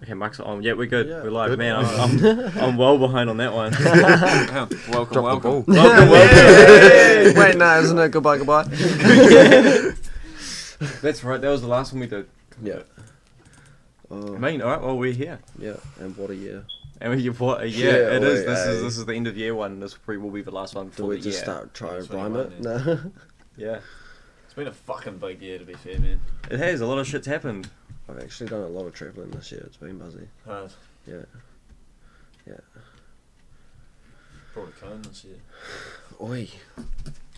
Okay, Mike's on. Yeah, we're good. Yeah. We're live. Good. Man, I'm well behind on that one. Welcome. Hey! Wait, no, isn't it? Goodbye. That's right. That was the last one we did. Yeah. I mean, all right. Well, we're here. Yeah, and what a year. And we what? It Yeah, is. wait, This is the end of year one. This probably will be the last one Do for we the just year. start trying to 21, rhyme it? yeah. No. Yeah, It's been a fucking big year, to be fair, man. it has. A lot of shit's happened. I've actually done a lot of travelling this year. It's been busy. Hard. Yeah. Brought a cone this year. Oi.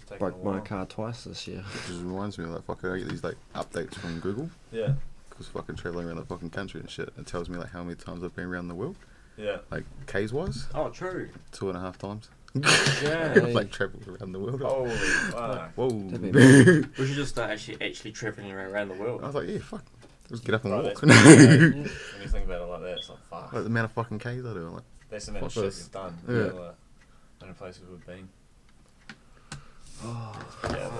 Taken Broke a my while. car twice this year. It just reminds me of like fucking I get these like updates from Google Yeah, because fucking traveling around the fucking country and shit. It tells me like how many times I've been around the world, yeah. like K's wise, Oh, true. 2.5 times. Yeah. I've like travelled around the world. Holy fuck. Whoa. That'd be We should just start actually traveling around the world. I was like, yeah, fuck. Just get up and Bro, walk. that's Like when you think about it like that, it's like, fuck. the amount of fucking K's I do. I'm like, That's the amount of fuck shit this. you've done. Yeah. You know, like, many places we've been. Yeah,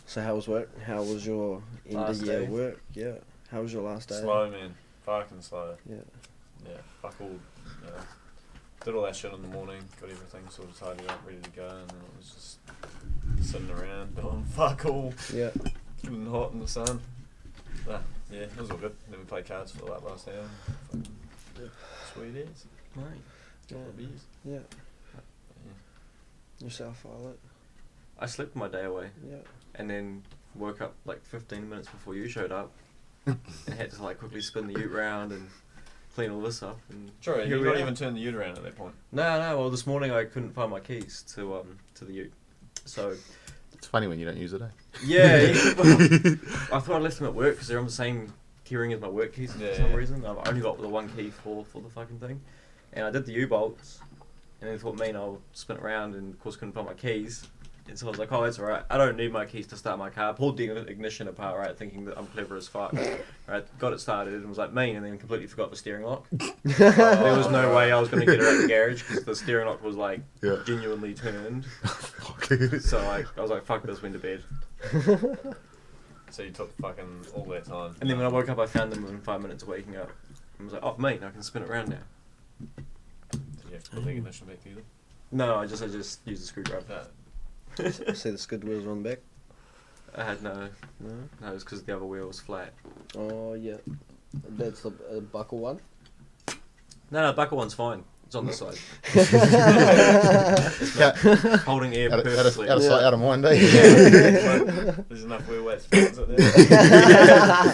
So how was work? How was your end Last of year day. work? Yeah. How was your last day? slow, man. Fucking slow. Yeah. Yeah, fuck all. You know, did all that shit in the morning, got everything sort of tidied up, ready to go, and then it was just sitting around doing fuck all, Yeah. getting hot in the sun. Nah, yeah, it was all good. Then we played cards for like last hour. Fucking sweet ass. Right. Couple of beers. Yeah. Yeah. Yourself, Violet. I slept my day away Yeah. and then woke up like 15 minutes before you showed up and had to like quickly spin the ute round and clean all this up. And Sure, here you we not are. even turned the ute around at that point. No. Well, this morning I couldn't find my keys to the ute, so it's funny when you don't use it, eh? yeah. Well, I thought I left them at work because they're on the same keyring as my work keys for some Yeah. reason. I've only got the one key for the fucking thing, and I did the U-bolts, and then thought, I'll spin it around, and of course couldn't find my keys. And so I was like, oh, that's alright. I don't need my keys to start my car. Pulled the ignition apart, right, thinking that I'm clever as fuck. Right, got it started and was like, and then completely forgot the steering lock. There was no way I was going to get it out the garage because the steering lock was like Yeah. genuinely turned. Fuck. So I was like, fuck this, went to bed. So you took fucking all that time. And then when I woke up, I found them within 5 minutes of waking up. And was like, oh, I can spin it around now. Did you have to put the ignition back together? No, I just used a screwdriver. No. See the skid wheels on the back? I had no, No. it was because the other wheel was flat. Oh, yeah. That's the buckle one? No, buckle one's fine. It's on this side. Out Holding air of perfectly. sight, out of mind, eh? There's enough wheel weight spots up there.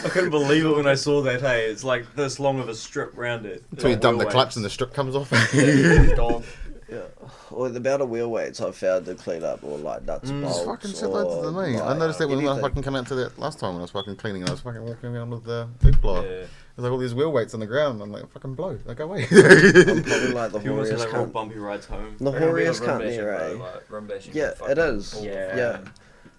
I couldn't believe it when I saw that, hey. It's like this long of a strip round it. Until you Like dump the wheel clutch weights. and the strip comes off. Gone. Yeah. Well, the amount of wheel weights I've found to clean up, or like nuts, Mm. bolts, It's fucking shit loads to me. I like, noticed that when I anything. fucking come out to that last time when I was fucking cleaning and I was fucking walking around with the boot blower. Yeah. There's like all these wheel weights on the ground. I'm like, fucking blow. Like, go away. I'm probably like the If you want to hoariest like real cunt. bumpy rides home. The Reckon we got hoariest rim cunt bashing, there, bro, eh? like, rim bashing Yeah, fucking it is. all the Yeah. Yeah. fucking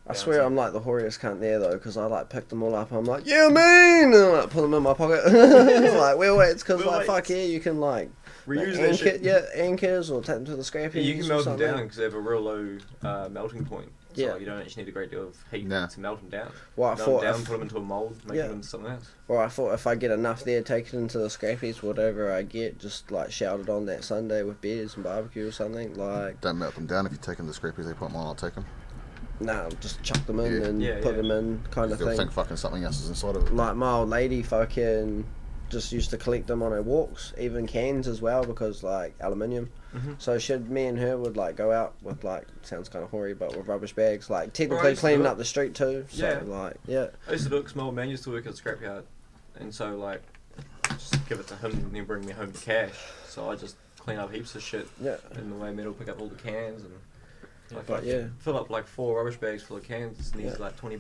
I swear bouncing. I'm like the hoariest cunt there though, because I like pick them all up. I'm like, yeah, mean, and I like pull them in my pocket, like wheel weights, because Wheel like fuck weights. yeah, you can like Reuse anchor, that shit. yeah, anchors or take them to the scrappies. Yeah, you can or melt them something. down because they have a real low melting point. So Yeah. like, you don't actually need a great deal of heat Nah. to melt them down. Well, I Melt thought, them down, if, put them into a mold, make Yeah. them into something else. or I thought if I get enough there, take it into the scrappies, whatever I get, just like shout it on that Sunday with beers and barbecue or something. Like, Don't melt them down. If you take them to scrappies, they put them on, I'll take them. nah, just chuck them in Yeah. and Yeah, put yeah. them in, kind of They'll thing. think fucking something else is inside of it. Like my old lady fucking just used to collect them on her walks, even cans as well, because like aluminium. Mhm. So me and her would like go out with like, sounds kind of hoary, but with rubbish bags, like Well, I technically used to cleaning do it. up the street too. So Yeah. like, yeah, I used to do it 'cause my old man used to work at the scrapyard, and so like, just give it to him and then bring me home the cash. So I just clean up heaps of shit yeah. in the way metal, pick up all the cans and like, But yeah, fill up like 4 rubbish bags full of cans. Needs Yeah. like $20.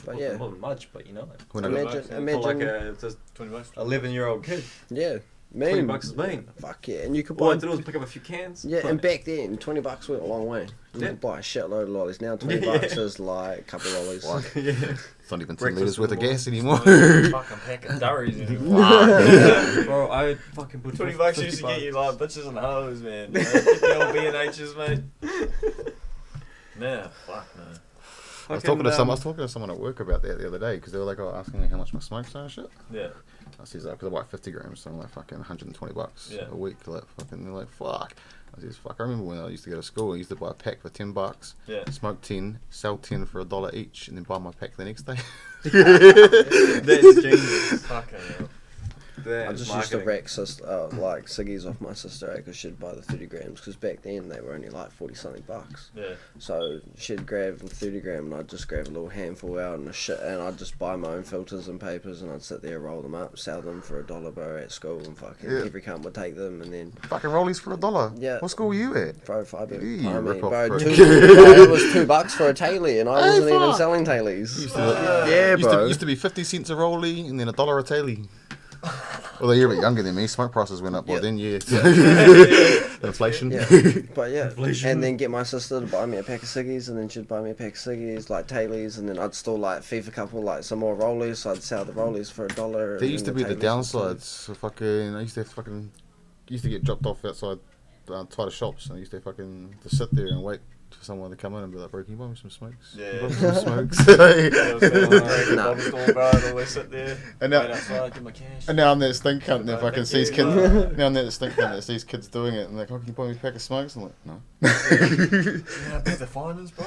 but More yeah. than- more than much, but you know, like, When I Imagine- got, bucks, Imagine, for like a just 20 bucks. 11-year-old kid, yeah, 20 mean. bucks is mean. Fuck yeah, and you could All I buy. did was pick up a few cans. Yeah, put and it- back then, $20 went a long way. You Yeah. could buy a shitload of lollies. Now, $20 Yeah. is like a couple of lollies. What? yeah. it's not even 10 Breakfast litres worth of in the gas anymore. Fucking pack of durries anymore. Bro, I fucking put 20 bucks used to get you like bitches and hoes, man. Get the old B&H's, mate. Nah, fuck no. I was talking to someone at work about that the other day because they were like, asking me how much my smokes are and shit. Yeah. I said, because I buy 50 grams, so I'm like fucking $120 a week. Like fucking, they're like, fuck. I said, fuck. I remember when I used to go to school, I used to buy a pack for $10. Yeah. Smoke 10, sell 10 for $1 each, and then buy my pack the next day. That's genius. Fucking hell. I just used to rack like ciggies off my sister because she'd buy the 30 grams because back then they were only like 40 something bucks. Yeah. So she'd grab 30 gram and I'd just grab a little handful out and I'd just buy my own filters and papers and I'd sit there, roll them up, sell them for $1, bro, at school, and fucking every cunt would take them and then Fucking rollies for $1. Yeah. What school were you at? Bro, five You bro, rip-off prick. it was $2 for a Taily and I wasn't even selling Tailies. Bro. Used to be 50 cents a rollie and then $1 a Taily. Although you're a bit younger than me, smoke prices went up. Well, then inflation. Yeah, but yeah, and then get my sister to buy me a pack of ciggies, and then she'd buy me a pack of ciggies, like Tailies, and then I'd still like thief a couple, like some more rollies, so I'd sell the rollies for $1. There used to be the downsides. So fucking, I used to get dropped off outside tighter shops, and I used to sit there and wait for someone to come in and be like, bro, can you buy me some smokes? Yeah. Can you buy me some smokes? Always sit there, And now- wait outside, get my cash. And now I'm that stink cunt and No, fucking thank sees you. kids. Now I'm that stink cunt that sees kids doing it and they're like, oh, can you buy me a pack of smokes? I'm like, no. Yeah, I pay the finance, bro.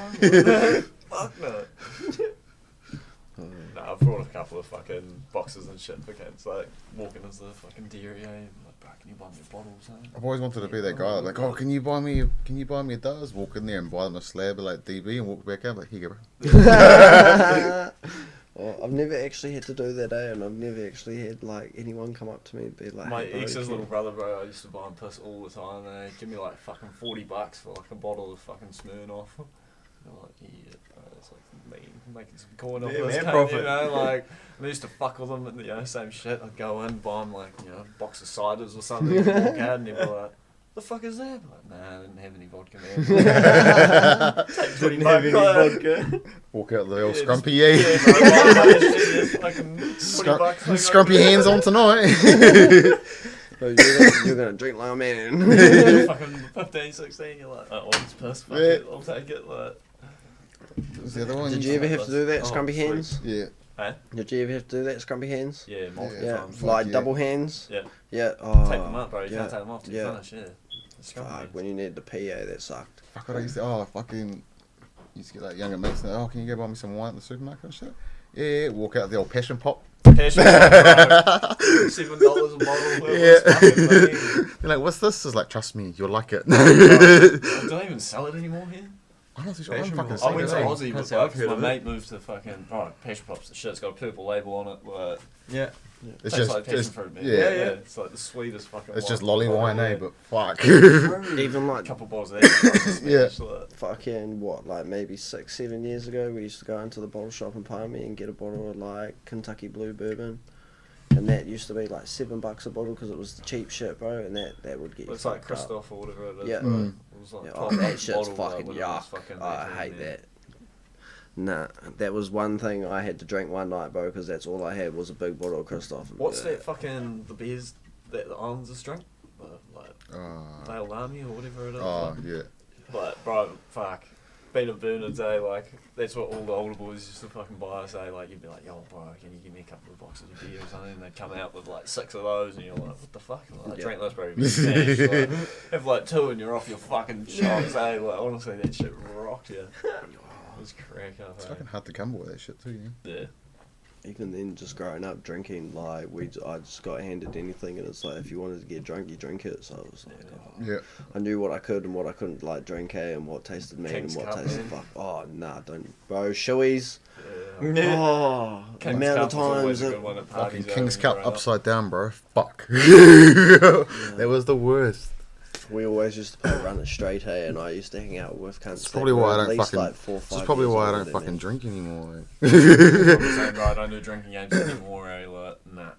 Fuck no. Nah, I've brought a couple of fucking boxes and shit for kids, like walking into the fucking dairy, like, bro, can you buy me a bottle or something? I've always wanted to be that guy. Like, oh, can you buy me a does? Walk in there and buy them a slab of like DB and walk back out. Like, here you go, bro. Well, I've never actually had to do that, and I've never actually had like anyone come up to me and be like, My hey, bro, ex's can- little brother, bro, I used to buy him piss all the time, and they'd give me like fucking $40 for like a bottle of fucking Smirnoff. I'm like, yeah, bro, that's like mean, making some coin off Yeah, this man, cunt, profit. you know, like, and I used to fuck with them, and, you know, same shit, I'd go in, buy them like, you know, a box of ciders or something, and walk out, and they'd be like, the fuck is that? I'm like, nah, I didn't have any vodka, man. Take 20 Didn't have any bucks, vodka. Walk out the old Yeah, scrumpy, yeah, bro, buy that shit, just fucking 20 bucks. like, Scrumpy hands on tonight. Bro, you're gonna drink like a man. Fucking 15, 16, you're like, oh, it's piss, fuck Yeah. it, I'll take it, like. What's the other one? Did you ever have to do that, Oh, scrumpy sweet. hands? Yeah. Huh? Did you ever have to do that, scrumpy hands? Yeah, multiple Yeah, times. like yeah. double hands. Yeah. Yeah. Oh, Take them up, bro. You yeah. can't take them off till you Yeah. finish, yeah. It's Fuck, scrumpy. when you needed the PA, that sucked. Fuck what I used to. Used to get like younger mates. And, oh, can you go buy me some wine at the supermarket and shit? Yeah. Walk out the old passion pop. Passion fruit, bro. $7 a bottle. Yeah. Fucking money. You're like, what's this? It's like, trust me, you'll like it. Do they even sell it anymore here? I'm not too sure. Passion I'm fucking pop. I went to sick of Aussie, Can't but say I've like, heard my of it. mate moved to fucking, passion pops. The shit's got a purple label on it. Like, Yeah. It's tastes just, like passion it's, fruit, man. yeah. It's like the sweetest fucking It's wine. just lolly wine, Yeah. but fuck. Even A like couple bottles of that. Yeah. Like, fucking what, like maybe 6-7 years ago, we used to go into the bottle shop in Palmy and get a bottle of like Kentucky Blue Bourbon, and that used to be like $7 a bottle because it was the cheap shit, bro, and that would get you looks like fucked up. Christoph or whatever it is. Yeah. bro. Mm. It was like Yeah, 12 oh, that bucks a shit's bottle, like, fucking when it was yuck. fucking I 18, hate man. that. Nah, that was one thing I had to drink one night, bro, because that's all I had was a big bottle of Christoph. What's that fucking, the beers that the Islanders drink? Like, Dale Army or whatever it is. Oh, like, yeah. Like, bro, fuck. Been at Bernard's, like, that's what all the older boys used to fucking buy us, like, you'd be like, yo, bro, can you give me a couple of boxes of beer or something? And they'd come out with, like, 6 of those, and you're like, what the fuck? Like, Yeah. drink those, bro, you'd be smashed. Like, have, like, 2 and you're off your fucking shots, Like, honestly, that shit rocked you. It was crack up, It's fucking hard to come by that shit too, you know? Yeah. Even then, just growing up drinking, like I just got handed anything, and it's like if you wanted to get drunk, you drink it. So I was like, oh. Yeah. I knew what I could and what I couldn't like drink, and what tasted mean King's and what Cup, tasted man. fuck. Oh nah, don't, bro. Shoeies. Yeah. Oh, the King's amount of Cup was always times. a It, good one at Fucking parties, King's when Cup growing up. upside down, bro. Fuck. That was the worst. we always used to play Run It Straight, hey, and I used to hang out with cunts. It's that probably were why I at don't least fucking. like 4 or 5 It's probably years why I older don't than fucking me. drink anymore. Like. I'm the same, bro. I don't do drinking games anymore, Like, nah,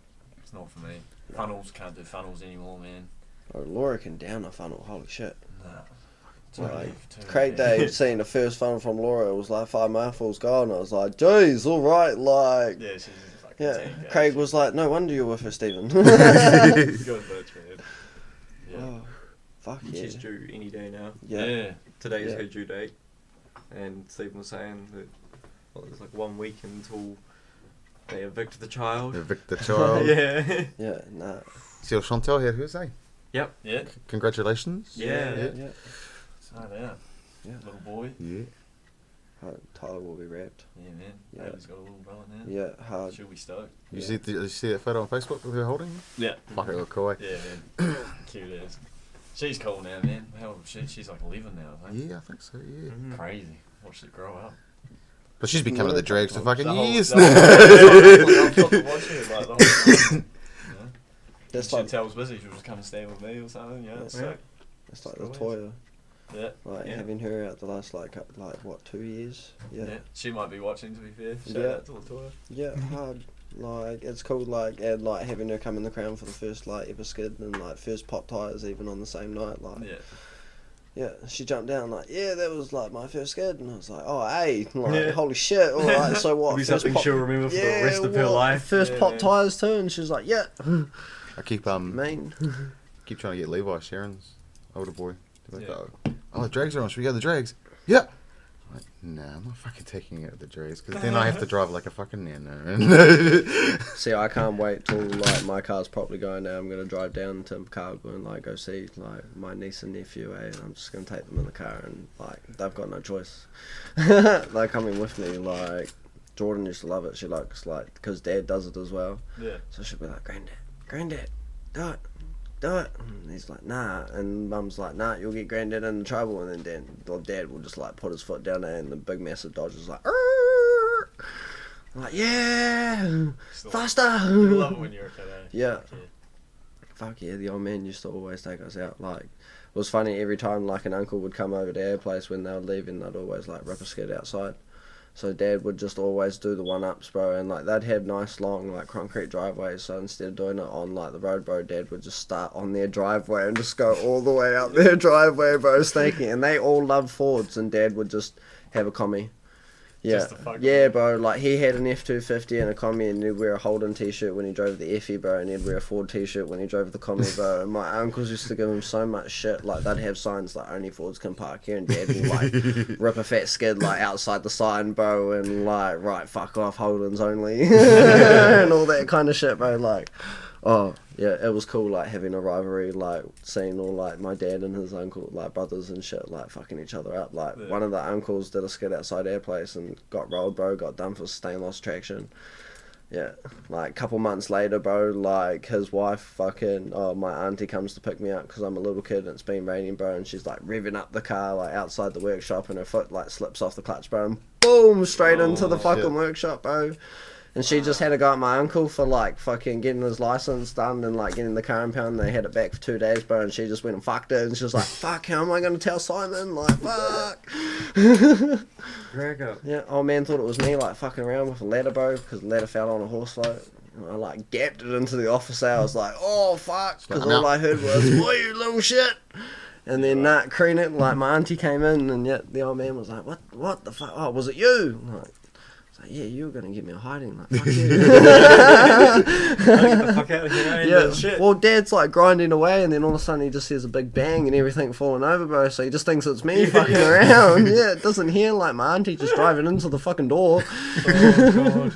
it's not for me. Funnels, can't do funnels anymore, man. Oh, Laura can down a funnel. Holy shit. Nah. Like, Craig Day seen the first funnel from Laura. It was like 5 mouthfuls gone. I was like, geez, all right, like. Yeah, she's fucking Yeah, 10, guys. Craig was like, no wonder you're with her, Stephen. Good bitch, man. Yeah. Oh, fuck yeah. She's due any day now. Yeah. Yeah. Today's Yeah. her due date. And Stephen was saying that well, there's like 1 week until they evict the child. Evict the child. Yeah. Yeah, nah. See, Chantel here, who's they? Yeah. Congratulations. Yeah. Yeah. So yeah. Yeah. Little boy. Yeah. Tyler will be wrapped. Yeah, man. Yeah. Baby's got a little brother now. Yeah, hard. She'll be stoked. You see, did you see that photo on Facebook of her holding him? Yeah. Fuck, it look cool. Eh? Yeah, man. Cute as. She's cool now, man. How old is she? She's like 11 now, I think. Yeah, I think so. Yeah. Mhm. Crazy. Watch it grow up. But she's been coming to the drags for fucking The whole- years. the whole- I've got to watch it like the whole time. You know? That's When like Chantel's busy, she'll just come and stand with me or something. Yeah, it's sick. it's like Always. Latoya. Yeah. Like Yeah. having her out the last like what 2 years? Yeah. Yeah. She might be watching, to be fair. Shout Yeah. out to Latoya. Yeah, hard. Like it's cool. Like and like having her come in the crown for the first like ever skid and like first pop tires even on the same night. Like Yeah. yeah, she jumped down like yeah, that was like my first skid, and I was like oh hey, like Yeah. holy shit. All right, so what? It'll be first something pop- she'll remember for the Yeah, rest of her what? life. First Yeah, pop man. tires too, and she's like yeah, I keep main. keep trying to get Levi, Sharon's older boy. To Yeah. go, oh, the drags are on. Should we go to the drags? Yeah. I'm like, nah, I'm not fucking taking it to the drags because then I have to drive like a fucking nano. See, I can't wait till like my car's properly going now. I'm gonna drive down to Cargo and like go see like my niece and nephew, and I'm just gonna take them in the car and like they've got no choice. They're coming with me. Like Jordan used to love it. She likes like because Dad does it as well. Yeah. So she'll be like, Granddad, do it. And he's like, nah. And Mum's like, nah, you'll get Granddad in trouble. And then Dad will just like put his foot down there, and the big massive Dodge is like, "Arr!" I'm like, yeah, Still- faster. You love it when you're a kid, eh? Yeah. Fuck Fuck yeah, the old man used to always take us out. Like, it was funny every time like an uncle would come over to our place when they were leaving, they'd always like rip a skid outside. So Dad would just always do the one-ups, bro, and like they'd have nice long like concrete driveways. So instead of doing it on like the road, bro, Dad would just start on their driveway and just go all the way up their driveway, bro, snaking. And they all loved Fords, and Dad would just have a commie. Yeah, Just to fuck yeah, with bro. Like he had an F250 and a commie, and he'd wear a Holden t-shirt when he drove the Effie, bro, and he'd wear a Ford t-shirt when he drove the commie, bro. And my uncles used to give him so much shit. Like they'd have signs like only Fords can park here, and Dad would like rip a fat skid like outside the sign, bro, and like right, fuck off, Holdens only, and all that kind of shit, bro. Like, oh yeah, it was cool like having a rivalry, like seeing all like my dad and his uncle, like brothers and shit, like fucking each other up. Like Yeah. one of the uncles did a skid outside our place and got rolled, bro, got done for sustain loss traction. Yeah, like a couple months later, bro, like his wife fucking, oh, my auntie comes to pick me up because I'm a little kid and it's been raining, bro, and she's like revving up the car like outside the workshop, and her foot like slips off the clutch, bro, and boom, straight into the fucking shit. workshop, bro. And she just had to go at my uncle for like fucking getting his license done and like getting the car impounded. They had it back for 2 days, bro, and she just went and fucked it, and she was like, fuck, how am I going to tell Simon? Like, fuck. Drag up. Yeah, old man thought it was me like fucking around with a ladder, bro, because the ladder fell on a horse float. And I like gapped it into the office. I was like, oh fuck, because all I heard was, "Boy, you little shit." And then crean it, like my auntie came in, and yet the old man was like, what the fuck? Oh, was it you? I'm like, yeah, you were gonna give me a hiding, like fuck you. Get the fuck out of here, ain't Yeah, that shit. well, Dad's like grinding away, and then all of a sudden he just hears a big bang and everything falling over, bro. So he just thinks it's me fucking around. Yeah, it doesn't hear like my auntie just driving into the fucking door. Oh god.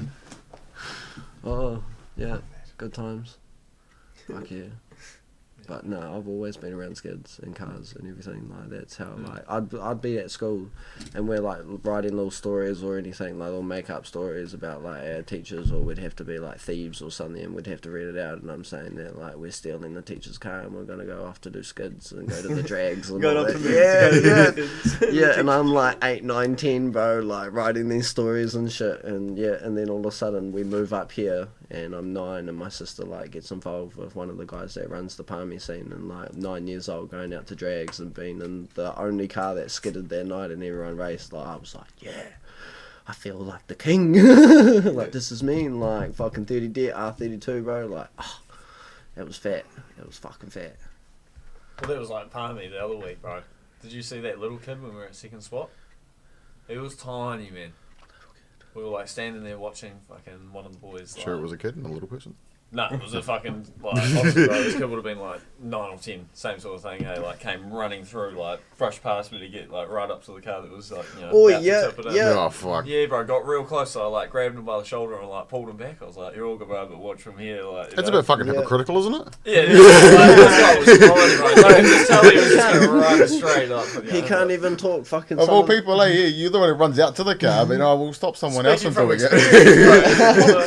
Oh, yeah, good times. Fuck yeah. But no, I've always been around skids and cars and everything. Like that's how like I'd be at school, and we're like writing little stories or anything, like little make up stories about like our teachers, or we'd have to be like thieves or something, and we'd have to read it out. And I'm saying that like we're stealing the teacher's car and we're gonna go off to do skids and go to the drags and all that. Yeah. Yeah, and I'm like 8, 9, 10, bro, like writing these stories and shit, and yeah, and then all of a sudden we move up here, and I'm 9, and my sister like gets involved with one of the guys that runs the palmy scene, and like 9 years old, going out to drags and being in the only car that skidded that night, and everyone raced. Like I was like, yeah, I feel like the king. Like this is me, and like fucking 30 debt R32, bro. Like, oh, it was fat. It was fucking fat. Well, that was like Palmy the other week, bro. Did you see that little kid when we were at second spot? He was tiny, man. We were like standing there watching fucking one of the boys. Sure, like, it was a kid and a little person. No, it was a fucking, like, honestly, bro, this kid would have been like 9 or 10, same sort of thing, hey, like, came running through, like, brushed past me to get, like, right up to the car that was, like, you know, Oh, about to yeah, tip it in. yeah. Oh, fuck. Yeah, bro, got real close, so I, like, grabbed him by the shoulder and, like, pulled him back. I was like, you're all good, bro, but watch from here, like, you It's a know. bit fucking Yeah. hypocritical, isn't it? Yeah, like, this guy was fine, bro. Like, I can just tell he was just going to run straight up. You He know, can't but- even talk fucking. Of all someone- people, hey, you're the one who runs out to the car, but we'll stop someone else Speaking from from doing it. experience, bro.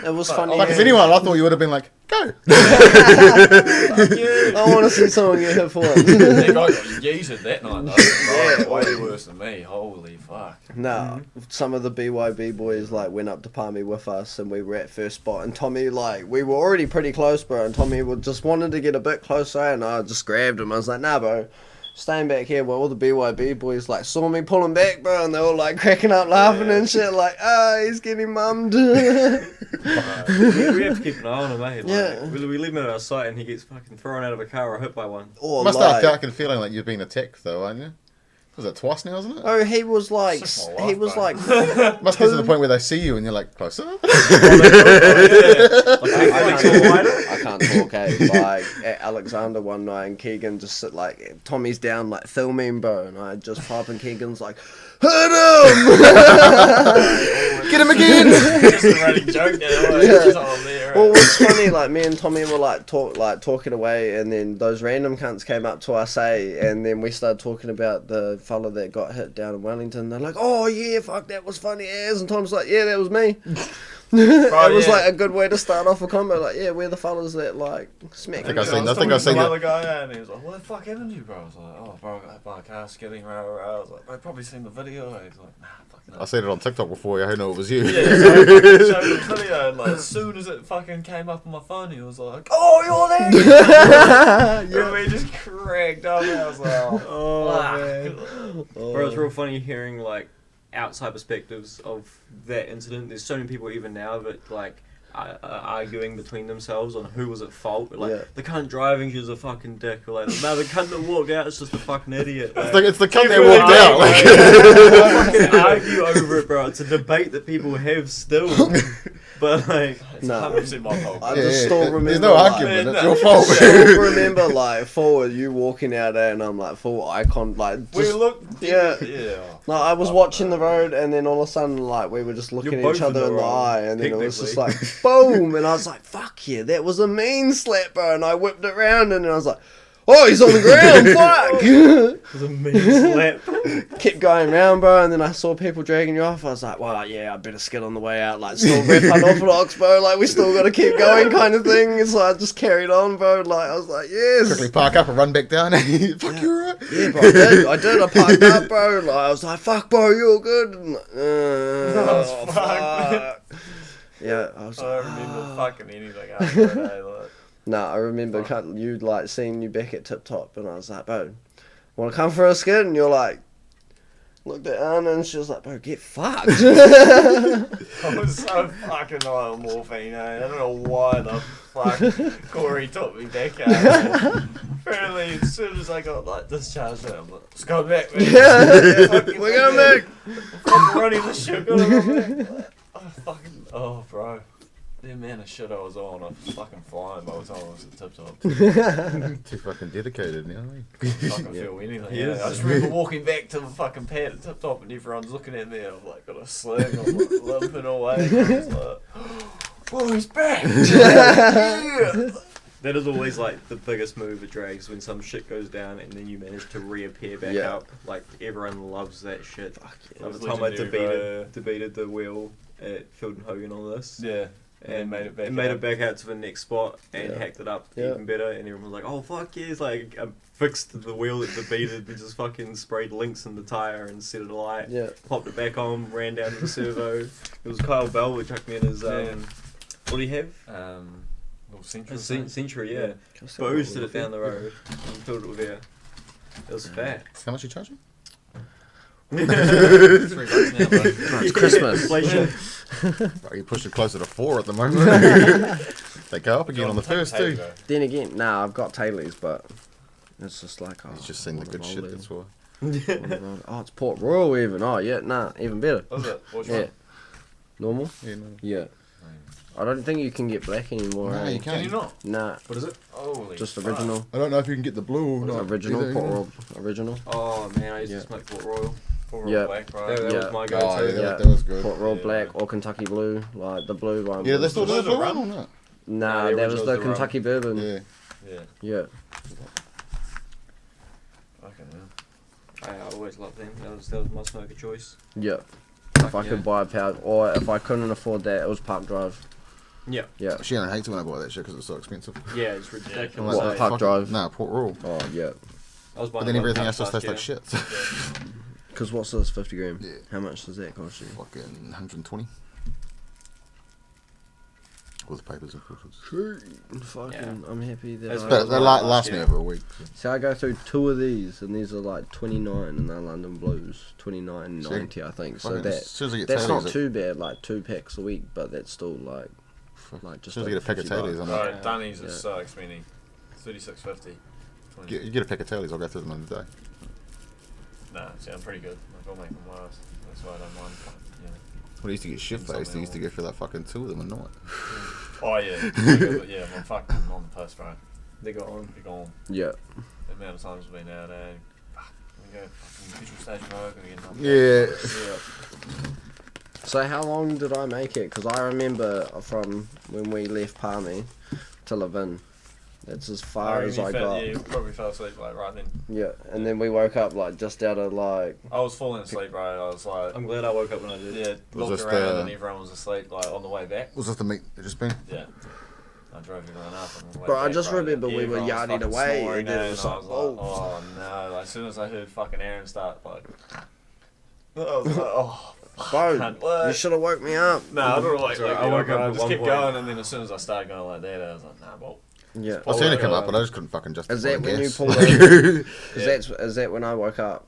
It was Like, funny. Like, if yeah. anyone, I thought you would have been like, go. I want to see someone get hit for That it. guy got yeeted that night, though. Yeah. Way worse than me. Holy fuck. No, some of the BYB boys like went up to Palmy with us, and we were at first spot. And Tommy, like, we were already pretty close, bro. And Tommy just wanted to get a bit closer, and I just grabbed him. I was like, nah, bro, staying back here. Well, all the BYB boys like saw me pulling back, bro, and they were like cracking up, laughing and shit, like, he's getting mummed. We have to keep an eye on him, eh? Like, Yeah. we leave him at our site and he gets fucking thrown out of a car or hit by one. Or Must have like, a fucking feeling like you've been attacked, though, aren't you? Was it Twas now, isn't it? oh, he was like, Such my he life, was bro. like, Must get to the point where they see you and you're like, closer? I can't talk, like at Alexander one night, and Keegan just sit like, Tommy's down like filming, bro, and I just pop, and Keegan's like, hit him! Get him again! Just a running joke now. Like, Yeah. just on there, Well, what's funny, like me and Tommy were like talking away, and then those random cunts came up to us, and then we started talking about the fella that got hit down in Wellington. They're like, "Oh yeah, fuck, that was funny as," and Tom's like, "Yeah, that was me." It was yeah. like a good way to start off a combo. Like, yeah, we're the fellas that like smack. I think I've each seen- other. I think I've seen the that. other guy, and he was like, "What the fuck happened to you, bro?" I was like, "Oh, bro, I got hit by a car, skidding, rah, rah." I was like, "I've probably seen the video." He's like, "Nah, fucking." I seen it on TikTok before, I know it was you. Yeah, so I fucking showed him the video, and like as soon as it fucking came up on my phone, he was like, "Oh, you're there!" And we just cracked up. And I was like, "Oh, fuck." Bro, it's real funny hearing like outside perspectives of that incident. There's so many people even now that like arguing between themselves on who was at fault. Like Yeah. the cunt driving, she's a fucking dick. Or like no, the cunt that walked out is just a fucking idiot. Like, It's the cunt that People walked are out. like- Like, fucking argue over it, bro. It's a debate that people have still. But like, It's No. 100% my fault. I bro. just still remember. There's no like, argument, Yeah, it's no. your fault. still remember like forward you walking out there, and I'm like full icon, like We just. look. Yeah. Yeah. No, I was watching the road, and then all of a sudden, like, we were just looking You're at each both in other the in the wrong, eye, and then it was just like, technically. boom, and I was like, fuck yeah, that was a mean slap, bro, and I whipped it round, and then I was like, oh, he's on the ground, fuck! it was a mean slap. Kept going round, bro, and then I saw people dragging you off, I was like, well, yeah, I better skid on the way out, like, still rep Unorthodox, bro, like, we still gotta keep going kind of thing, so I just carried on, bro, like, I was like, yes! Quickly park up and run back down. Fuck, you alright? Yeah, bro, I did. I parked up, bro. Like, I was like, "Fuck, bro, you're good." And, like, oh, fuck. fuck. Yeah, I was I like, don't remember "Ah." fucking anything after that. Like, Nah, I remember you like seeing you back at Tip Top, and I was like, "Bro, want to come for a skid?" And you're like, looked at Anna, and she was like, "Bro, get fucked." I was so fucking high on morphine, eh? I don't know why the fuck Corey took me back out. Apparently, as soon as I got like discharged, I'm like, let's go back, man. Yeah. Fucking We're going back. Fucking running the shit. Gotta go back. Oh, bro. The amount of shit I was on, I was fucking flying by the time I was at Tip Top. Too fucking dedicated now. I fucking feel anything. He Yeah. is. I just remember walking back to the fucking pad at Tip Top and everyone's looking at me. I've like got a sling, I'm like limping away. And I was like, oh, he's back! Yeah. That is always like the biggest move at drags when some shit goes down and then you manage to reappear back Yeah. up. Like everyone loves that shit. Fuck Like, was the time I legendary, debated the wheel at Field and Hogan on this. Yeah. And made it back made out. it back out to the next spot and Yeah. hacked it up Yeah. even better. And everyone was like, "Oh fuck yes!" Like I fixed the wheel that debated and just fucking sprayed links in the tire and set it alight. Yeah. Popped it back on, ran down to the servo. It was Kyle Bell who chucked me in his Yeah. what do you have? Little Central. A Century, yeah. Just Boosted it down the road and filled it with air. It was fat. How much you charging? $3 now, bro. No, it's Christmas. Inflation. Right, you push it closer to 4 at the moment. They go up again on the first Hey, two. bro. Then again, nah, I've got Taylor's, but it's just like, oh, He's just seen the wanna good roll shit, in. that's why. Wanna roll- Oh, it's Port Royal even. Oh, yeah, nah, even better. What was it? Which Yeah. one? Normal? Yeah, no. Yeah. I don't think you can get black anymore. No, eh? you Can can't. you not? Nah, What is it? Holy just fuck. original. I don't know if you can get the blue or not. Original, either, Port you know? Royal, original. Oh man, I used to smoke Port Royal. Port Yeah. Black, bro. That Yeah. was my Oh, go-to. yeah, Yeah. that was good. Port Royal Yeah. Black or Kentucky Blue, like the blue one. Yeah, they was still do just- the blue one or not? Nah, the that was original's the the rum. Kentucky bourbon. Yeah. Yeah. Yeah. Fucking hell. I always loved them. That was my smoker choice. Yeah. If I Yeah. could buy a pouch, or if I couldn't afford that, it was Park Drive. Yeah. Yeah. Sharon hates when I buy that shit because it's so expensive. Yeah, it's I'm ridiculous. What, like, Park fucking- Drive? Nah, Port Royal. Oh yeah. I was buying But then a lot of everything packs else just last tastes like shit. Because what's this 50 gram? Yeah. How much does that cost you? Fucking 120. With papers and filters. Fucking, Yeah. I'm happy that That's I. what But was they mine last last me year. over a week. So I go through 2 of these, and these are like 29, and they're London Blues, 29.90 I think. So Fucking that as soon as I get that's not tailies, too bad, like 2 packs a week, but that's still like As just soon as I get a pack of over 50 tailies, I'm bucks. like, Right, Dunnies Yeah. is so expensive. 36.50. you get a pack of tailies, I'll go through them in a day. Nah, see, I'm pretty good. Like, I'll make them last. That's why I don't mind. Yeah. When I used to get shift based, I used to go for like fucking 2 of them a night. Oh yeah, yeah. I'm fucking on the post, bro. They got on. Be gone. Yeah. The amount of times we've been out there. Fuck, we go fucking visual stage road. We get nothing. Yeah. Yeah. So how long did I make it? Because I remember from when we left Palmy to Levin. That's as far as I got. Yeah, you probably fell asleep like right then. Yeah, and then we woke up like just out of like. I was falling asleep, bro. I was like, I'm glad I woke up when I did. yeah, Was looked this around the- and everyone was asleep, like on the way back. Was this the meat that just been? Yeah. I drove everyone up on the way Bro, I back, just bro, remember and we were everyone was yarding fucking away, snoring and then it and was I like, was like, oh no. Like, as soon as I heard fucking Aaron start, like, I was like, oh, Bro, can't work. you should have woke me up. No, I don't like, Sorry, like I I woke up I at just one kept point. going, and then as soon as I started going like that, I was like, nah, well, Yeah. I seen it come Oh, up, but I just couldn't fucking justify Is that the when you gas. pulled over? Yeah. Is that when I woke up?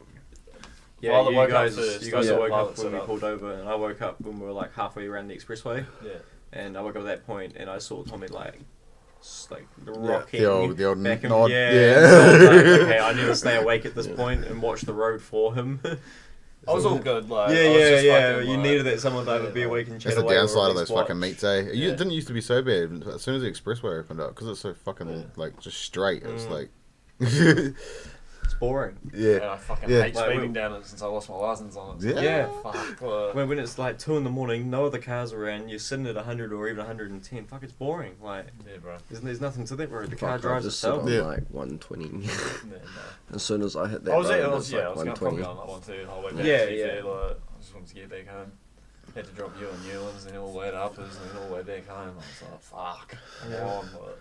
Yeah, Pilot you woke up guys, first, you guys yeah. woke Pilot up when set we up. pulled over, and I woke up when we were like halfway around the expressway, yeah. and I woke up at that point, and I saw Tommy like rocking The old back and nod. yeah. Yeah. And so I was like, okay, I need to stay awake at this point and watch the road for him. I was all good, like, Yeah, I was yeah, just yeah. fucking, You like, needed that someone that would be yeah, awake and chat That's the away. or downside at of those least fucking watch. meets, eh? It Yeah. didn't used to be so bad. As soon as the expressway opened up, because it's so fucking, Yeah. like, just straight, it's Mm. like... It's boring. yeah. Yeah, I fucking Yeah. hate Like, speeding we- down it since I lost my license on it. Yeah. Yeah. Fuck. Like, When it's like 2 in the morning, no other cars around, you're sitting at 100 or even 110. Fuck, it's boring. Like, yeah, bro. there's nothing to that road. The car Fuck, I drives just sit itself. on Yeah. like 120. Yeah, no. As soon as I hit that I was, road, I it's was, yeah, I like was going probably 120. on that one too. The whole way back. Yeah, to be yeah. fair, like, I just wanted to get back home. Had to drop you in Newlands, and then all the way to Uppers, and then all the way back home. I was like, fuck. Come Yeah. on, like,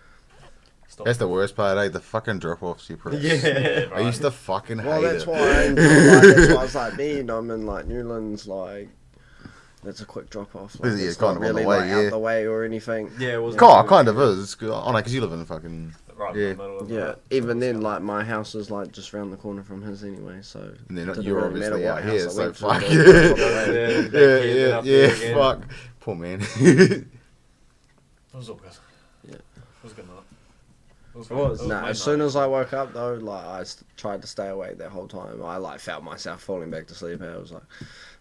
stop. That's the worst part, eh? The fucking drop-offs, you pricks. Yeah. Yeah, bro. I used to fucking hate Well, that's it. why I enjoy, like, that's why I was like, man, I'm in like Newlands, like that's a quick drop off. Like, Yeah, it's kind not of on the really way, like yeah. out the way or anything. Yeah, it was. Kind of is. Oh, no, because you live in fucking... Right Yeah. in the middle of Yeah, it. even then, like my house is like just round the corner from his anyway, so. And then didn't you're really obviously matter out what here, house I so went to, fuck. but- Yeah, back here, Yeah, then up yeah, there again. fuck. Poor man. It was all good. Yeah. It was a good night. It was. Nah, my as soon night. as I woke up though, like I tried to stay awake that whole time. I like felt myself falling back to sleep. I was like,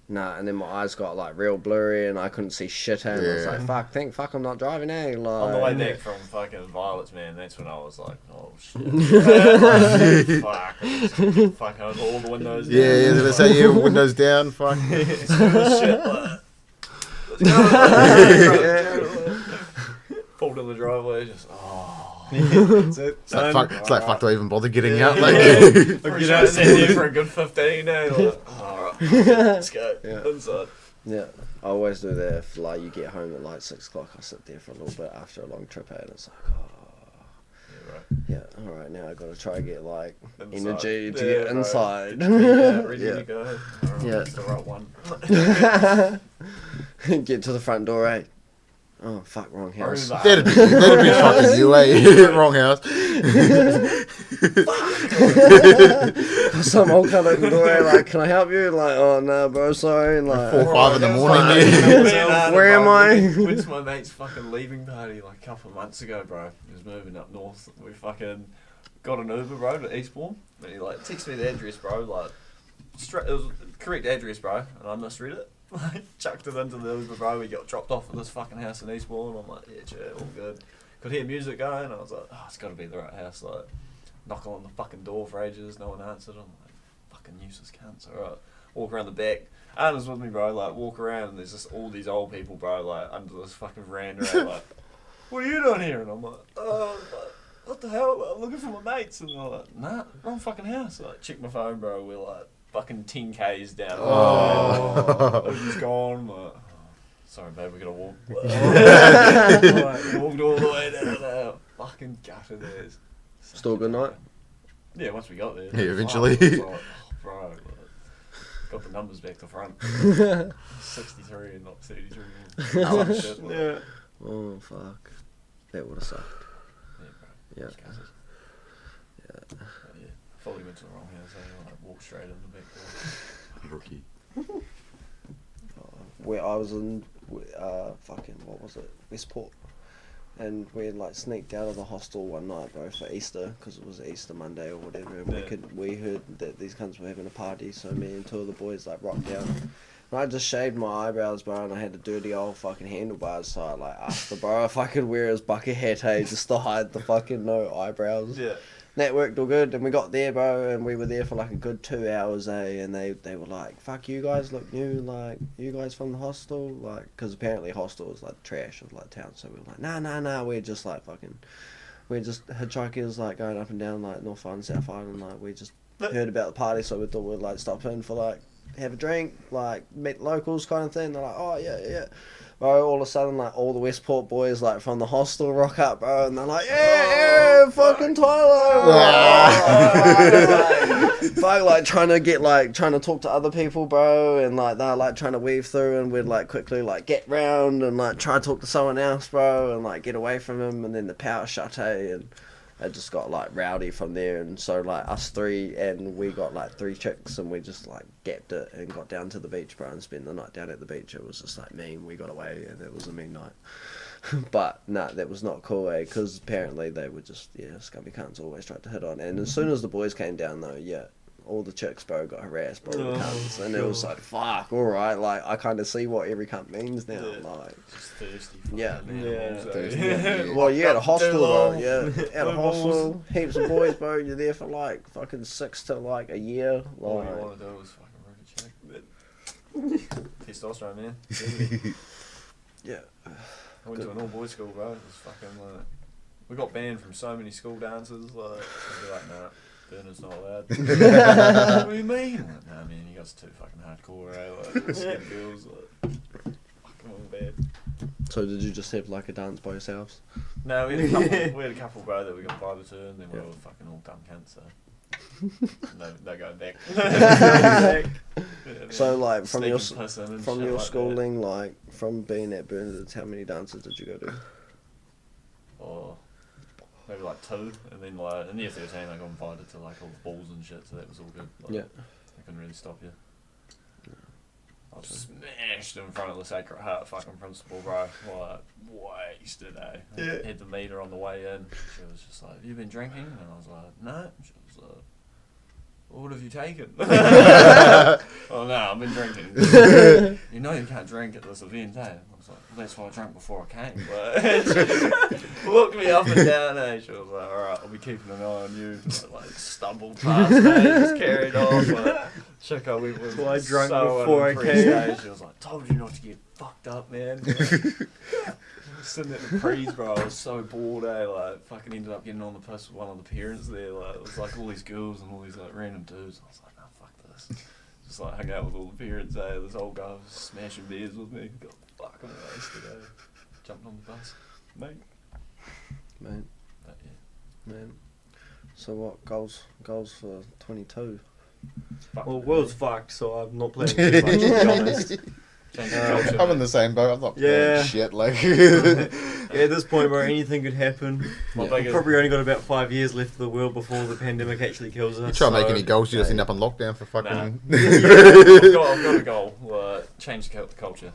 nah, and then my eyes got like real blurry and I couldn't see shit. And I was Yeah. like, thank fuck, I'm not driving. Eh? Like, On the way back from fucking Violets, man, that's when I was like, oh shit. Like, fuck. Fucking all the windows down. Yeah, yeah, did I say, yeah, windows down, fuck. Shit, like, let's go. Pulled in the driveway, just, oh. That's it. It's like, fuck, it's like, fuck, do I even bother getting Yeah. out? Like, Pretty sure I sat there for a good 15 now. Like, alright, let's go. Yeah. Inside. yeah, I always do that. If like you get home at like 6 o'clock, I sit there for a little bit after a long trip, and it's like, oh. Yeah, right. Yeah, alright, now I gotta try to get like Inside. energy to Yeah, get right. inside. Yeah, ready Yeah. to go. Alright, Yeah. that's the right one. Get to the front door, eh? Oh, fuck, wrong house. that'd be fucking you, eh? Wrong house. Some old cunt at the door, eh? Like, can I help you? Like, oh, no, bro, sorry. Like, 4 or 5 in the morning, yeah. Where am I? Went to my mate's fucking leaving party like a couple of months ago, bro. He was moving up north. We fucking got an Uber, bro, to Eastbourne. And he like texted me the address, bro. Like, straight, it was the correct address, bro. And I misread it. Like, chucked it into the Uber, bro. We got dropped off at this fucking house in Eastbourne. I'm like, yeah, sure, all good. Could hear music going. I was like, oh, it's got to be the right house. Like, knocking on the fucking door for ages. No one answered. I'm like, fucking useless cunts. Alright. Walk around the back. Anna's with me, bro. Like, walk around and there's just all these old people, bro, like, under this fucking veranda. Like, what are you doing here? And I'm like, what the hell? I'm looking for my mates. And they're like, nah, wrong fucking house. Like, check my phone, bro. We're like, fucking 10 Ks down. Oh. We're just gone. Like, oh, sorry, babe, we gotta walk. Like, walked all the way down there. Fucking gutted as. Still a good night? Yeah, once we got there. Yeah, eventually. Fuck, I was like, oh, bro. Like, got the numbers back to front. 63 and not 33. Some shit, like, Yeah. Oh, fuck. That would have sucked. Yeah, bro. Yeah. Just gutted. Yeah. But yeah, fully went to the wrong house. I like walked straight in the back door. Rookie. Where I was in, fucking, what was it? Westport. And we had like sneaked out of the hostel one night, bro, for Easter, because it was Easter Monday or whatever. And Yeah. we heard that these cunts were having a party, so me and two of the boys like rocked down. And I just shaved my eyebrows, bro, and I had the dirty old fucking handlebars, so I like asked the bro if I could wear his bucket hat, hey, just to hide the fucking no eyebrows. Yeah. That worked all good, and we got there, bro, and we were there for like a good 2 hours, and they were like, fuck, you guys look new, like, you guys from the hostel, like, because apparently hostel was like trash of like town, so we were like, nah, we're just like fucking, we're just hitchhikers, like, going up and down like North Island, South Island, like, we just heard about the party, so we thought we'd like stop in for like, have a drink, like, meet locals kind of thing. They're like, oh, yeah. Bro, all of a sudden, like, all the Westport boys, like, from the hostel rock up, bro, and they're like, yeah, fucking Tyler! Fuck, like, trying to talk to other people, bro, and, like, they're, like, trying to weave through, and we'd, like, quickly, like, get round and, like, try to talk to someone else, bro, and, like, get away from him, and then the power shut, and it just got like rowdy from there, and so like us three, and we got like 3 chicks, and we just like gapped it and got down to the beach, bro, and spent the night down at the beach. It was just like mean. We got away, and it was a mean night. But nah, that was not cool, because apparently they were just scummy cunts, always tried to hit on. And as soon as the boys came down though, all the chicks, bro, got harassed by all the cunts, and it was like, fuck, alright, like, I kind of see what every cunt means now, like, Just thirsty. Yeah. Thirsty. well, you had a hostel, bro, long. at a hostel, heaps of boys, bro, you're there for like fucking 6 to like a year, All like, you want to do was fucking root a chick. Testosterone, man. yeah, I went to an all-boys school, bro. It was fucking like... We got banned from so many school dances, like... I'd be like, nah, Burner's not allowed. What do you mean? Like, nah, man, you guys are too fucking hardcore, eh? Like, skin girls, like... Fucking all bad. so did you just have like a dance by yourselves? No, we had a couple, bro, that we got invited to, and then we were all fucking all dumb cunts, so... no going back. So like from your like schooling, like from being at Bernards, how many dances did you go to? Or maybe like 2, and then like in year 13 I got invited to like all the balls and shit, so that was all good. Like, Yeah. I couldn't really stop you. I was smashed in front of the Sacred Heart fucking principal, bro. Like, wasted, eh? Yeah. Had to meet her on the way in. She was just like, have you been drinking? And I was like, no. She was like, well, what have you taken? Oh, no, I've been drinking. You know you can't drink at this event, eh? I was like, well, that's why I drank before I came. But she looked me up and down, eh? She was like, alright, I'll be keeping an eye on you. I, like, stumbled past me, just carried off. Like, Chico, we were So I drank so before I unimpressed, came. eh? She was like, told you not to get fucked up, man. I was sitting at the prees, bro. I was so bored, eh? Like, fucking ended up getting on the piss with one of the parents there. Like, it was like all these girls and all these like random dudes. I was like, no, fuck this. Just like hung out with all the parents, eh? This old guy was smashing beers with me. Got fucking wasted, eh? Jumped on the bus, mate. Man, But yeah. man. So what goals for 22? Fuck Well, it, world's man. fucked, so I'm not planning too much, to be honest. Change the culture, I'm in mate. the same boat. I'm not Yeah. playing shit. Like, Yeah, at this point, where anything could happen. My Yeah. We've biggest- probably only got about 5 years left of the world before the pandemic actually kills us. you try to make so- any goals, you just end up in lockdown for Nah. fucking. I've got a goal. Change the culture.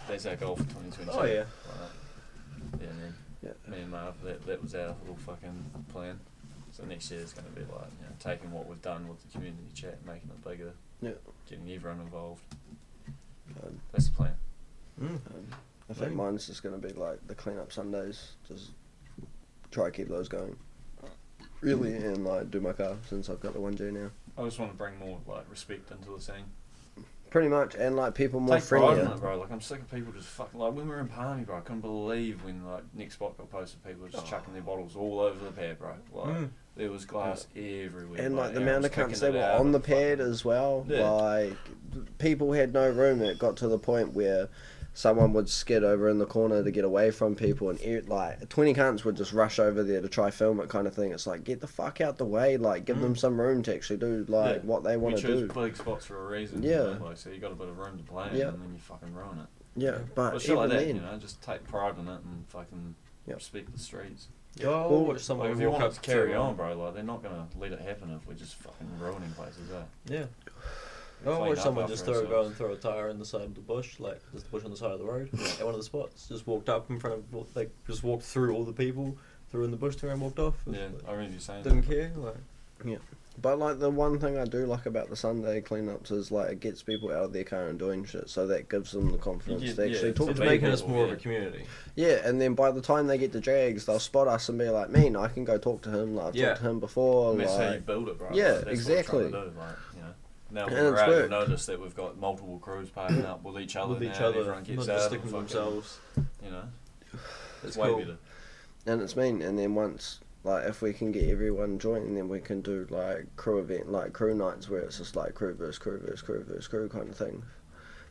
That's our goal for 2022. Oh, yeah. Yeah, man. Yeah. Me and Marv, that was our little fucking plan. So next year is going to be like, you know, taking what we've done with the community chat, making it bigger. Yeah. Getting everyone involved. That's the plan. I think mine's just going to be like the clean-up Sundays. Just try to keep those going. Really, and like do my car since I've got the 1G now. I just want to bring more like respect into the scene. Pretty much, and like people more Take pride in friendlier. it, bro. Like I'm sick of people just fucking like when we were in Palmy, bro. I couldn't believe when like next spot got posted, people were just chucking their bottles all over the pad, bro. Like there was glass everywhere. And bro. like the Everyone amount of was cunts picking they it were out on the and pad fucking- as well. Yeah. Like people had no room. It got to the point where someone would skid over in the corner to get away from people, and like 20 cunts would just rush over there to try film it, kind of thing. It's like, get the fuck out the way. Like give them some room to actually do like Yeah. what they want to We choose do. big spots for a reason. Yeah. You know? Like so you got a bit of room to play in, Yeah. and then you fucking ruin it. Yeah, but But shit even like that, then, you know, just take pride in it and fucking Yep. respect the streets. Oh, Well, watch someone Like, if you walk want up it to carry to, on, bro, like they're not gonna let it happen if we're just fucking ruining places, eh? Yeah. Clean Oh, watch up someone after just ourselves. go and throw a tire in the side of the bush, like just the bush on the side of the road, at one of the spots. Just walked up in front of, like, just walked through all the people, threw in the bush there and walked off. Yeah, Like, I remember you saying didn't that. care. Like, but like the one thing I do like about the Sunday cleanups is like it gets people out of their car and doing shit, so that gives them the confidence You to get- actually yeah, talk it's to make making people. us more of a yeah. community. Yeah, and then by the time they get to drags, they'll spot us and be like, "Man, I can go talk to him. Like I've Yeah. talked to him before." And that's how you Like, build it, bro. Yeah, Like, that's exactly. What we're trying to do, like, you know. Now And when we're it's out, you'll worked. notice that we've got multiple crews parking up with each other With now. each and other, everyone not gets just out sticking and to fucking, themselves. you know, It's way cool. better. and it's mean. And then once, like, if we can get everyone joining, then we can do like crew event, like crew nights, where it's just like crew versus crew versus crew versus crew kind of thing.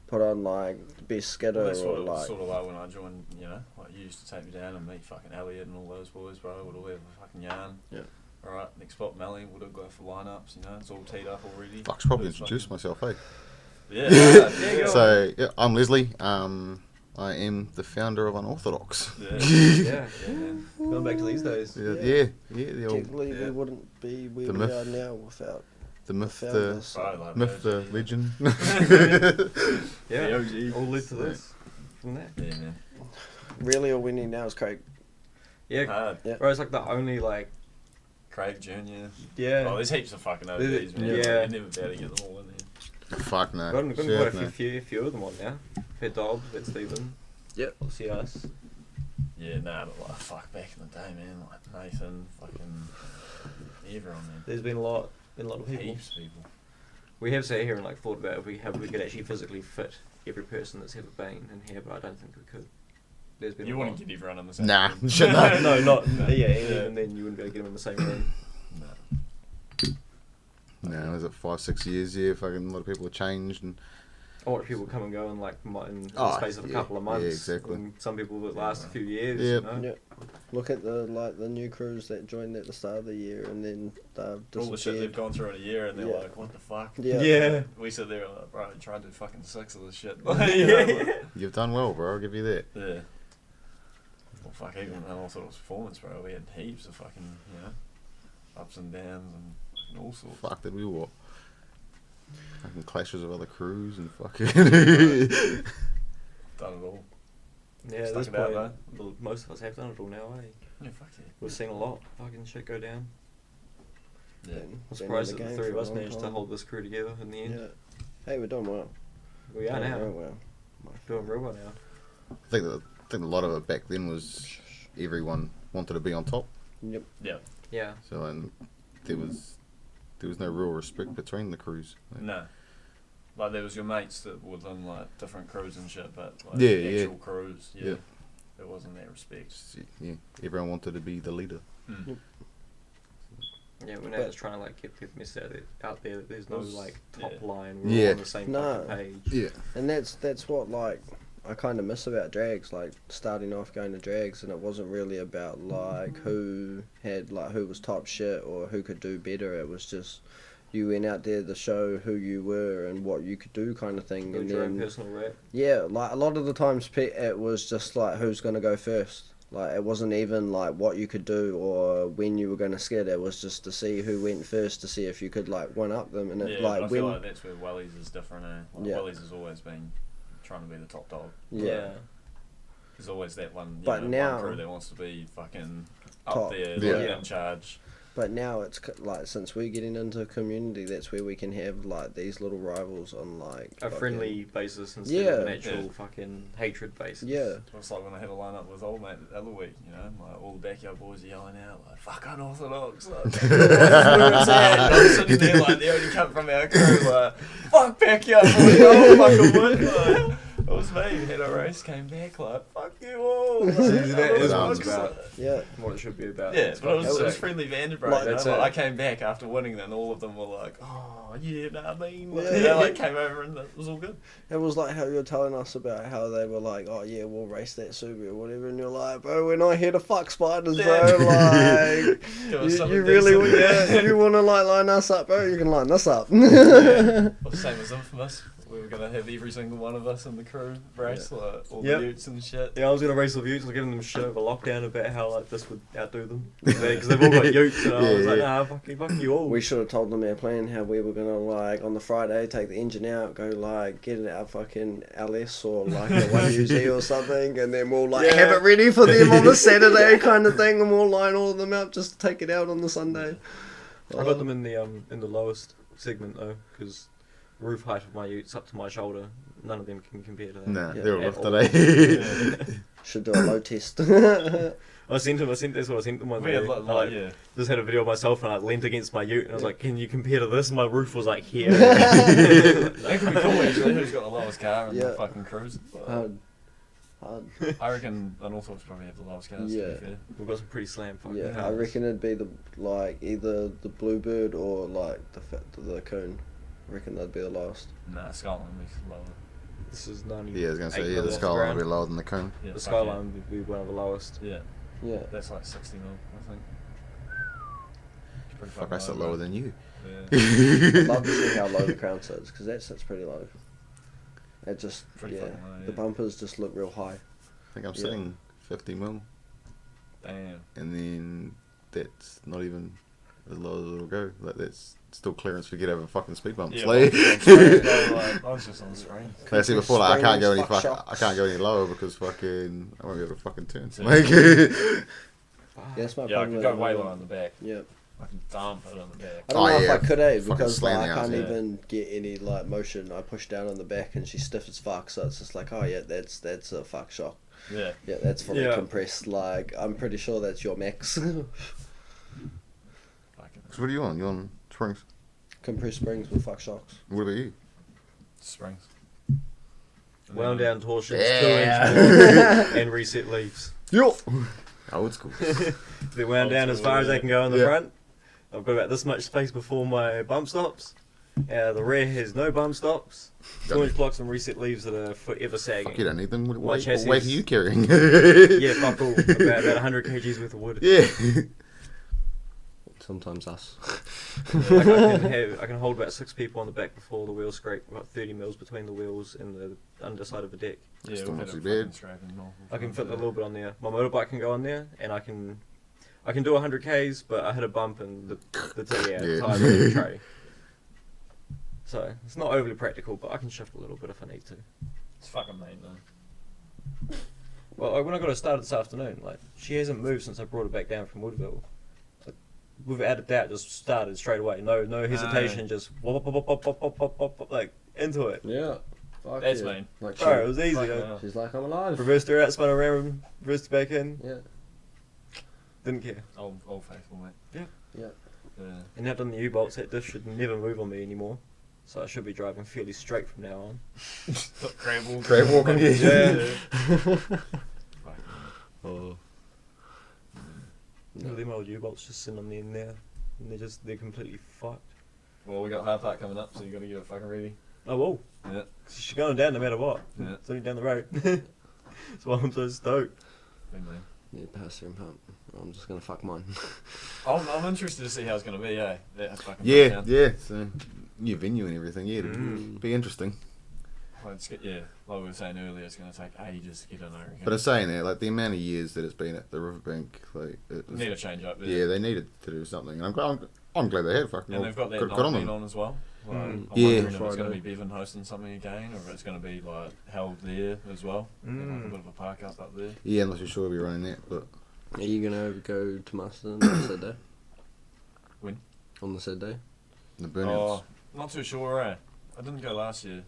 Put on like best skidder Well, that's what or it was like sort of like when I joined, you know, like you used to take me down and meet fucking Elliot and all those boys, bro. We'd all have a fucking yarn. Yeah. Alright, next spot Melly, we'll go for lineups, you know, it's all teed up already. Fuck, should probably It's introduce fucking- myself, eh? Yeah, go So, yeah, I'm Leslie. I am the founder of Unorthodox. yeah. Yeah. man. Going back to these days. Yeah, the old, technically we yeah. wouldn't be where The we myth. are now without the myth, the the founders. Bro, like myth, the virgin, legend. Yeah. The OG. All led to this. From there. Yeah, man. Really, all we need now is Craig. Yeah. Hard. Yeah. Bro, it's like the only, like, Craig Jr. yeah. Oh, there's heaps of fucking OGs, There's- man. yeah. You'll never be able to get them all in here. Fuck no. Gotten quite Shit, a no. few of them on now. Had Dobbs, had Stephen. Yep. Obviously us. Yeah, nah, but like, fuck, back in the day, man, like Nathan, fucking everyone, man. There's been a lot of people. Heaps of people. We have sat here and like thought about if we could actually physically fit every person that's ever been in here, but I don't think we could. There's been You a wouldn't lot. get everyone in the same Nah, room. shit, no. No, not yeah, Yeah. even then you wouldn't be able to get them in the same room. Nah. No, was it 5-6 years? Yeah, fucking a lot of people have changed and I watch people come and go in like in the Oh, space of a yeah, couple of months. yeah, exactly. And some people that last a few years. Yep. You know? Yep. Look at the new crews that joined at the start of the year and then All the shit they've disappeared. gone through in a year, and they're Yeah. like, what the fuck? Yeah. Yeah. We sit there like, bro, I tried to do fucking 6 of this shit. Yeah. you've done well, bro. I'll give you that. Yeah. Well, fuck, even Unorthodox performance, bro. We had heaps of fucking, you know, ups and downs and fucking all sorts. Fuck, did we what? Fucking clashes of other crews and fucking. Done it all. Yeah, at Stuck this it out, point, well, most of us have done it all now, eh? Yeah, fuck yeah. We've seen a lot fucking shit go down. Yeah. Been I'm in surprised the that the game three for of a us long managed to time. hold this crew together in the end. Yeah. Hey, we're doing well. We are Doing now. real well. Doing real well now. I think a lot of it back then was everyone wanted to be on top. Yep. Yeah. Yeah. So and there was no real respect between the crews. Like, No. Like, there was your mates that were in, like, different crews and shit, but, like, Yeah, the yeah. actual crews, yeah. Yeah. There wasn't that respect. just, yeah, everyone wanted to be the leader. Mm. Yeah, we're now just trying to like get the message out there that there's no Was- like top yeah. line. We're Yeah. all on the same No. fucking page. Yeah. And that's what like I kind of miss about drags, like starting off going to drags, and it wasn't really about like who was top shit or who could do better. It was just you went out there to show who you were and what you could do, kind of thing. Build And your own then personal rap. yeah, like a lot of the times it was just like who's gonna go first. Like it wasn't even like what you could do or when you were gonna skid. It was just to see who went first to see if you could like one up them. And it Yeah, like but I when feel like that's where Wellies is different, eh? Like, Yeah. Wellies has always been trying to be the top dog. yeah. There's always that one, But one now- crew that wants to be fucking Top. up there, Yeah. like, Yeah. in charge. But now it's like, since we're getting into a community, that's where we can have like these little rivals on like A fucking- friendly basis instead of an Yeah. actual fucking hatred basis. Yeah. It's like when I had a line up with old mate the other week, you know, like all the backyard boys are yelling out like "fuck unorthodox," like, I'm sitting there like the only cunt from our crew like "fuck backyard boys, I'll fucking win." Like, it was me. Had a race, came back like "fuck you all." Like, See, that is what what it's it's about. Yeah. What it should be about. Yeah, It's but it was fucking sick. friendly Vanderbilt. Like, You know? that's Like, it. I came back after winning, and all of them were like, "Oh yeah, nah, I mean," like, Yeah. they like came over and it was all good. It was like how you were telling us about how they were like, oh yeah, we'll race that Subaru or whatever, and you're like, bro, we're not here to fuck spiders, bro. Like, Give us you something really, decent. yeah, you want to like line us up, bro? You can line us up. Yeah. Well, same as Infamous. We were gonna have every single one of us in the crew race, like all Yep. the utes and shit. Yeah, I was gonna race the Utes. I was giving them shit of a lockdown about how like this would outdo them because they've all got Utes, and I was like, nah, fuck you all. We should have told them our plan, how we were gonna like on the Friday take the engine out, go like get it out fucking LS or like a 1UZ or something, and then we'll like Yeah. have it ready for them on the Saturday kind of thing, and we'll line all of them up just to take it out on the Sunday. I got them in the lowest segment though, because roof height of my Utes up to my shoulder. None of them can compare to that. Nah, Yeah. they're all At rough all. today. Should do a low test. I sent that's what I sent them one We day. had I like, yeah. just had a video of myself and I leaned against my Ute and I was like, can you compare to this? My roof was like here. That could be cool actually. Who's got the lowest car in Yeah. the fucking cruise? Hard. I reckon Unorthodox probably have the lowest cars. Yeah. To be fair. We've got some pretty slam fucking Yeah, I cars. reckon it'd be the like either the Bluebird or like the Coon. I reckon that'd be the last. Nah, Scotland is lower. This is 90. Yeah, I was gonna say, 8 yeah, the mil off Skyline ground. will be lower than the Cone. Yeah, The fuck Skyline would be one of the lowest. Yeah. Yeah. That's like 60 mil, I think. It's pretty Fuck, fucking I sit low, lower bro. than you. Yeah. I'd love to see how low the crown sits because that sits pretty low. It just Pretty yeah, fucking low, the yeah. bumpers just look real high. I think I'm Yeah. sitting 50 mil, Damn. and then that's not even as low as it'll go. Like, that's still clearance to get over fucking speed bumps. Yeah, Like, I was just on the screen. like I said before, like, I can't go any Fuck fuck, shocks. I can't go any lower because fucking I won't be able to fucking turn. Yeah. Like, Yeah, that's my Yeah, I problem. could go with way it. lower on the back. Yeah. I can dump it on the back. I don't Oh, know if yeah. I could have Fucking because like, slam I the can't outs, yeah. even get any like motion. I push down on the back and she's stiff as fuck, so it's just like, oh yeah, that's a fuck shock. Yeah. Yeah, that's fully Yeah. compressed. Like I'm pretty sure that's your max. Fucking. so what are you on? You on springs? Compressed springs with fuck shocks. What about you? Springs. Wound down torsions, Yeah. 2 inch and reset leaves. Yo. Old school. They're wound Old down as school, far as they yeah. can go in the Yeah. front. I've got about this much space before my bump stops. The rear has no bump stops. 2 inch blocks and reset leaves that are forever sagging. Fuck, you don't need them. What My weight chassis are is- you carrying? Yeah, fuck all. About 100 kgs worth of wood. Yeah. Sometimes us. I can hold about 6 people on the back before the wheels scrape. About 30 mils between the wheels and the underside of the deck. Yeah, Still we've not had too it bad. fucking scraping multiple I can times, fit a yeah. little bit on there. My motorbike can go on there, and I can do 100 k's, but I hit a bump and the Yeah. tire really betray. So it's not overly practical, but I can shift a little bit if I need to. It's fucking mean, though. Well, like, when I got her started this afternoon, like she hasn't moved since I brought her back down from Woodville. Like, without a doubt, just started straight away. No hesitation, just wop, wop, wop, wop, wop, wop, wop, wop, wop, like into it. Yeah. Fuck That's yeah. mean. Like Bro, it was easy. Fuck I yeah. she's like, I'm alive. reversed her out, spun her around, reversed her back in. Yeah. Didn't care. Old faithful, mate. Yeah. Yeah. Yeah. And now done the U-bolts, that disc should never move on me anymore. So I should be driving fairly straight from now on. Crab walking. Crab walking, yeah. Fucking- Oh. All them old U-bolts just sitting on the end there. And they're completely fucked. Well, we got hard part coming up, so you got to get it fucking ready. Oh, well. Yeah. She's going down no matter what. Yeah. It's only down the road. That's why I'm so stoked. Big man. Yeah, pass through pump. I'm just gonna fuck mine. I'm interested to see how it's going to be, eh? That fucking Yeah, breakdown. yeah. So, new venue and everything. Yeah, it'd Mm. be interesting. Well, yeah, like we were saying earlier, it's going to take ages to get in, I reckon. But it's saying that, like, the amount of years that it's been at the riverbank, like, it was, Need a change up there. yeah, they needed to do something. And I'm glad they had fucking. And they've got that good night on being them. on as well. Like, Mm. I'm Yeah. wondering if it's Friday. going to be Bevan hosting something again, or if it's going to be like held there as well. Mm. Like a bit of a park up there. Yeah, I'm not too sure we'll be running that, but Are you gonna go to Marston on Saturday? On the said day. The burnouts. Oh, not too sure, eh? I didn't go last year.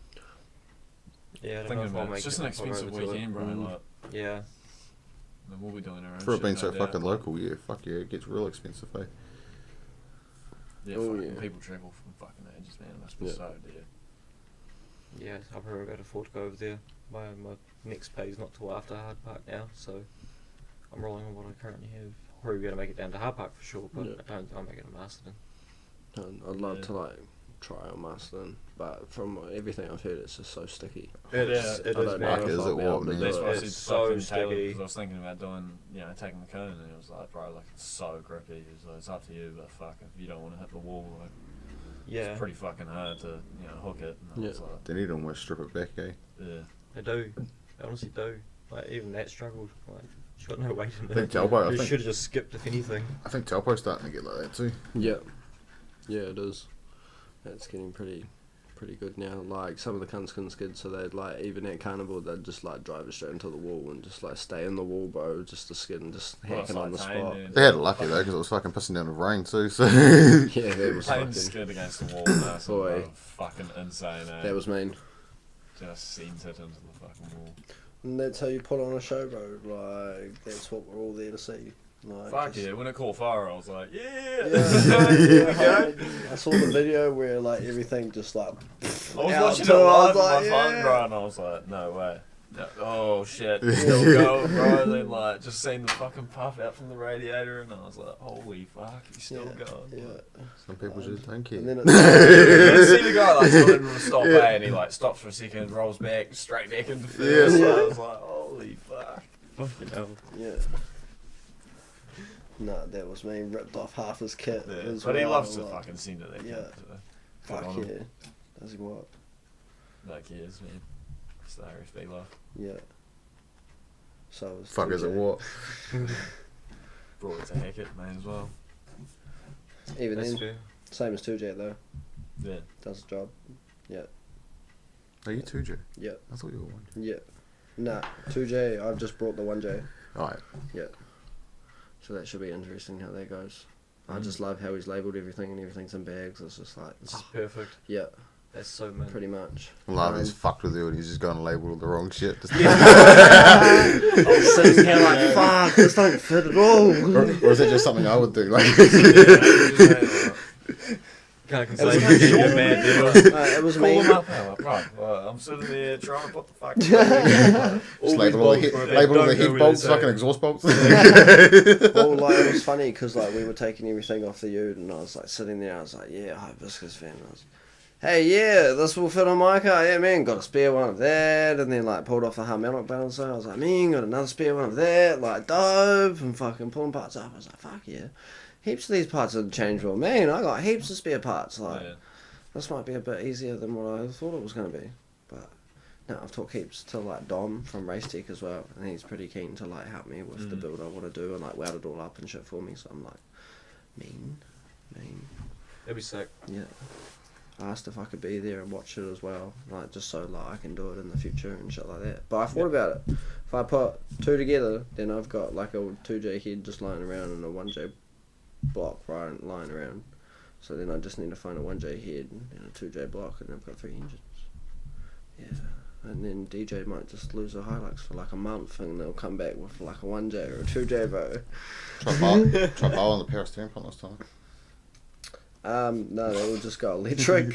Yeah, I don't know Thinking if I'll about it. make It's just it an if I go expensive over to it. weekend, bro. Like, Yeah. then we'll be doing our own For it shit, being no so doubt. fucking local, yeah, fuck yeah, it gets real expensive, eh? Yeah, Oh, fucking yeah. people travel from fucking ages, man. It must be Yeah. so dear. Yeah, I'll probably be able to afford to go over there. My next pay is not till after Hard Park now, so I'm rolling on what I currently have. I'll probably be able to make it down to Hard Park for sure, but Yeah. I don't think I'll make it to Masterton. I'd love Yeah. to like try on Masterton, but from everything I've heard, it's just so sticky. It Yeah. is. It I is, don't know Fuck, man. if is I'll it be able what, to man? do That's it. why I It's said so fucking Taylor, sticky. because I was thinking about doing, taking the cone, and he was like, bro, like, it's so grippy. He was like, it's up to you, but fuck, if you don't want to hit the wall, like, Yeah, it's pretty fucking hard to, hook it. And I was like, They need to almost strip it back, eh? yeah. they do. They honestly do. Like, even that struggled. Like, she's got no weight in I think it. Talpo, You should have just skipped, if anything. I think Talpo's starting to get like that too. Yeah, yeah, it is. It's getting pretty good now. Like some of the cunts can skid, so they'd like even at carnival they'd just like drive it straight into the wall and just like stay in the wall, bro, just to skid and just Well, it's hacking on the like spot. Tane, They had it lucky though, because it was fucking pissing down with rain too, so. Yeah, that was Playing fucking. skid against the wall, that's Boy. fucking insane, eh? That was mean. Just sent it into the fucking wall. And that's how you put on a show, bro. Like that's what we're all there to see. Like, Fuck just- yeah, when it caught fire, I was like, yeah, Yeah. here we go. I saw the video where like everything just like. I was out watching it too, I live was on my like, phone, yeah. bro, and I was like, no way. No, oh shit, still going, bro. And then like just seeing the fucking puff out from the radiator, and I was like, holy fuck, he's still Yeah, going. yeah. Some people just don't care. And then You it's see the guy like telling him to stop, eh, and he like stops for a second, rolls back, straight back into first. Yeah. I was like, holy fuck. Fucking hell. yeah. No, that was me. Ripped off half his kit. Yeah. as But he well, loves to like, fucking send it that Yeah. kid, so good Fuck on him. yeah. Does he what? Like he is, man. It's the RFB life. Yeah. So it was Fuck is it 2J. what? Brought it to hack it, man, as well. Even That's then, fair. same as 2J though. Yeah. Does the job. Are you 2J? Yeah. I thought you were 1J. Yeah. Nah, 2J. I've just brought the 1J. Alright. So that should be interesting how that goes. I Mm. just love how he's labelled everything and everything's in bags. It's just like, This is perfect. yeah, That's so man. pretty much. Lana's fucked with you and he's just gone and labelled all the wrong shit. Just I was sitting here like, fuck, this don't fit at all. or is that just something I would do? Like, Can't It was complain. kind of You're short. mad, dude. It was Call me. him up, I'm like, right, I'm sitting there trying to put the fuck. just label all the bolts, bro, they label all the don't know head where bolts, they fucking say. exhaust bolts. Well, like, it was funny because like we were taking everything off the ute and I was like sitting there. I was like, yeah, hibiscus fan. I was, hey, yeah, this will fit on my car. Yeah, man, got a spare one of that. And then like pulled off the harmonic balancer. I was like, man, got another spare one of that. Like dope and fucking pulling parts up. I was like, fuck yeah, heaps of these parts are changeable. Man, I got heaps of spare parts. Like. Yeah. This might be a bit easier than what I thought it was going to be. But no, I've talked heaps to like Dom from Race Tech as well, and he's pretty keen to like help me with the build I want to do and like weld it all up and shit for me. So I'm like, mean. That'd be sick. Yeah. I asked if I could be there and watch it as well, like just so like I can do it in the future and shit like that. But I thought about it. If I put two together, then I've got like a 2J head just lying around and a 1J block lying around. So then I just need to find a 1J head and a 2J block, and I've got 3 engines. Yeah. And then DJ might just lose the Hilux for like a month, and they'll come back with like a 1J or a 2J, bro. Try bow on the power steering pump this time. No, they will just go electric.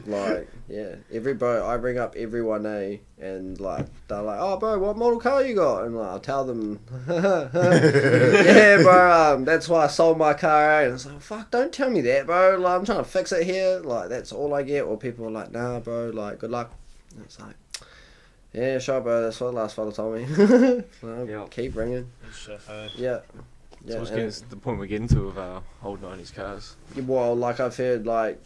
Like, yeah. I bring up every 1A, and like, they're like, oh, bro, what model car you got? And like, I'll tell them, yeah, bro, that's why I sold my car, eh? And it's like, fuck, don't tell me that, bro. Like, I'm trying to fix it here. Like, that's all I get. Or people are like, nah, bro, like, good luck. And it's like, yeah, sure, bro, that's what the last fella told me. So, Yeah. keep ringing. Shit, hey. Yeah. So what's and getting to the point we're getting to with our old 90s cars. well, like I've heard, like,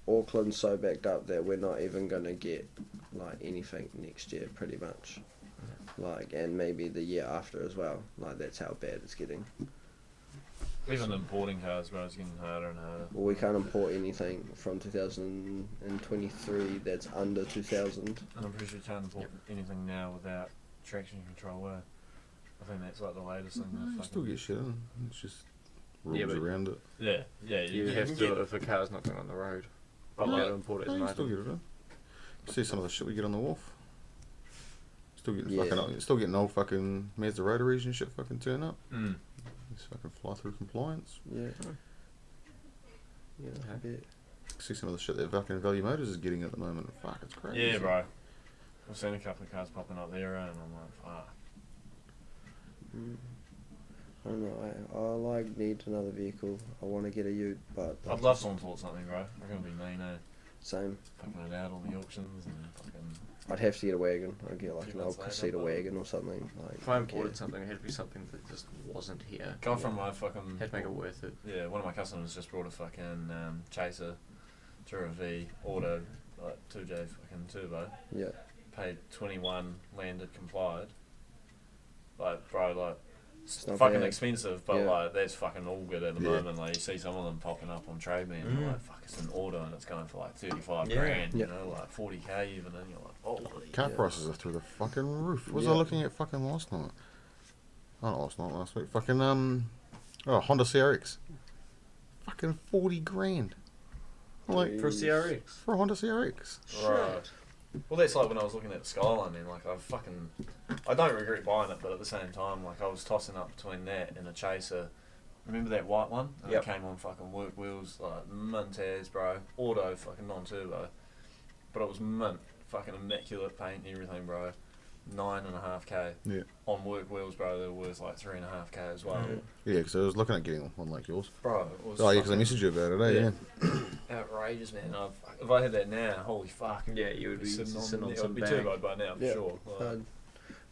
Auckland's so backed up that we're not even gonna get like anything next year, pretty much. Like, and maybe the year after as well. Like, that's how bad it's getting. Even importing cars, bro, it's getting harder and harder. Well, we can't import anything from 2023 that's under 2000. And I'm pretty sure you can't import anything now without traction control. I think that's like the latest thing. No, you still get shit in. It's just rules but- around it. Yeah, You have to do it if a car's not going on the road. But You like, gotta import it as No, an you still item. get it in. See some of the shit we get on the wharf. Still getting Yeah. still getting old fucking Mazda rotaries and shit fucking turn up. mm. Just fucking fly through compliance. Yeah. Yeah, I bet. See some of the shit that fucking Value Motors is getting at the moment. Fuck, it's crazy. Yeah, bro. I've seen a couple of cars popping up there, and I'm like, fuck. Mm. I don't know. I like need another vehicle. I want to get a Ute, but I'd love someone to something, bro. They're gonna be mean, eh? same. Fucking it out on the auctions and fucking. I'd have to get a wagon. I'd get like Few an old months later, Casita but- wagon or something. Like, If I yeah. imported something, it had to be something that just wasn't here. Guy from my fucking. Had to make it worth it. Yeah, one of my customers just brought a fucking Chaser, Tura V, auto, like 2J fucking turbo. Yeah. Paid 21, landed, complied. Like, bro, like, it's not fucking bad. expensive, but Yeah. like, that's fucking all good at the Yeah. moment. Like, you see some of them popping up on Trade Me, and you're Mm. like, fuck, it's an auto, and it's going for like 35 Yeah. grand, you Yeah. know, like 40k even, and you're like, holy. Car Yeah. prices are through the fucking roof. Was I Yeah. looking at fucking last night? Oh, not last night, last week. Fucking, Honda CRX. Fucking 40 grand. I'm like, For a CRX. for a Honda CRX. Right. Well, that's like when I was looking at the Skyline, man. Like, I don't regret buying it, but at the same time, like, I was tossing up between that and a Chaser. Remember that white one? And Yep. it came on fucking work wheels, like, mint as, bro. Auto, fucking non-turbo. But it was mint. Fucking immaculate paint and everything, bro. 9.5k. Yeah. On work wheels, bro, they were worth like 3.5k as well. Mm. Yeah, because I was looking at getting one like yours. Bro, it was Oh, yeah, because I fucking messaged you about it, eh? Yeah. outrageous, man. If I had that now, holy fuck. Yeah, you would be sitting on I'd some be bag. turboed by now, for Yeah. sure. Like,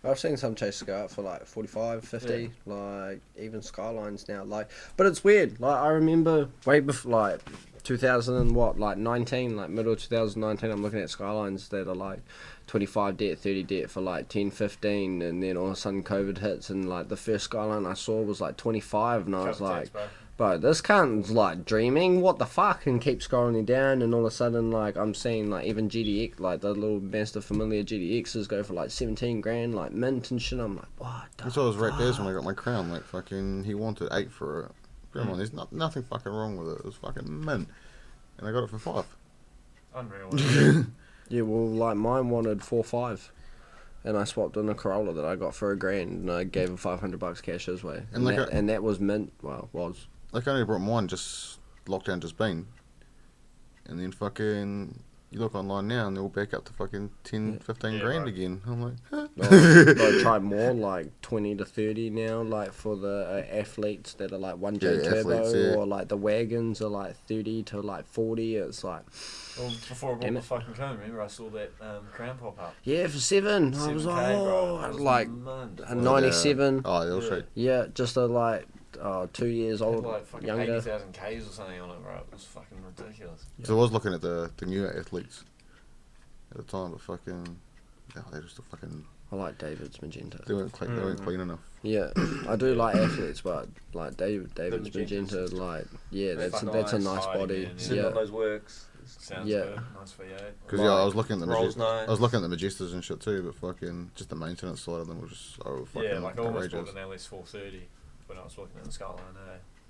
I've seen some Chasers go out for like 45, 50, like even Skylines now. Like, but it's weird. Like I remember way before, like 2000 and what, like 19, like middle of 2019. I'm looking at Skylines that are like 25 debt, 30 debt for like 10, 15, and then all of a sudden COVID hits, and like the first Skyline I saw was like 25, and I was couple like, texts, bro. bro, this cunt's like dreaming. What the fuck? And keep scrolling down, and all of a sudden, like I'm seeing like even GDX, like the little Master Familiar GDXs go for like 17 grand, like mint and shit. I'm like, what? The That's what I was right there fuck? when I got my crown. Like, fucking, he wanted 8 for it. Come on, there's nothing fucking wrong with it. It was fucking mint. And I got it for 5. Unreal. Yeah, well, like mine wanted 4.5, and I swapped in a Corolla that I got for $1,000, and I gave him $500 cash his way, And like and that was mint. Well, was. Like, I only brought mine just lockdown just been. And then fucking, you look online now and they're all back up to fucking 10, 15 Yeah, grand right. again. I'm like, huh? I try more, like 20 to 30 now, like for the athletes that are like 1J Yeah, turbo, athletes, yeah. or like the wagons are like 30 to like 40. It's like, Well, before I bought Damn the it. fucking cone, remember I saw that Crown pop up. yeah, for 7. I was 7K, like, bro. oh, That was like mint. a 97. Oh, they'll Yeah. show you. Yeah, just a like 2 years It had old, like fucking younger. 80,000 Ks or something on it, bro. It was fucking ridiculous. So I was looking at the newer athletes at the time, but fucking, oh, they just fucking, I like David's magenta. they weren't clean enough. Yeah, I do like athletes, but like David's magentas magenta, just- like yeah, They're that's fucking a nice. nice Body, body. man, Sitting Yeah, on those works. Sounds Yeah. good. Nice V8. Because yeah, I Like, was looking at the rolls Majestas. nice. I was looking at the Majestas and shit too, but fucking just the maintenance side of them was just so fucking Yeah, like I almost bought outrageous. an LS 430 when I was looking at the Skyline.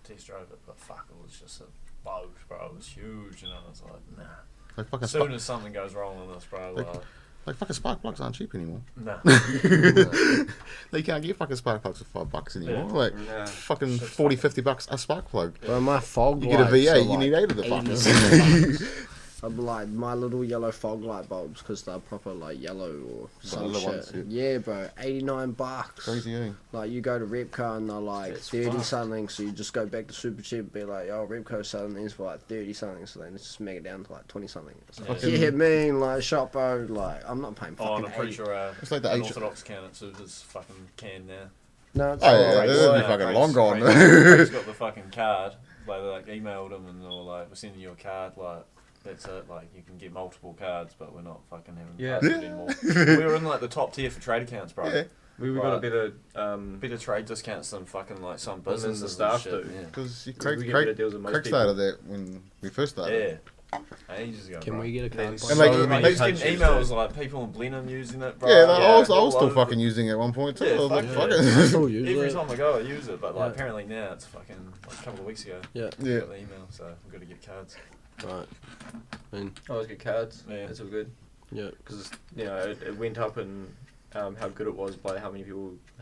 Test drove it, but fuck, it was just a boat, bro. It was huge, and I was like, nah. Like fucking As soon as something goes wrong on this, bro, like fucking spark plugs aren't cheap anymore. nah. They can't get fucking spark plugs for $5 anymore. Yeah. Like Nah. fucking Shit's 40, $50 a spark plug. but my fog You get a lights V8, are, you like, need 8 of the 80 fuckers. I'm like my little yellow fog light bulbs because they're proper like yellow or some little shit. ones, Yeah, bro, $89. Crazy, eh? Like you go to Repco and they're like It's 30 fucked. something, so you just go back to Super Cheap and be like, oh, Repco's selling these for like 30 something, so then just make it down to like 20 something. It's like, Yeah. yeah, man, like Shoppo, like I'm not paying Oh, and fucking I'm pretty 80. sure It's like the Unorthodox can at Suba's fucking can now. No, it's Oh, yeah, alright. they'll be fucking long gone. Craig's got the fucking card. Like, they like emailed them and they were like, we're sending you a card. Like, that's it. Like, you can get multiple cards, but we're not fucking having Yeah. cards anymore. We were in like the top tier for trade accounts, bro. Yeah. We got a Right. better. Better trade discounts than fucking like some Well, then the businesses staff and shit. do. Yeah. Because We get better deals than most Craig people. started that when we first started. Yeah. Ages ago. Can bro. we get a Then card? so And, like, So many they just getting countries emails do. like people in Blenheim using it, bro. Yeah, I was all still over fucking the- using it at one point too. Yeah, I was like, fuck fuck yeah. it. I still use Every it. time I go, I use it, but like Yeah. apparently now it's fucking like a couple of weeks ago. Yeah. Yeah. Got the email, so I've got to get cards. Right. And I always get cards. Yeah. That's all good. yeah. Because it went up in how good it was by how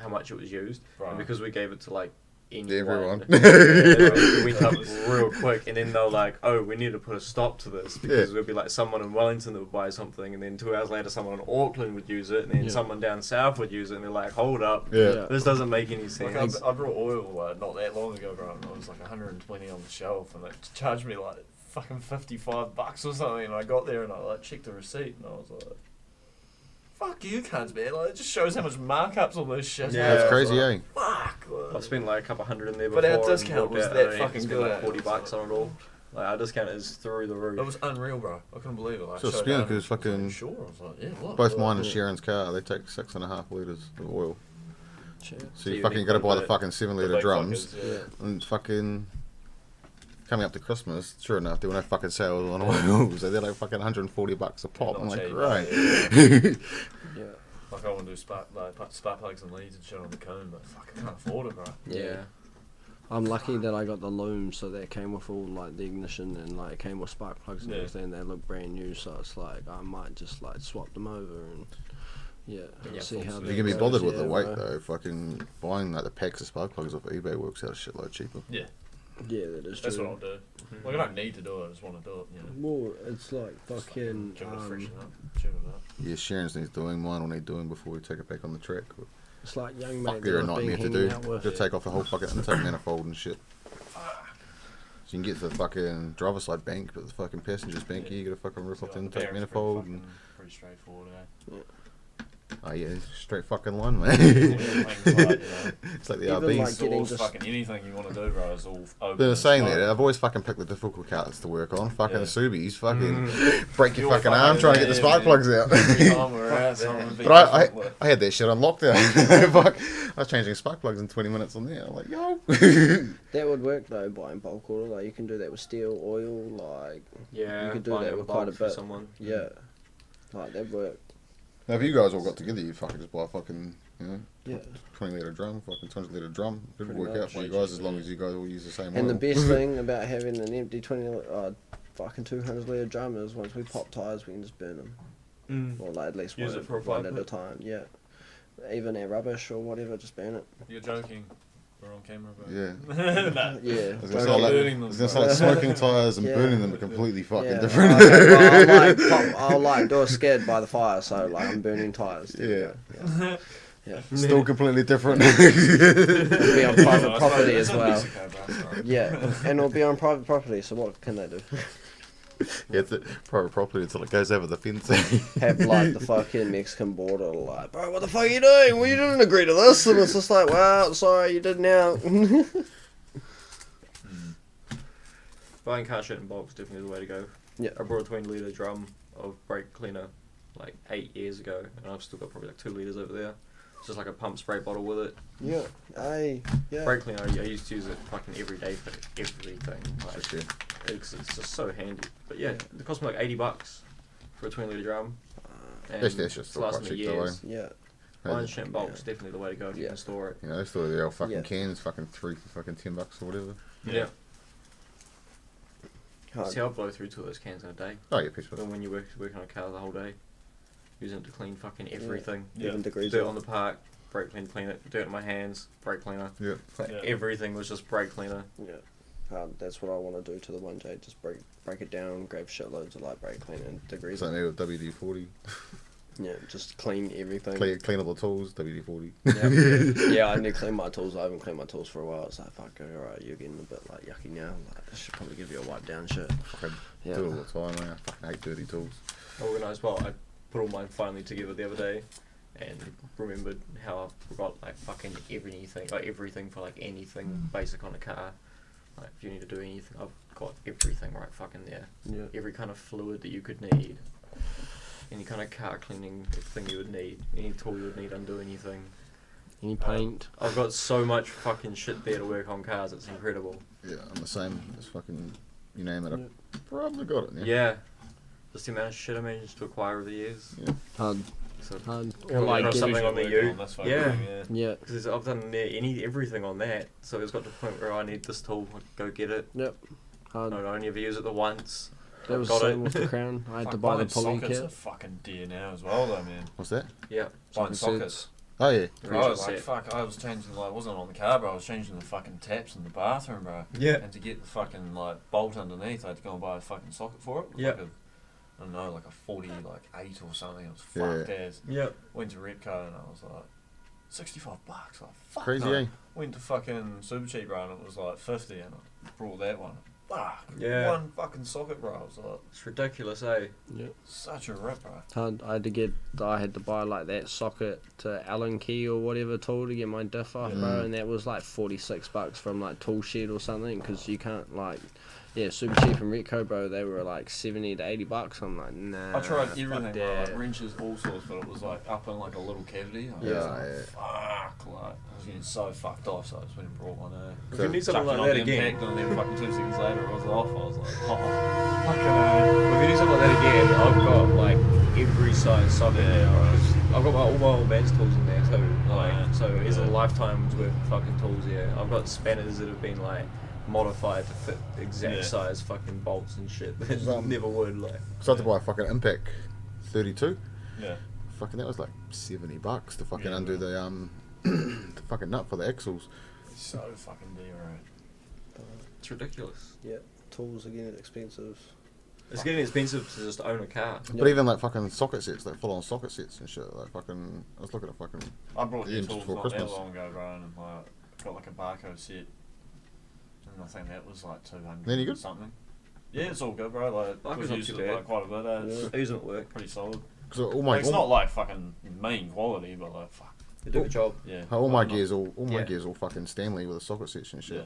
much it was used, Right. and because we gave it to like Everyone. it went up real quick. And then they were like, "Oh, we need to put a stop to this," because Yeah. there'd be like someone in Wellington that would buy something, and then 2 hours later, someone in Auckland would use it, and then Yeah. someone down south would use it, and they're like, "Hold up, Yeah. this doesn't make any sense." Like I brought oil not that long ago, bro, and it was like 120 on the shelf, and they charged me like fucking $55 or something. And I got there and I like checked the receipt, and I was like, "Fuck you, cunts, man!" Like it just shows how much markups on this shit. Yeah, That's it's crazy, like, eh? Fuck. I spent like a couple $100 in there But before. our discount and was walked out, that and I fucking spent like good. $40 on it all. Like our discount is through the roof. It was unreal, bro. I couldn't believe it. Like, So showed spinning down, because I was like, fucking sure. I was like, yeah, look. Both look. mine and Yeah. Sharon's car, they take 6.5 litres of oil. Shit. So you you fucking need gotta quite a buy the bit. fucking 7 The litre big drums. fuckers, yeah. And fucking coming up to Christmas, sure enough, there were no fucking sales on oil, so they're like fucking $140 a pop. I'm Not like, cheap, right. Yeah. Like I want to do spark plugs and leads and shit on the cone, but fuck, I can't afford it, bro. Yeah. I'm lucky that I got the loom, so that came with all like the ignition and like it came with spark plugs and Yeah. everything. They look brand new, so it's like I might just like swap them over and yeah, Yeah, see how full If that you can be goes, bothered with yeah, the weight bro. though, fucking buying like the packs of spark plugs off eBay works out a shitload cheaper. Yeah, Yeah, that is that's true. what I'll do. Like I don't need to do it, I just want to do it. You know. Well, it's like Just fucking. give it a freshen up, tune it up. Yeah, Sharon's needs doing, mine will need doing before we take it back on the track. But It's like young fuck, mate they're a that I've been nightmare to hanging do. out with. Just take off the whole fucking intake manifold and shit. So you can get the fucking driver's side bank, but the fucking passenger's bank, Yeah. you gotta fucking rip off the Yeah, intake bearing's manifold. And, pretty straightforward, eh? oh yeah, straight fucking line, mate. It's like the Even RBs. like It's all getting just- fucking anything you want to do, bro, is all open. They're and saying slow. that. I've always fucking picked the difficult cars to work on. Fucking Yeah. Subies, fucking break your You're fucking arm trying to get the yeah, spark man. plugs out. Every time we're out, someone would be But different. I had that shit on lockdown. Fuck, I was changing spark plugs in 20 minutes on there. I'm like, yo. That would work though, buying bulk order. Like you can do that with steel, oil, like Yeah. You could do buying that a with bulk quite a for bit. someone. yeah, like that work. Now, if you guys all got together, you fucking just buy a fucking, Yeah. 20 litre drum, fucking 200 litre drum. It would Pretty work out much. for you guys as long as you guys all use the same And the oil. best thing about having an empty fucking 200 litre drum is once we pop tyres, we can just burn them. Or like at least Use one, it for a one fire at a pit. time. Yeah. Even our rubbish or whatever, just burn it. You're joking. We're on camera, bro. Yeah. Nah. Yeah. I was Don't gonna say, keep like, burning them, I was gonna say, bro. like, smoking tyres and Yeah. burning them are completely fucking Yeah. different. Okay, well, I'll like do a skid by the fire, so like I'm burning tyres. Yeah. Yeah. Still completely different. It'll be on private No, property it's as not well. Mexico, bro, sorry. Yeah, and it'll be on private property. So what can they do? Yeah, it's private property until it goes over the fence. Have like the fucking Mexican border, like, bro, what the fuck are you doing? Well, you didn't agree to this, and it's just like, well, sorry, you did now. Buying car shit in bulk is definitely the way to go. Yeah. I bought a 20 litre drum of brake cleaner like 8 years ago, and I've still got probably like 2 litres over there. It's just like a pump spray bottle with it. Yeah, yeah. Brake cleaner, I used to use it fucking every day for everything. Like, Just, yeah. it's just so handy. But yeah, it cost me like $80 for a 20 litre drum. And That's just it's still lasted quite me cheap though, years. Yeah, Buying shit in bulk Yeah. is definitely the way to go if you Yeah. can store it. You know, they still the old fucking Yeah. cans, fucking 3 for fucking $10 or whatever. Yeah. hard. See, I'll blow through 2 of those cans in a day. Oh yeah, pitch But when you work on a car the whole day, using it to clean fucking everything. Even degrees. Dirt off. on the park, brake clean it. Dirt on my hands, brake cleaner. Yeah. Like, Yeah. everything was just brake cleaner. Yeah, that's what I want to do to the 1J. Just break it down, grab shitloads of like brake cleaner and degrees. Something there with WD-40. Yeah, just clean everything. Clean all the tools, WD-40. Yeah, I need to clean my tools. I haven't cleaned my tools for a while. It's like, fuck, alright, you're getting a bit like yucky now. Like, I should probably give you a wipe down shit. Fucking Yeah. do it all the time, man. I fucking hate dirty tools. Organised well. I put all mine finally together the other day, and remembered how I forgot like fucking everything for like anything basic on a car. Like if you need to do anything, I've got everything right fucking there. Yeah. Every kind of fluid that you could need. Any kind of car cleaning thing you would need. Any tool you would need undo anything. Any paint? I've got so much fucking shit there to work on cars, it's incredible. Yeah, I'm the same. It's fucking you name it, I've probably got it now. Yeah. Just the amount of shit I managed to acquire over the years. Hard. So, Or like across something on the U. Yeah. Yeah. Because I've done everything on that, so it's got to the point where I need this tool, I go get it. Yep. Hard. I only ever use it the once. That was the got same it. with the Crown. I had to buy the pulley sockets kit. are fucking dear now as well, though, man. What's that? Yeah. Buying Socket sockets. Oh yeah. Bro, like, fuck, I was changing, like, I wasn't on the car, bro, I was changing the fucking taps in the bathroom, bro. Yeah. And to get the fucking, like, bolt underneath, I had to go and buy a fucking socket for it. Yeah. Like I don't know, like a 40, like 8 or something. It was fucked as. Yeah. Went to Repco and I was like, $65. Like, fuck Crazy, no. eh? Went to fucking Super Cheap, bro, and it was like 50 and I brought that one. Fuck. Yeah. One fucking socket, bro. I was like, It's ridiculous, eh? such a rip, bro. Hard. I had to buy like that socket to Allen key or whatever tool to get my diff off, bro, and that was like $46 from like Tool Shed or something, because you can't like, Super Cheap and Retco, bro, they were like $70 to $80. I'm like, nah. I tried fuck everything, bro, that. like wrenches, all sorts, but it was like up in like a little cavity. I was Yeah. like, fuck, like, I was getting so fucked off, so I just went and brought one. If you need something Chucked it like on that the again, impact, and then fucking 2 seconds later it was off. I was like, oh, fucking if you need something like that again, I've got like every size socket now. I've got all my old man's tools in there too. Like, so it's a lifetime's worth of fucking tools. Yeah, I've got spanners that have been like modified to fit exact size fucking bolts and shit that never would. Like, So I had to buy a fucking Impact 32. yeah. Fucking that was like $70 to fucking undo the the fucking nut for the axles. It's so fucking dear, right? it's ridiculous. Yeah, tools are getting expensive. It's getting expensive to just own a car. But even like fucking socket sets, like full on socket sets and shit. Like fucking, I was looking at fucking. I brought Yeah, new just tools before not Christmas. that long ago, bro, and like, got like a barcode set. And I think that was like 200 Then you good? something. Yeah, it's all good, bro. Like, Barcode's we've not used too it bad. like quite a bit. It's Just using it at work. pretty solid. So all Like, my it's not like fucking mean quality, but like, fuck. They do a job. Yeah. all my I'm not- gears, all my Yeah. gears, all fucking Stanley with the socket sets and shit. Yeah.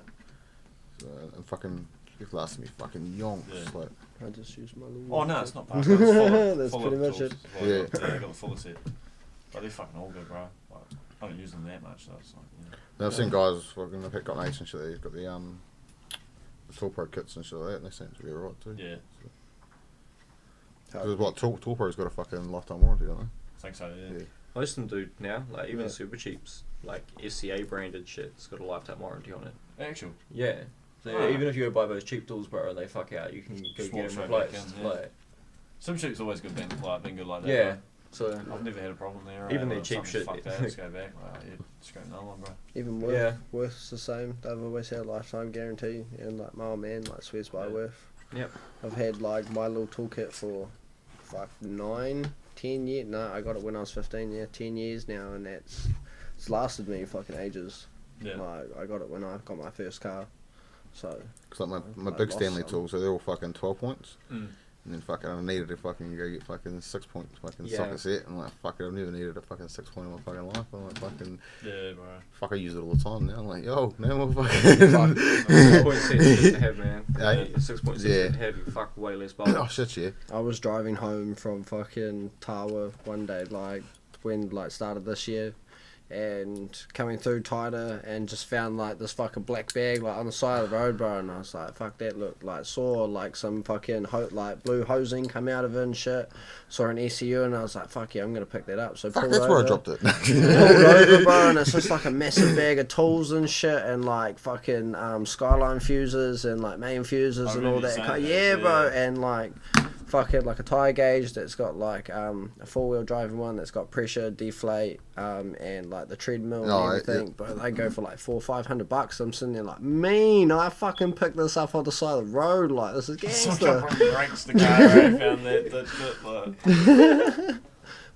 So, and fucking, it lasted me fucking yonks. Yeah. Like, I just use my little. Oh no, it's not barcode. It's full, That's full pretty of much tools. it. Like, Yeah. I got the fuller set. But they're fucking all good, bro. Like, I don't use them that much, so it's like, you know. and I've seen guys fucking they've got mates and shit. They've got the Tool Pro kits and shit like that, and they seem to be alright too. Yeah, Because what Tool Pro's got a fucking lifetime warranty, don't I think so, yeah. Yeah. Most of them do now. Like even Yeah. super cheaps, like SCA branded shit, it's got a lifetime warranty on it. Actual. Yeah. So Ah. even if you go buy those cheap tools, bro, and they fuck out, you can go Swap get them straight back replaced. in, yeah. Like, Some shit's always good, been good like that. yeah. Bro. So I've never had a problem there. Even where their cheap something's shit, Fucked out, just go back. Like, yeah, just go another one, bro. Even Worth's the same. They've always had a lifetime guarantee, and like my old man like swears by Yeah. Worth. Yep. I've had like my little toolkit for fuck 9-10 years. No, I got it when I was 15. Yeah, 10 years now, and it's lasted me fucking ages. Yeah. Like, I got it when I got my first car, so Because like my I big lost Stanley some. tools, so they're all fucking 12 points. Mm. And then fucking I needed to fucking go get fucking 6 point fucking Yeah. socket set. And like fuck it, I've never needed a fucking 6 point in my fucking life. I'm like fucking Yeah, bro. fuck, I use it all the time now. I'm like, yo, no more Fuck. fucking. 6-point set's good to have, man. Yeah. The 6-point set's Yeah. good to have. You fuck way less Oh bolts. shit, yeah. I was driving home from fucking Tawa one day, like when like started this year, and coming through Taita and just found like this fucking black bag like on the side of the road, bro, and I was like, fuck that, look, like saw like some fucking like blue hosing come out of it and shit. Saw an ECU and I was like, fuck yeah, I'm gonna pick that up. So Fuck, pulled that's where I over. dropped it. Pulled over, bro, and it's just like a massive bag of tools and shit, and like fucking Skyline fuses and like main fuses I and all remember that. you saying Yeah, that, bro, yeah. and like fucking like a tire gauge that's got like a 4-wheel driving one that's got pressure, deflate, and like the treadmill and Oh, everything. But they go for like $400-500. I'm sitting there like, mean, I fucking picked this up on the side of the road. Like, this is Someone gangster. breaks the car, right? Found that shit, like.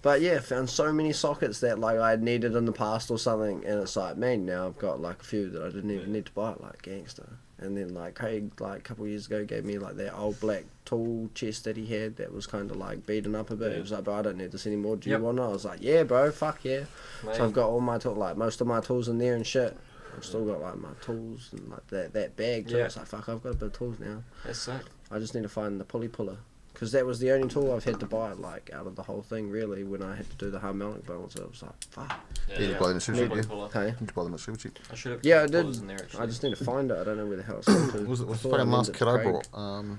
But yeah, found so many sockets that like I had needed in the past or something, and it's like, man, now I've got like a few that I didn't even need to buy, like gangster. And then like Craig, like a couple of years ago, gave me like that old black tool chest that he had that was kind of like beaten up a bit. Yeah. He was like, bro, I don't need this anymore. Do Yep. you want it? I was like, yeah, bro, fuck yeah. Mate. So I've got all my like most of my tools in there and shit. I've still got like my tools and like that bag too. Yeah. It's like, fuck, I've got a bit of tools now. That's sick. I just need to find the pulley puller. Because that was the only tool I've had to buy, like, out of the whole thing, really, when I had to do the harmonic balance. I was like, fuck. Yeah, you buy them at Super Cheap, yeah. Hey? You just buy them at Super Cheap. I should have Yeah, I pullers did. in there, actually. I just need to find it. I don't know where the hell it's gone to. What's I the thought fucking I last lent it kit to I Craig.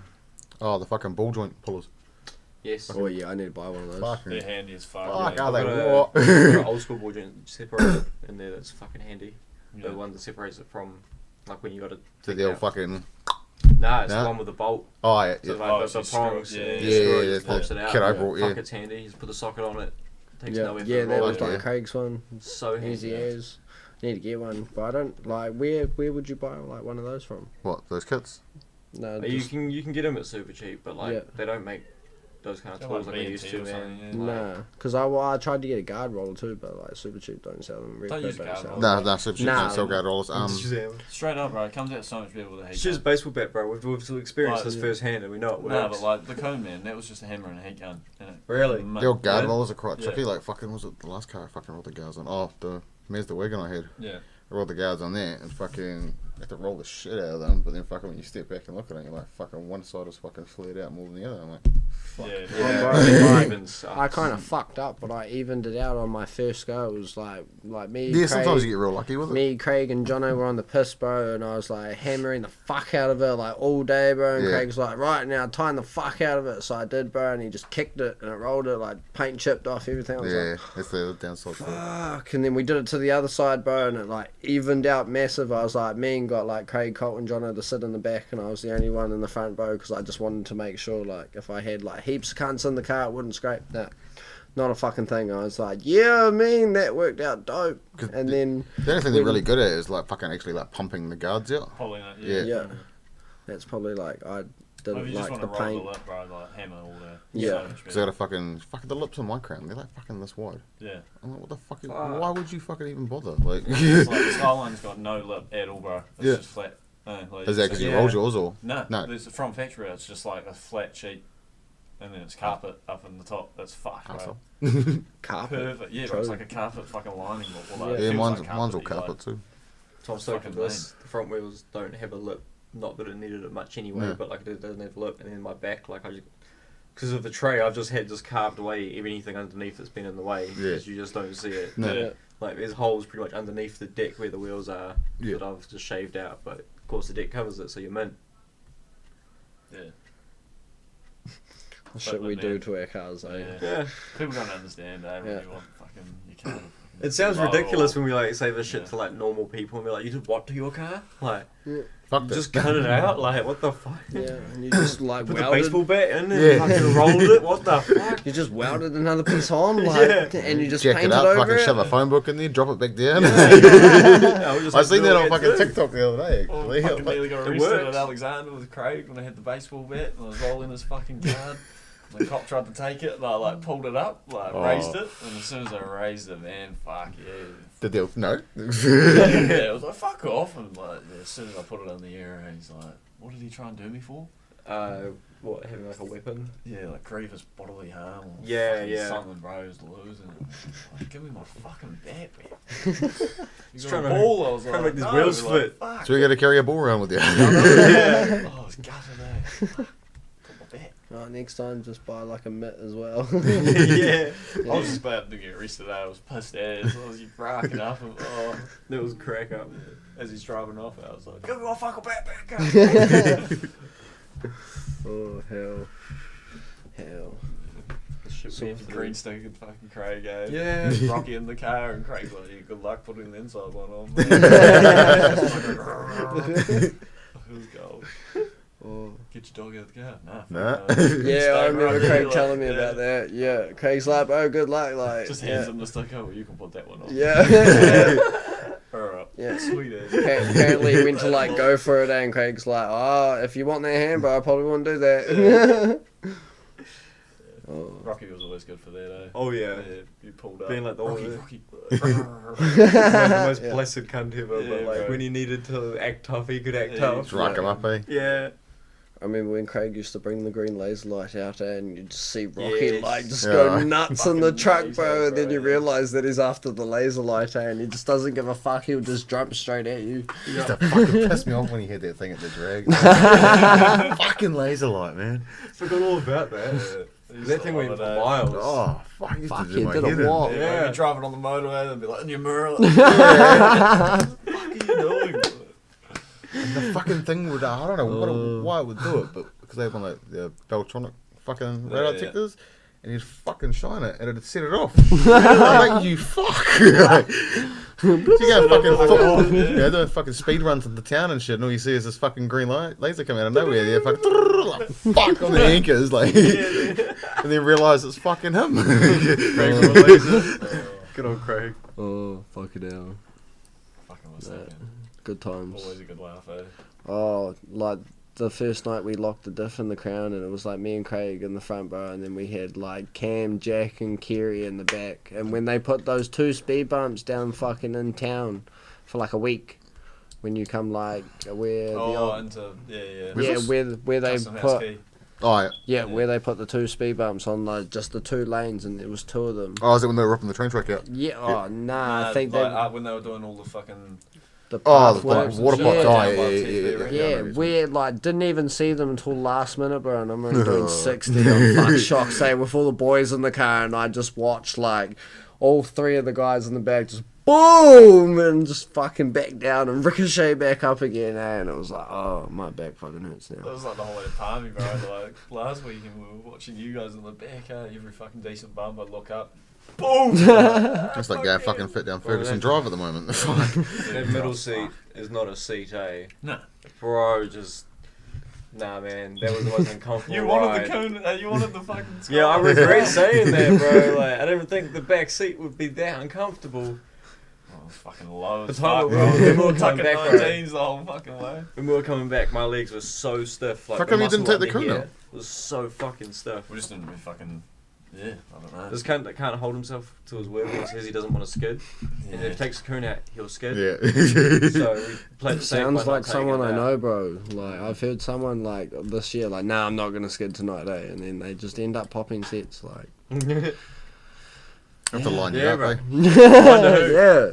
brought? The fucking ball joint pullers. Yes. Oh, yeah, I need to buy one of those. Fucking. They're handy as fuck. Fuck, yeah. are they? I've got What? I've got an old school board joint separator in there that's fucking handy. Yeah. The one that separates it from, like, when you got to. To the old fucking. Nah, it's Nah. the one with the bolt. Oh, yeah. So Yeah. like Oh, the so you prongs, screw it, and yeah, you yeah, screw it, yeah, it pops the it out. kit I brought, Fuck, yeah. it's handy. You just put the socket on it. Takes Yeah, no effort. yeah, that roll was it. like yeah. Craig's one. So handy. Easy as. Need to get one, but I don't like. Where would you buy like one of those from? What, those kits? No, You just, can get them at super cheap, but like Yeah. they don't make those kind of They're tools like like they B&T used to, or man. something, yeah. Like, nah. Because I tried to get a guard roller too, but like Super Cheap don't sell them. Don't use a guard sell roller. them. Nah, Super Cheap Nah. don't sell guard rollers. Straight up, bro. It comes out so much better with a heat it's just gun. baseball bat, bro. We've experienced Like, this firsthand, and we know it works. No, but like the cone man, that was just a hammer and a heat gun. And it, Really? The old guard Yeah. rollers are quite Yeah. tricky. Like, fucking, was it the last car I fucking rolled the guards on? Oh, the Mazda wagon I had. Yeah. I rolled the guards on there and fucking have to roll the shit out of them. But then fucking when you step back and look at it, you're like, fucking one side is fucking flared out more than the other. I'm like, Yeah. Yeah, bro, it like, even sucks. I kind of fucked up, but I evened it out on my first go. It was like me, yeah, Craig, sometimes you get real lucky with it. me, Craig, and Jono were on the piss, bro, and I was like hammering the fuck out of it like all day, bro. And Yeah. Craig's like, right now, tying the fuck out of it. So I did, bro, and he just kicked it and it rolled it like paint chipped off everything. I was Yeah, like, that's the downside to it. fuck. And then we did it to the other side, bro, and it like evened out massive. I was like, me and got like Craig, Colt, and Jono to sit in the back, and I was the only one in the front, bro, because I just wanted to make sure like if I had like heaps of cunts in the car, it wouldn't scrape. Nah. Not a fucking thing. I was like, yeah, I mean, that worked out dope. 'Cause And then, The only thing they're when- really good at is like fucking actually like pumping the guards out. Pulling it. Yeah. yeah, that's probably like, I If didn't you just like want the to roll paint. the lip, bro, like hammer all day. Yeah. So much Because they better. got a fucking the lips on my crown. They're like fucking this wide. Yeah. I'm like, what the fuck? Fuck. Why would you fucking even bother? Like, It's like the Skyline's got no lip at all, bro. It's Yeah. just flat. Like, is that because you Yeah. rolled yours or? No, No. there's from factory. It's just like a flat sheet, and then it's carpet up in the top. That's fucked, bro. Asshole. Carpet. Perfect. Yeah, bro, it's True. like a carpet fucking lining. Or like, it Yeah, feels mine's like all but you carpet like- too. So I'm It's stoked fucking with this. The front wheels don't have a lip. Not that it needed it much anyway, Yeah. but like it doesn't have a lip. And then my back, like I just, because of the tray, I've just had just carved away anything underneath that's been in the way. Yeah. Because you just don't see it. No. Yeah. Like there's holes pretty much underneath the deck where the wheels are Yeah. that I've just shaved out. But of course the deck covers it, so you're mint. Yeah. The shit we do to our cars, eh? Yeah. Yeah. People don't understand, eh? When Yeah. you want fucking your car. to fucking It sounds roll. ridiculous when we like say this shit Yeah. to like normal people and we're like, you did what to your car? Like, Fuck you this. just cut it out? Like, what the fuck? Yeah, and you just like Put the welded. baseball bat in and Yeah. fucking rolled it? What the fuck? You just welded another piece on, like, Yeah. and you just Jack painted it up, over fucking it. shove a phone book in there, drop it back down. Yeah, we'll just, I like, seen do that what on we fucking do. TikTok the other day. Oh, Actually, fucking nearly got It arrested works. at Alexander with Craig when I had the baseball bat and I was rolling his fucking card. The cop tried to take it and I like pulled it up, like Oh. raised it, and as soon as I raised it, man, fuck yeah. Did they? No. Yeah, I was like, fuck off, and like as soon as I put it in the air, he's like, what did he try and do me for? What, having like a weapon? Yeah, like grievous bodily harm or Yeah, fucking yeah. something, bro, was losing it. Like, give me my fucking bat, man. He's You trying got to a ball, I was trying to like, make these no, wheels like, fit. fuck. So we got to carry a ball around with you. Yeah. Oh, I was gutted, eh? Got my bat. Right, next time, just buy like a mitt as well. Yeah. I was just about to get arrested. I was pissed as I was rocking up. And, That was crack up. as he's driving off, I was like, "Give me my fucking bat back!" Oh hell, hell. So The green stick and fucking Craig. Yeah. Rocky in the car, and Craig's like, "Yeah, good luck putting the inside one on." It was gold. Oh. Get your dog out of the car. Nah. fuck no. Yeah, I Stay remember right Craig there, telling me like, about that. Yeah, Craig's like, oh, good luck, like. Just yeah. hands him the stick. Oh, well, you can put that one on. Yeah. Alright. Yeah. Sweet as. Apparently he went to like go for it, and Craig's like, oh, if you want that hand, bro, I probably won't do that. Oh. Rocky was always good for that, eh? Oh yeah. You pulled up. Being like the Rocky, one- Rocky. He's like the most Yeah. blessed cunt ever, Yeah, but like bro. when he needed to act tough, he could act Yeah, tough. Just rock him up, eh? Yeah. I remember when Craig used to bring the green laser light out and you'd just see Rocky Yes. like just Yeah. go nuts in the Fucking truck, laser, bro, and then bro, you yeah. realise that he's after the laser light and he just doesn't give a fuck, he'll just jump straight at you. It used to fucking piss me off when you had that thing at the drag. Fucking laser light, man. Forgot all about that. That thing went for miles. Oh, fuck, it used Fuck, to do you my did a head in. walk. Yeah, Yeah. you're driving on the motorway and be like, in your mirror, like, what the fuck are you doing? The fucking thing would, I don't know why it would do it, but because they have on the Beltronic fucking radar Yeah. detectors, and you'd fucking shine it, and it'd set it off. Like, you fuck. Like, so you go fucking football, doing fucking speed runs into town and shit, and all you see is this fucking green light laser coming out of nowhere. You're fucking like, fuck on the anchors, like, and then realise it's fucking him. Craig with a laser. Good old Craig. Oh, fucking hell. Fucking what's Yeah. that, man? Good times. Always a good laugh, eh? Oh, like the first night we locked the diff in the Crown and it was like me and Craig in the front row and then we had like Cam, Jack and Kerry in the back. And when they put those 2 speed bumps down fucking in town for like a week, when you come like where the Oh, old, into, yeah. Where's yeah, this? where they Custom House put Key. Oh, yeah. yeah, where they put the 2 speed bumps on like just the 2 lanes and there was 2 of them. Oh, is it when they were ripping the train track out? Yeah, oh nah, I think like, they when they were doing all the fucking... the Oh, path the works and water shit. pipes. Yeah, Oh, down yeah, by yeah, TV, yeah, right? Yeah, yeah. we like didn't even see them until last minute, bro. And I'm only doing 60 on fuck shock, say with all the boys in the car, and I just watched like all 3 of the guys in the back just boom and just fucking back down and ricochet back up again, eh? And it was like, oh, my back fucking hurts That now. was like the whole way to Palmy, bro. Like, last weekend we were watching you guys in the back, every fucking decent bump, I'd look up, boom! Just like go fucking fit down Ferguson Drive at the moment. Fuck. That middle seat is not a seat, eh? No. Bro, just... Nah, man. That was the most uncomfortable You wanted ride. the cone, you wanted the fucking sky. Yeah, I regret saying that, bro. Like, I didn't think the back seat would be that uncomfortable. Oh, fucking low The as time fuck, we bro. were- we were Tucking coming back, bro. 19s the whole fucking way. When we were coming back, my legs were so stiff. Like, How the come you didn't muscle take the under cone here out? was so fucking stiff. We just didn't be fucking... Yeah, I don't know. This cunt that can't hold himself to his word when he says he doesn't want to skid. And if he takes the coon out, he'll skid. Yeah. So we played the safe Sounds by like not taking someone it I out. know, bro. Like, I've heard someone like this year, like, nah, I'm not gonna skid tonight, eh? And then they just end up popping sets, like. Have to line you Yeah, up, bro. eh?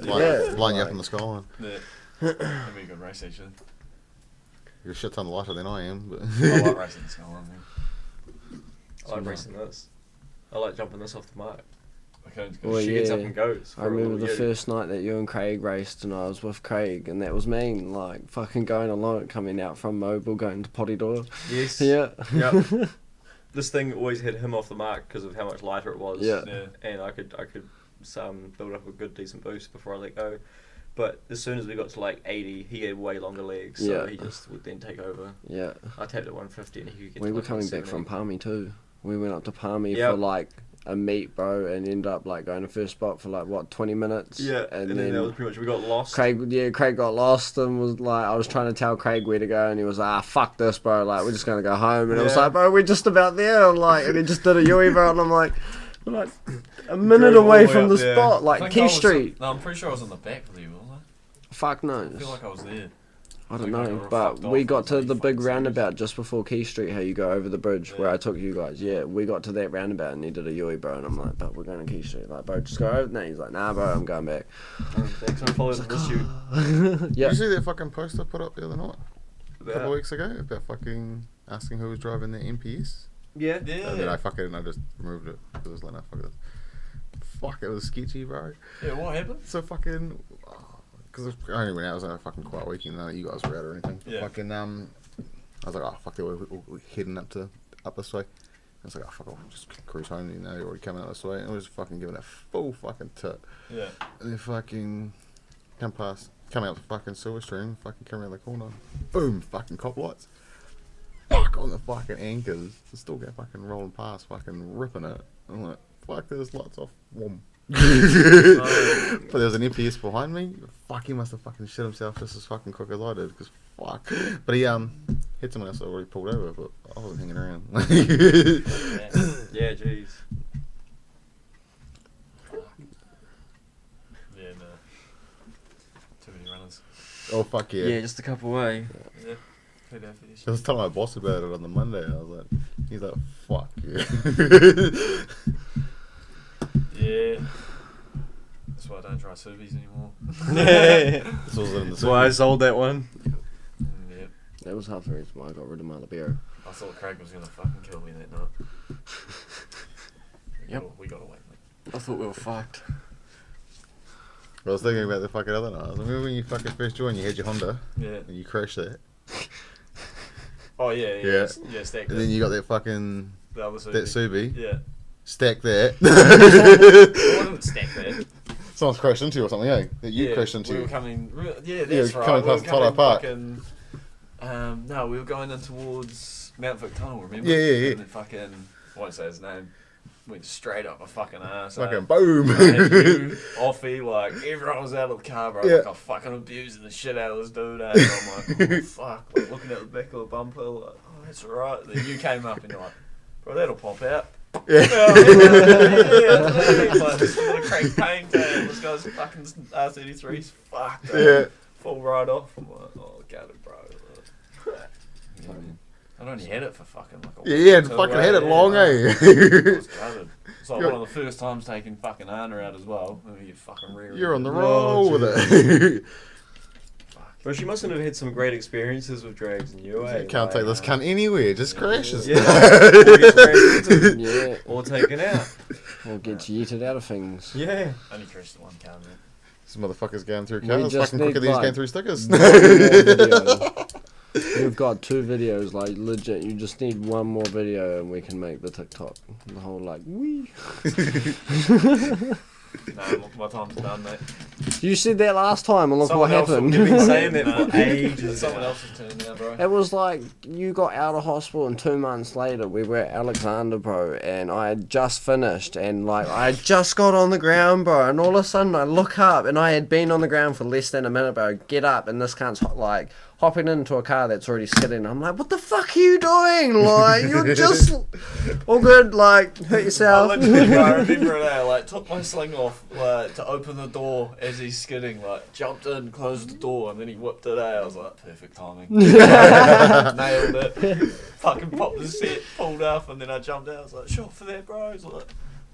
yeah. Line you up in the skyline. Yeah. That'd be a good race, actually. You're a shit ton lighter than I am, but I like racing this going on, man. I like racing this. I like jumping this off the mark. Okay, it's Well, good. She gets up yeah. and goes. I for a remember little the you. first night that you and Craig raced, and I was with Craig, and that was me, like, fucking going along, coming out from Mobile, going to Potty Door. Yes. Yeah. Yep. This thing always hit him off the mark because of how much lighter it was. Yeah. Yeah. And I could build up a good decent boost before I let go. But as soon as we got to like 80, he had way longer legs, so Yeah. he just would then take over. Yeah. I tapped at 150 and he could get We to were like coming back 170. from Palmy too. We went up to Palmy Yep. for like a meet, bro, and ended up like going to first spot for like what 20 minutes. Yeah, and, and then that was pretty much, we got lost. Craig got lost and was like, I was trying to tell Craig where to go, and he was like, fuck this, bro, like we're just gonna go home. And it was Yeah. like, bro, we're just about there, and like, and he just did a Yui, bro, and I'm like a minute Drove all away the way from up the there. spot, I like think Key I was- Street. No, I'm pretty sure I was in the back with you, wasn't Fuck I? I knows. feel like I was there. I don't Like, I know, got but fucked we off, got I was to like, the "You big fucking roundabout just before Key Street, how you go over the bridge where Yeah. I took you guys. Yeah, we got to that roundabout and he did a Yui, bro, and I'm like, but we're going to Key Street. Like, bro, just go over there. He's like, nah, bro, I'm going back. Thanks for following this shoot. Yeah. Did you see that fucking post I put up the other night? A couple Yeah. of weeks ago about fucking asking who was driving their MPS. Yeah. Yeah. And then I just removed it because it was like, no, fuck this. Fuck, it was sketchy, bro. Yeah, what happened? So fucking, because I only went out, it was on a fucking quiet weekend, none of you guys were out or anything. Yeah. Fucking, I was like, oh, fuck it, we're heading up this way. I was like, oh, fuck, I'll just cruise home, you know, you're already coming out this way. And I was fucking giving a full fucking tit. Yeah. And then fucking come out the fucking Silverstream, fucking come around the corner. Boom, fucking cop lights. Fuck on the fucking anchors. Still go fucking rolling past, fucking ripping it. I'm like, fuck, there's lights off. Whoom. But there was an MPS behind me. Fuck, he must have fucking shit himself just as fucking quick as I did. Cause fuck. But he hit someone else that already pulled over, but I wasn't hanging around. Yeah, jeez. Yeah, no. Too many runners. Oh fuck yeah. Yeah, just a couple away. Yeah. I was telling my boss about it on the Monday. I was like, he's like, fuck you. Yeah. That's why I don't try Subies anymore. This was in the That's why I sold that one. Yeah. That was half the reason why I got rid of Malabero. I thought Craig was gonna fucking kill me that night. We gotta wait, mate. I thought we were fucked. I was thinking about the fucking other night. I was like, remember when you fucking first joined, you had your Honda Yeah. and you crashed it, Oh yeah. Yeah. Yeah. Stack and then you got that fucking the other Subi. that Subi, Yeah. stack that. I wasn't stacked there. Someone's crashed into you or something, eh? That you crashed into. We were coming. Yeah, Yeah, that's we were right. coming past Todd Park. Fucking, no, we were going in towards Mount Vic Tunnel. Remember? Yeah. And then fucking, I won't say his name. Went straight up my fucking ass. Fucking boom. I had you, Offie, like everyone was out of the car, bro. Yeah. Like I'm fucking abusing the shit out of this dude. And I'm like, oh fuck, like, looking at the back of the bumper, like, oh that's alright. Then you came up and you're like, bro, that'll pop out. Yeah. Like this little Craig Payne tag. This guy's fucking R33's fucked. Yeah. Full right off. I'm like, oh, get it, bro. Yeah. I'd only had it for fucking like a week. Yeah, and or two, fucking had it yeah, long, no. eh? It was gutted. It's like You're- one of the first times taking fucking Anna out as well. I mean, you fucking rear. You're on the Oh, roll with it. Fuck. Bro, she mustn't have had some great experiences with drags and you, eh? You can't take this Like, cunt anywhere, just crashes. Yeah. Or gets dragged into, Yeah, or taken out. or gets yeeted out of things. Yeah. Only crashed the one car, man. This motherfucker's going through We cars just fucking quicker need, than he's like, going through stickers. One more video. We've got 2 videos, like legit. You just need one more video, and we can make the TikTok. The whole like, wee. No, my time's done, mate. You said that last time, and look Someone what else will happened. give You've me been saying that No. for ages. It's someone now. else's turn now, bro. It was like you got out of hospital, and 2 months later we were at Alexander, bro, and I had just finished, and like I had just got on the ground, bro, and all of a sudden I look up, and I had been on the ground for less than a minute, bro. Get up, and this cunt's like hopping into a car that's already skidding. I'm like, what the fuck are you doing? Like, you're just all good, like, hurt I yourself. literally, bro, I remember it now, like, took my sling off, like, to open the door as he's skidding, like, jumped in, closed the door, and then he whipped it out. I was like, perfect timing. Nailed it. Fucking popped the set, pulled up, and then I jumped out. I was like, shot for that, bro. He's like,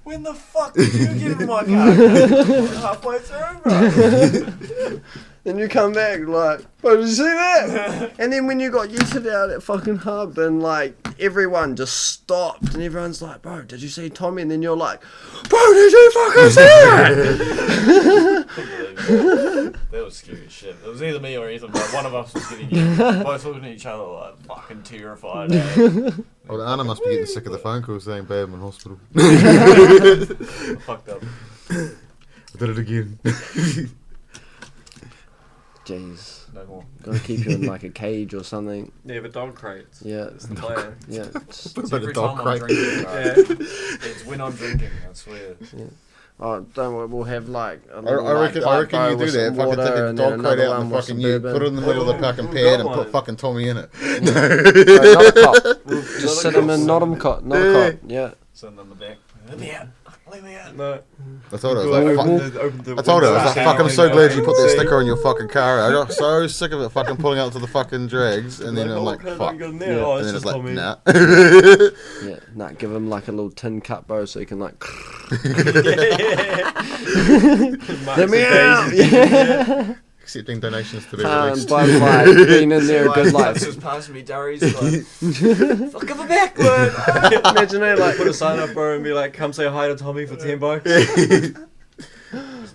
when the fuck did you get in my car? Like, halfway through, bro. Then you come back like, bro, did you see that? And then when you got yeeted out at fucking hub, and like everyone just stopped, and everyone's like, bro, did you see Tommy? And then you're like, bro, did you fucking see that? That was scary as shit. It was either me or Ethan, but one of us was getting you. Both looking at each other like fucking terrified. Well, Anna must be getting sick of the phone calls saying, babe, I'm in hospital. I fucked up. I did it again. Jeez, No more. gotta keep you in like a cage or something. Yeah, but dog crates. Yeah, That's the plan. yeah. Just, Put a It's bit every of dog time I'm crate. drinking, bro. Yeah. It's when I'm drinking, I swear. oh, don't worry, we'll have like. A I little, reckon like, you do with that. some Fucking water, take the and then dog crate another out and one with fucking some you bourbon. put it in the middle of the fucking We've pad got and put one. fucking Tommy in it. Right, not a cop. Just sit him in, not a cop. Not a cop. Yeah. Sitting in the back. Let me out. Let me out. No. I told her, I was like, fuck. Open the I told her, I was like, window. fuck, I'm so glad you put that sticker on your fucking car. I got so sick of it fucking pulling out to the fucking drags, and then I'm like, fuck. And Yeah. Oh, And it's then it's just like, Tommy. nah. Yeah, nah, give him like a little tin cup, bro, so he can like. Let me out! Yeah. Accepting donations to be released. But like being in there a good life. Just passed me Durry's like, fuck of a backward. Imagine that, like. Put a sign up, bro, and be like, come say hi to Tommy for $10.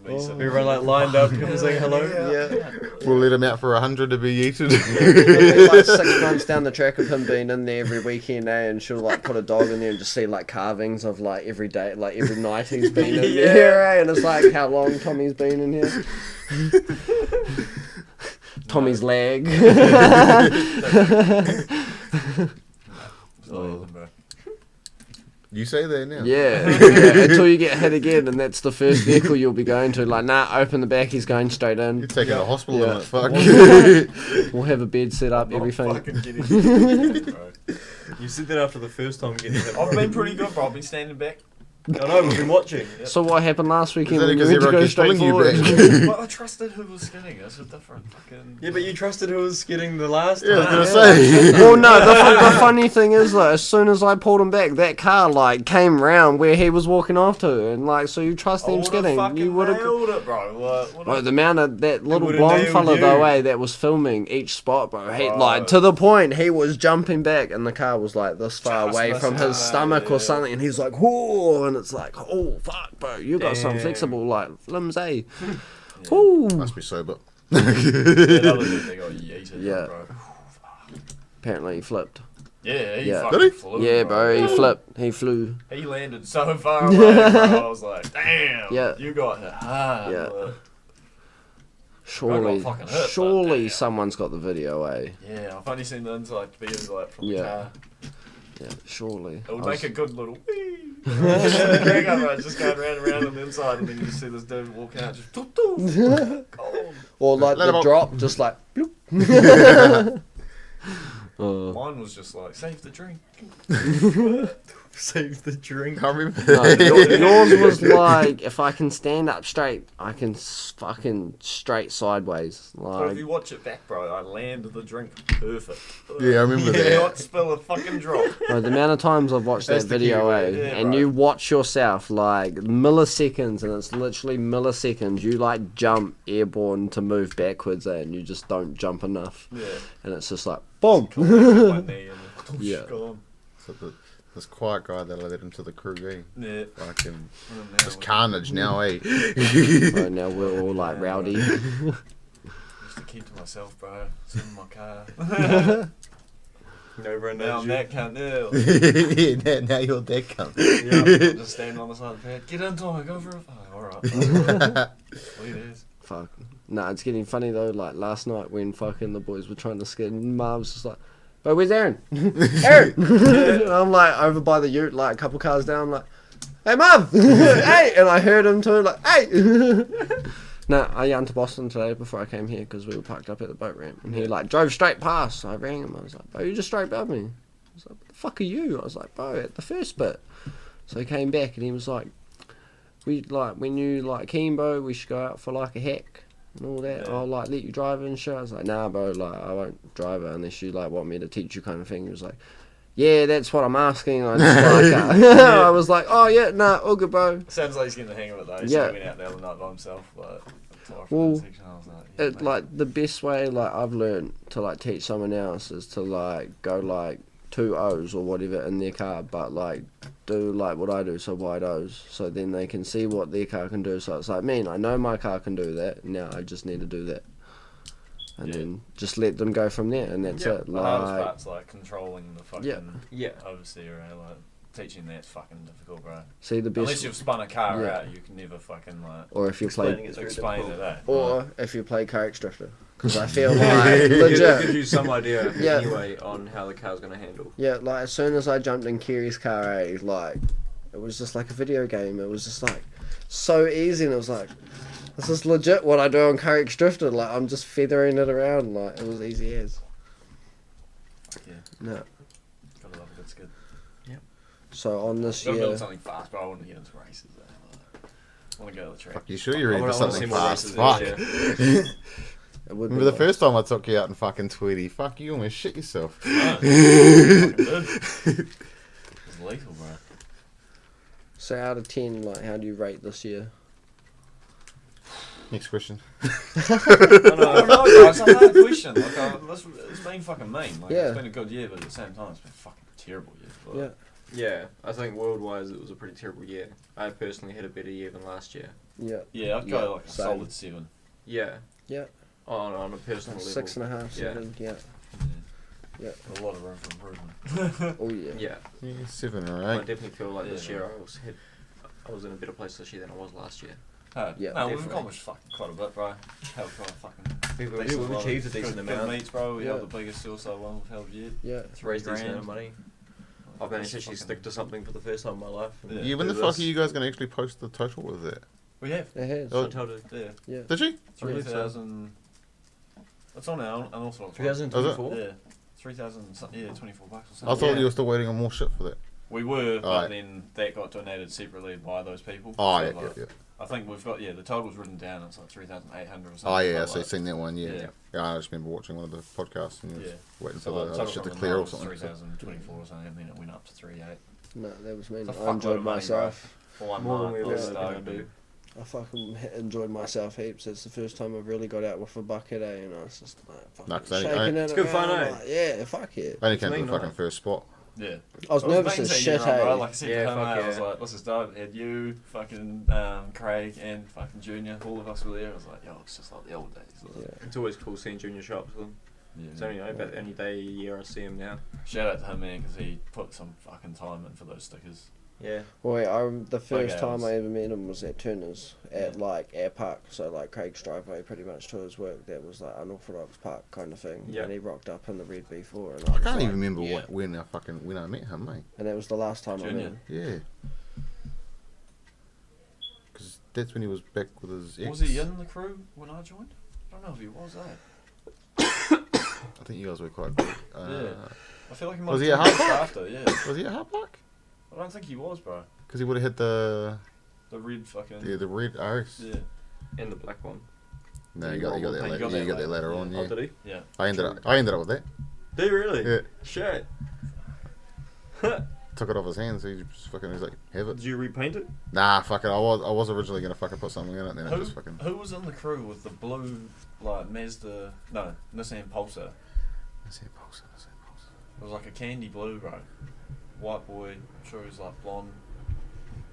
Everyone like lined up, come saying hello. Yeah. We'll let him out for 100 to be yeeted. It'll be like 6 months down the track of him being in there every weekend, and she'll like put a dog in there and just see like carvings of like every day, like every night he's been in Yeah. there, and it's like how long Tommy's been in here. Tommy's leg. You say that now. Yeah, until you get hit again, and that's the first vehicle you'll be going to. Like, nah, open the back, he's going straight You're in. taking a hospital Yeah. in it, fuck. We'll have a bed set up, everything. Fucking getting it, bro. You said that after the first time getting hit. I've been pretty good, bro. I've been standing back I know, we've been watching. So what happened last weekend? that When you because went to everyone go keeps straight pulling you forward? back? But I trusted who was skidding. It's a different fucking. Yeah, but you trusted who was skidding the last Yeah, I time. was gonna say. Well, no, the funny thing is, though, as soon as I pulled him back, that car, like, came round where he was walking off to. And, like, so you trust I him would've skidding. fucking You would have. nailed it, bro. Bro, the amount of that little would've blonde nailed fella, you. though, that was filming each spot, bro. He, Bro. like, to the point, he was jumping back, and the car was, like, this far Just away from missing his that, stomach yeah. or something. And he's like, whoa, and it's like, oh, fuck, bro. You got some Damn. flexible, like, limbs, eh? Yeah. Ooh. Must be sober. Yeah, that other dude, they got yeeted, Yeah. bro. Apparently he flipped. Yeah, he Yeah. fucking Did he? flew. Yeah, bro, he flipped. He flew. He landed so far away, bro. I was like, damn. Yeah. You got hit hard. Yeah. Look. Surely, fucking hurt, but surely damn. someone's got the video, eh? Yeah, I've only seen the inside videos like from Yeah. the car. Yeah, surely. It would I make was- a good little wee. Just going round and round on the inside, and then you just see this dude walking out, just doof, doof. Gone. Or like Let him the up. drop, just like. bloop. Mine was just like, save the drink. Save the drink. I remember. No, yours was like, if I can stand up straight, I can fucking straight sideways. But Like, if you watch it back, bro, I landed the drink perfect. Yeah, I remember Did that. not spill a fucking drop. bro, the amount of times I've watched That's that the key, video, right? eh? Yeah, And bro. you watch yourself like milliseconds, and it's literally milliseconds. You like jump airborne to move backwards, eh? And you just don't jump enough. Yeah. And it's just like, boom. My knee and Yeah. gone. So this quiet guy that led into the crew, eh? Yeah. Fucking, And now it's we- carnage now, eh? Right now we're all like rowdy. Just to keep to myself, bro. Sit in my car. Nova now knows I'm you. that cunt. Yeah. Yeah, now you're that cunt. Yeah, just standing on the side of the bed. Get into it, go for it. Oh, alright. Sweet as. Fuck. Nah, it's getting funny though. Like last night when fucking the boys were trying to skid, and Mom was just like, "But where's Aaron? Aaron!" And I'm like over by the ute, like a couple cars down. I'm like, "Hey, Mum! Hey!" And I heard him too, like, "Hey!" Nah, I yawned to Boston today before I came here because we were parked up at the boat ramp, and he like drove straight past. So I rang him. I was like, "Bro, you just straight above me." I was like, "What the fuck are you?" I was like, "Bro, at the first bit." So he came back and he was like, "We like when you like keen, bro, we should go out for like a hack and all that. Yeah. I'll like let you drive it and shit." I was like, "Nah, bro, like I won't drive it unless you like want me to teach you," kind of thing. He was like, "Yeah, that's what I'm asking. I just like I was like, "Oh yeah, nah, all good, bro." Sounds like he's getting the hang of it though. Yeah. He went out the other night by himself. Like, Well, section. I was like, yeah, It mate. like the best way like I've learned to like teach someone else is to like go like 2 O's or whatever in their car, but like do like what I do, so wide O's, so then they can see what their car can do. So it's like, man, I know my car can do that. Now I just need to do that, and Yeah. then just let them go from there, and that's it. The hardest Like, part's like controlling the fucking Yeah. overseer, eh? Like teaching that's fucking difficult, bro. see the Unless best, you've spun a car Yeah. out, you can never fucking like or if you Explaining play, it's very explain difficult. it, eh? or if you play car drifter, because I feel like It gives legit. you some idea Yeah. anyway on how the car's gonna handle. Yeah, like as soon as I jumped in Kiri's car, like it was just like a video game. It was just like so easy, and it was like, this is legit what I do on Car Drifted. Like I'm just feathering it around, like it was easy as. Yeah, No. gotta love it. It's good. So on this Gotta year, build something fast, bro. I want to get into races. Eh? I want to go to the track. Fuck, you sure you're I ready wanna- for I wanna something see more fast? races Fuck. this year. it would Remember be the nice. first time I took you out in fucking Tweety? Fuck, you almost shit yourself. Fucking did. It was lethal, bro. So out of 10, like how do you rate this year? Next question. I don't know, bro. It's a hard question. Like, it's been fucking mean. Like, Yeah. It's been a good year, but at the same time, it's been a fucking terrible year. Like, Yeah. Yeah, I think world-wise it was a pretty terrible year. I personally had a better year than last year. Yeah. Yeah, I'd Yeah, go like a same. solid 7. Yeah. Yeah. On a personal level. 6.5, Yeah. 7. Yeah. Yeah. A lot of room for improvement. Oh yeah. Yeah. Yeah, 7 or I 8. definitely feel like this Yeah. year I was in a better place this year than I was last year. Yeah, no, we've definitely. accomplished fucking quite a bit, bro. Held quite a fucking We've decent lot achieved a of decent good amount. meets, bro. We Yeah. held the biggest suicide one we've held yet. Yeah. It's raised a decent amount of $3,000. money. I've managed to actually stick to something for the first time in my life. Yeah. Yeah, when the Do fuck this. are you guys going to actually post the total with that? We have. It has. Oh. I told her. Yeah. Yeah. Did you? 3,000. It's on our unorthodox. 2024? Yeah. 3,000. Yeah, $24 or I something. thought Yeah. you were still waiting on more shit for that. We were, but Alright. then that got donated separately by those people. Oh, So, yeah, like, yeah. I think we've got, the total's written down. It's like 3,800 or something. Oh, yeah, but, so like, you've seen that one, yeah. Yeah. Yeah, I just remember watching one of the podcasts and you was Yeah. waiting So for like, the the other total shit to from clear mine or was something. 3,024 or something, and then it went up to 3,800. No, that was me. It's a I fuckload enjoyed of money, myself. For one More than month, we I ever was gonna stoked, do. man. I fucking enjoyed myself heaps. It's the first time I've really got out with a bucket, and I was just like fucking Nah, 'cause I- shaking it It's good fun, around, eh? like, yeah, fuck yeah. I only came to Me the fucking not. first spot. Yeah. I was It nervous amazing as seeing shit, everyone, bro. hey. Like I said Yeah, to him, fuck I was yeah. like, this is dope. Had you, fucking Craig, and fucking Junior, all of us were there. I was like, yo, it's just like the old days. Yeah. It's always cool seeing junior shops with them. Yeah, It's only about the only day a year I see him now. Shout out to him, man, because he put some fucking time in for those stickers. Yeah. Well, the first time hours. I ever met him was at Turner's at like our park, so like Craig's driveway pretty much to his work. That was like Unorthodox Park kind of thing. Yeah. And he rocked up in the red B4, and I was can't like, even remember yeah. when I met him, mate. And that was the last time I met Junior. him. Yeah. Because that's when he was back with his ex. Was he in the crew when I joined? I don't know if he was, I think you guys were quite good. Yeah. I feel like he might Was have he at joined Hard Park? after, yeah. Was he at Hard Park? I don't think he was, bro. Because he would have hit the Red fucking... the red RS. Yeah. And the black one. No, you got that You later. got Yeah, that you got that later later, on. yeah. Yeah. Oh, did he? Yeah. I ended up with that. Did he really? Yeah. Shit. Took it off his hands. He just fucking was like, have it. Did you repaint it? Nah, fuck it. I was originally gonna fucking put something in it, then I just fucking. Who was in the crew with the blue, like, Mazda... No, Nissan Pulsar? It was like a candy blue, bro. White boy, I'm sure he's like blonde.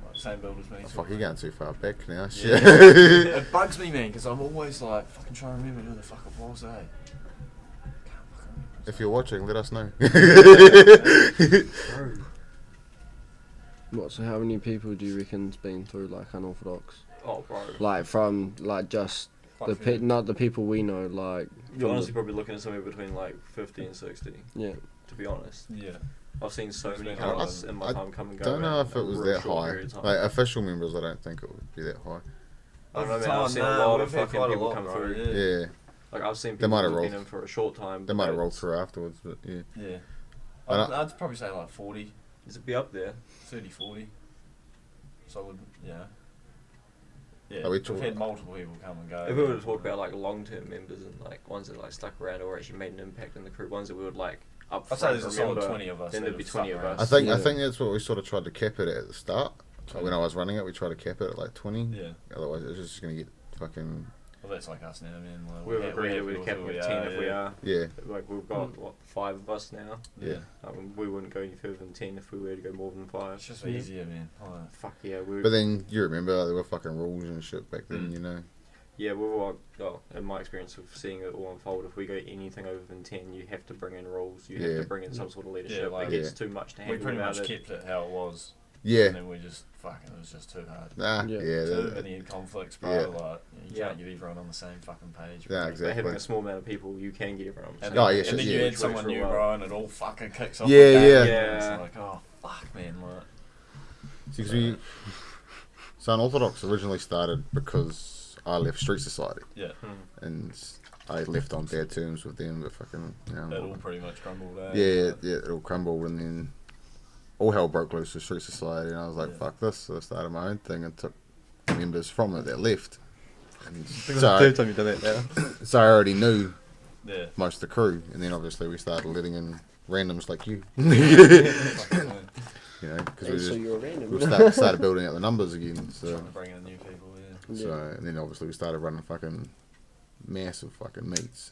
Like, same build as me. Oh, sort fuck, of you're thing. going too far back now. Yeah. Shit. It bugs me, man, because I'm always like, fucking trying to remember who the fuck it was, eh? Can't fucking remember. If you're watching, let us know. Bro. What? So how many people do you reckon's been through like Unorthodox? Oh, bro. Like from like just Quite the a few. not the people we know, like You're from honestly the, probably looking at somewhere between like 50 and 60, yeah. to be honest. Yeah. I've seen so It's many been cars hard. in my I time come and go. Don't know in if it was a real that short high. period of time. Like official members, I don't think it would be that high. I don't know, man. Time, I've seen a nah, lot we've of had fucking quite a people lot, come bro, through. Yeah, Like I've seen They people might have who've been rolled- in for a short time. they might have but rolled through afterwards, but yeah. Yeah. I don't- I'd probably say like 40, Does it be up there? 30, 40. So I would, yeah. Yeah, Are we we've talk- had multiple people come and go. If we were to talk about like long-term members and like ones that like stuck around or actually made an impact in the crew, ones that we would like up I'd front say there's a solid remember, 20 of us. then that there'd be have 20 stuck of around. us. I Yeah. think that's what we sort of tried to cap it at the start. Like when I was running it, we tried to cap it at like 20. Yeah. Otherwise, it's just gonna get fucking Well, that's like us now, man. Like, We've we're agreed that we'd happy cap with it who at we 10 if we are. yeah. Like we've got what 5 of us now. Yeah. We wouldn't go any further than 10 if we were to go more than It's 5. just easier, man. Like, Fuck yeah, we. But then you remember there were fucking rules and shit back then, you know. Yeah, we've all, well, in my experience of seeing it all unfold, if we go anything over than 10, you have to bring in rules. You Yeah. have to bring in some sort of leadership. like- it gets Yeah. too much to we handle pretty without much it. kept it how it was. Yeah. And then we just, fucking, it was just too hard. Nah. Yeah. Yeah. Too that- many conflicts, bro. Yeah. Like, you Yeah. can't get everyone on the same fucking page. Yeah, bro. exactly. But having a small amount of people, you can get everyone. on the And same then, Oh, yeah, page, shit, and then yeah. you which add works someone real new, well. bro, and it all fucking kicks off. Yeah, the game, yeah. and Yeah. It's like, oh, fuck, man. Like, See, 'cause we, so Unorthodox originally started because I left Street Society yeah, and I left on bad terms with them, but fucking, you know. it all pretty much crumbled out. Yeah, it all crumbled, and then all hell broke loose with Street Society, and I was like, Yeah. fuck this. So I started my own thing and took members from it that left. And Third so, time you've done that now. so I already knew Yeah. most of the crew, and then obviously we started letting in randoms like you. Fucking, You know, because Hey, so you're a random. we started building out the numbers again. So, trying to bring in new people, yeah. so and then obviously we started running fucking massive fucking meets.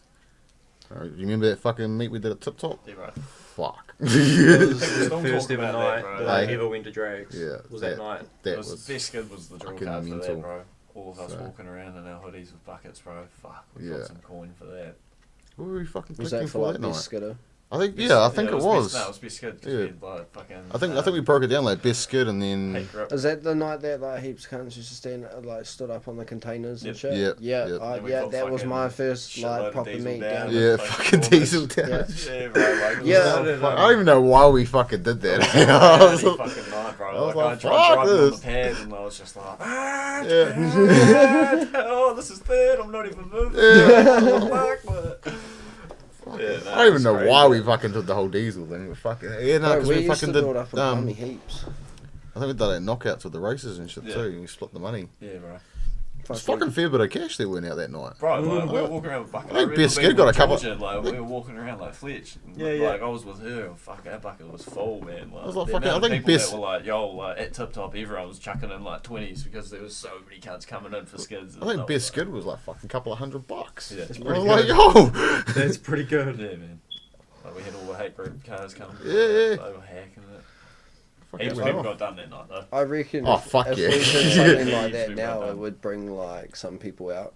You remember that fucking meet we did at Tip Top? Yeah, bro. Fuck. It was Still the talk first ever about night that, bro. that I Like- ever went to drags. Yeah, Was that night? That It was, was best good was the draw fucking card for mental. that, bro. All of us So- walking around in our hoodies with buckets, bro. Fuck, we Yeah. got some coin for that. what were we fucking Was clicking that for for like that night? best skidder? I think I think it was. Best, no, it was best good. 'Cause Yeah. we had, like, fucking, I think we broke it down like best skid and then hate grip. Is that the night that like heaps of cunts used to stand like stood up on the containers and Yep. shit? Yep, Yeah, yep. I, Then we yeah, put that was fucking my first shitload like of proper diesel meet down. down. yeah, like fucking corners. diesel down. Yeah. Yeah, bro. Like, it Yeah. was I don't even know why we fucking did that. I was fucking night, bro. I was Like, I like, tried fuck driving on the this. pad and I was just like, Yeah. oh, this is third. I'm not even moving. Yeah. Fuck, but yeah, no, I don't even know It's why crazy. we fucking did the whole diesel thing. But fucking yeah, no, Bro, because we we used fucking to did. build up in Palmy heaps. I think we did it knockouts with the races and shit Yeah. too. And we split the money. Yeah, bro. It's fucking fair bit of cash that went out that night. Bro, like, we were walking around with bucket. I think remember Best being Skid got with a couple- Georgia, like, we were walking around like Fletch. And, Yeah, like, I was with her. And fuck, our bucket was full, man. Like, I was like, the fucking- amount I of think people Best- that were like, yo, like, at Tip Top, everyone was chucking in like 20s because there was so many cunts coming in for skids. I think Best Skid was like fucking couple of $100. Yeah. It's I pretty was like, good. yo. That's pretty good. Yeah, man. Like, we had all the hate group cars coming. Yeah, yeah. They were hacking it. Fucking Heaps of went people off. got done that night, though. I reckon Oh, if, fuck if yeah. we did something Yeah, like you that should now, have it done. would bring like some people out.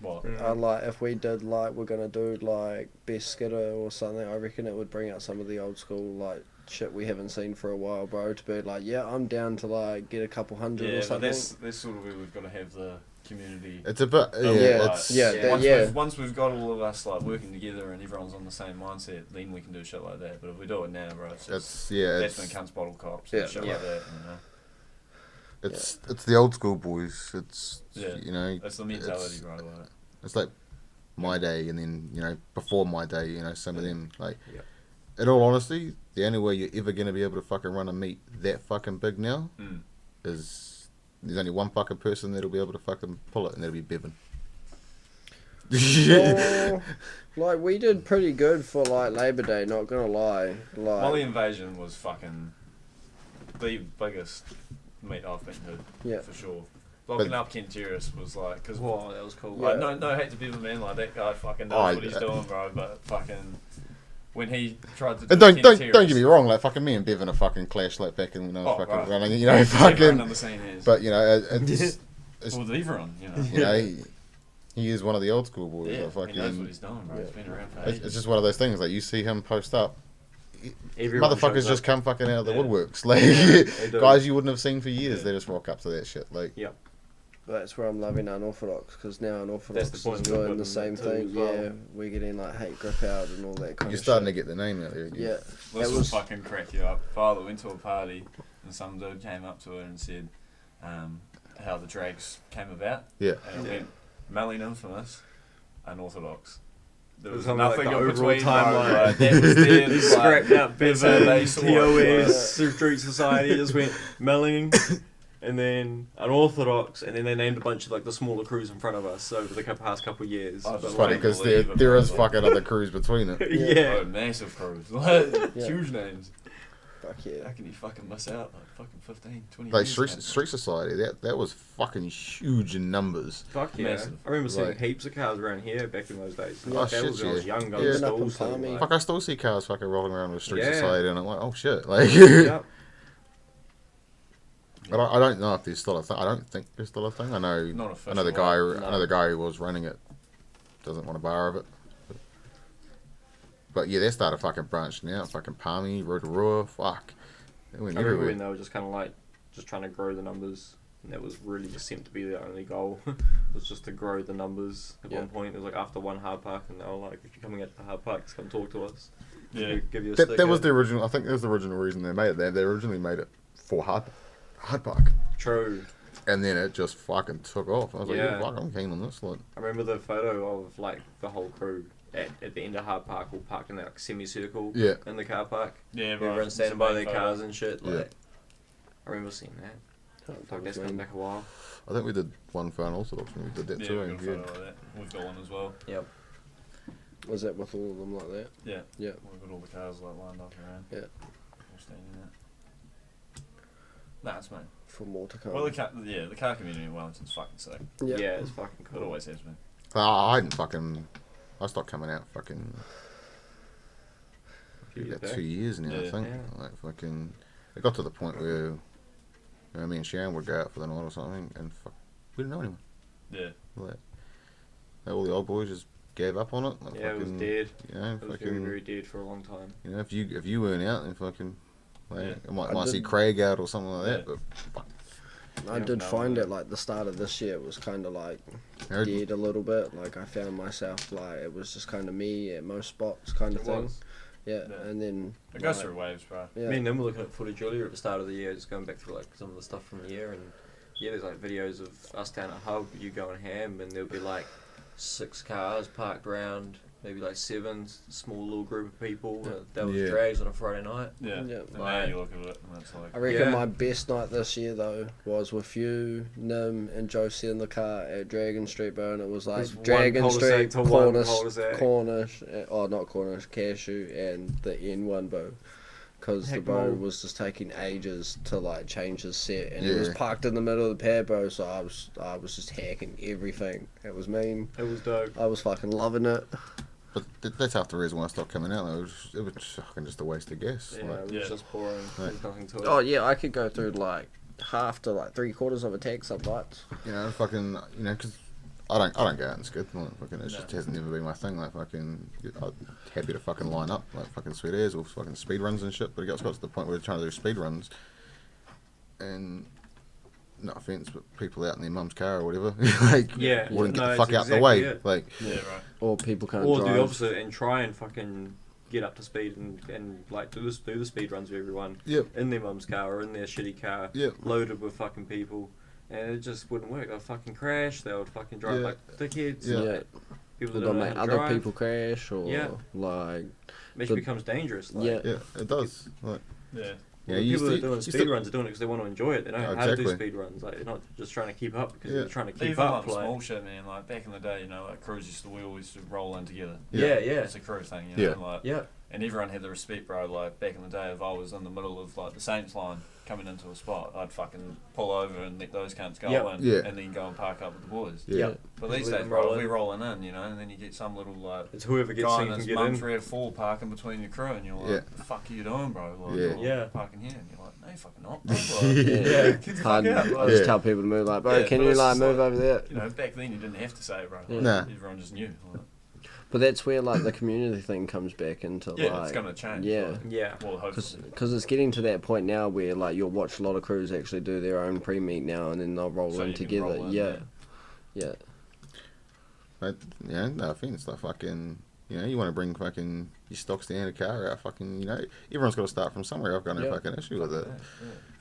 What? Like if we did like we're gonna do like Best Skidder or something, I reckon it would bring out some of the old school like shit we haven't seen for a while, bro. To be like, yeah, I'm down to like get a couple hundred Yeah, or but something. that's sort of where we've got to have the community. It's a bit, yeah, Yeah, it's, yeah, that- once, yeah. once we've got all of us like working together and everyone's on the same mindset, then we can do shit like that. But if we do it now, bro, it's just, that's when cunts bottle cops and Yeah. shit Yeah. like that. You know? it's the old school boys. It's, Yeah. you know, That's the mentality, it's, bro. Like, it's like my day and then, you know, before my day, you know, some of Yeah. them, like, Yeah. in all honesty, the only way you're ever going to be able to fucking run a meet that fucking big now mm. is there's only one fucking person that'll be able to fucking pull it, and that'll be Bevan. Well, like we did pretty good for like Labor Day. Not gonna lie, like Molly Invasion was fucking the biggest meet I've been to, Yeah. for sure. Blocking But- up Kent Terrace was like, because Wow, that was cool. like, Yeah. no hate to Bevan, man, like that guy fucking knows Oh, what he's yeah. doing, bro. But fucking when he tried to do And don't Kent don't Terrace, don't get me wrong, like fucking me and Bevan are fucking clash like back in when I was Oh, fucking right. running, you know, everyone fucking. on the scene is, But you know, it's with everyone, you know. you know, he is one of the old school boys. Yeah, like, fucking, he knows what he's doing, bro. He's been around for it's ages. just one of those things. Like you see him post up, Everyone motherfuckers shows just up. come fucking out of the Yeah. woodworks. Like they do. guys you wouldn't have seen for years, Yeah. they just rock up to that shit. Like that's where I'm loving Unorthodox because now Unorthodox That's the point is we're doing the putting same that too thing. as well. Yeah, we're getting like hate grip out and all that kind you're of starting to shit. get the name out there. Yeah, This it will was fucking crack you up. Father went to a party and some dude came up to her and said how the drags came about. Yeah. And it went Melling Infamous, Unorthodox. There It was was like nothing the in overall between. timeline. Bro, like, that was there. He like, scrapped out that's how Bevan, they saw it, TOS, Street Society, just went Melling, and then Unorthodox, and then they named a bunch of like the smaller crews in front of us over the past couple of years. Oh, But, It's just funny like, because believe it, there is bro. fucking other crews between it. yeah. Bro, massive crews. Like, Yeah. huge names. fuck yeah. How can you fucking miss out? Like fucking 15, 20 Like years. Street Society, that was fucking huge in numbers. Fuck yeah. Massive. I remember seeing Like- heaps of cars around here back in those days. Oh, Like, that shit, was when I was yeah. young. I Yeah. was Even up still in so, Palmy. like, Fuck, I still see cars fucking rolling around with Street Yeah. Society, and I'm like, oh shit, like. Yep. I don't know if there's still a thing. I don't think there's still a thing. I know Not official. another like, guy. no. Another guy who was running it doesn't want a bar of it. But yeah, they started fucking branching out. Fucking Palmy, Rotorua, fuck. They went I remember everywhere. when they were just kind of like, just trying to grow the numbers. And that was really just seemed to be the only goal. Was just to grow the numbers at Yeah. one point. It was like after one hard park, and they were like, if you're coming out to the hard park, just come talk to us. Yeah. Give you a That sticker. was the original. I think that was the original reason they made it. They originally made it for hard park, True. and then it just fucking took off. I was like, Yeah. yeah, fuck, I'm keen on this. Like, I remember the photo of like the whole crew at the end of hard park, all parked in that like, semicircle yeah, in the car park. Yeah, bro. Everyone it's standing a by main their photo. cars and shit. Like, Yeah. I remember seeing that. That Fuck, was that's mean. been back a while. I think we did one for Unorthodox when we did that Yeah, too. we've and got a yeah. photo of that. We've got one as well. Yep. Was that with all of them like that? Yeah. Yeah. We've got all the cars like lined up around. Yeah. All standing there. Nah, it's mate. For more to come. Well, the car community in Wellington's fucking sick. yeah. Yeah, it's fucking It cool. always has been. I hadn't fucking. I stopped coming out fucking Few years about back. 2 years now. I Yeah. think Yeah. like fucking. It got to the point where, you know, me and Sharon would go out for the night or something, and fuck, we didn't know anyone. Yeah. Like, all the old boys just gave up on it. Like, Yeah, it was fucking, dead. You know, It was very, fucking. very dead for a long time. You know, if you weren't out, then fucking. Like, Yeah. I might I see did- Craig out or something like that, Yeah. but fuck. I Yeah, did no, find no. it like the start of this year was kind of like I heard- dead a little bit. Like I found myself like it was just kind of me at most spots kind of It thing. was. Yeah, Yeah. and then It goes like, through waves, bro. yeah. Me and them were looking at footage earlier at the start of the year, just going back through like some of the stuff from the year, and yeah, there's like videos of us down at Hub, you going ham, and there'll be like 6 cars parked around maybe like 7 small little group of people. That was Yeah. drags on a Friday night. Yeah. Yeah. And now Like- you look at it and it's like, I reckon Yeah. my best night this year though was with you, Nim, and Josie in the car at Dragon Street, bro, and it was like There's one Dragon cul-de-sac Street, to one Cornish, cul-de-sac. Cornish, not Cornish, Cashew, and the N1 bow. Because the Heck bow no. was just taking ages to like change his set, and it was Yeah. parked in the middle of the pad, bro. So I was just hacking everything. It was mean. It was dope. I was fucking loving it. But that's half the reason why I stopped coming out. It was fucking just a waste of gas. Yeah, Like, it was Yeah. just boring. There's nothing to it. Oh yeah, I could go through like half to like 3/4 of a tank some nights. you know, fucking, you know, because I don't go out and skid. Like, fucking, it just hasn't never been my thing. Like, fucking, I'm happy to fucking line up like fucking sweet airs or fucking speed runs and shit. But it got to the point where we're trying to do speed runs, and no offense, but people out in their mum's car or whatever, like, Yeah. wouldn't get No, the it's fuck out the exactly way. it. Like, yeah, right. Or people can't Or drive. do the opposite and try and fucking get up to speed and like do the speed runs with everyone yep, in their mum's car or in their shitty car, yep. loaded with fucking people, and it just wouldn't work. They'd fucking crash. They would fucking drive Yeah. like dickheads. Yeah. Yeah. People Or that they'll don't know make how to other drive. people crash, or Yeah. like It the- becomes dangerous. Like, Yeah. Yeah, it does. Like, Yeah. yeah, the you people that are used doing to, speed runs are doing it because they want to enjoy it. They know Oh, how to do exactly. speed runs. Like they're not just trying to keep up because Yeah. they're trying to keep Even up. like Like, small shit, man. Like back in the day, you know, like crews we always used to roll in together. yeah, It's a crew thing, you know. Yeah. Like, yeah. and everyone had the respect, bro. Like back in the day, if I was in the middle of like the Saints line coming into a spot, I'd fucking pull over and let those cunts go Yep. in, Yeah. and then go and park up with the boys. Yeah. Yeah. But these Let days, them bro, roll we're in. rolling in, you know, and then you get some little like It's whoever gets guy seen in can his get mum's in. red 4 parking between your crew, and you're like, Yeah. the fuck are you doing, bro? Like, Yeah. you're Yeah. parking here, and you're like, no, you're fucking not. Bro. Like, yeah, get the fuck hard. out. I Like, just Yeah. tell people to move. Like, bro, Yeah, can but you it's like just move like- over there? you know, back then you didn't have to say, bro. Yeah. Nah. Everyone just knew. Like, But that's where like the community thing comes back into yeah, like it's gonna change. yeah. Like, Yeah. well, hopefully. Because it's getting to that point now where like you'll watch a lot of crews actually do their own pre-meet now and then they'll roll So in you can together. roll in, yeah. Yeah. But, yeah, no offense, like fucking, you know, you want to bring fucking your stock standard car out, fucking, you know, everyone's got to start from somewhere. I've got no Yeah. fucking issue with it.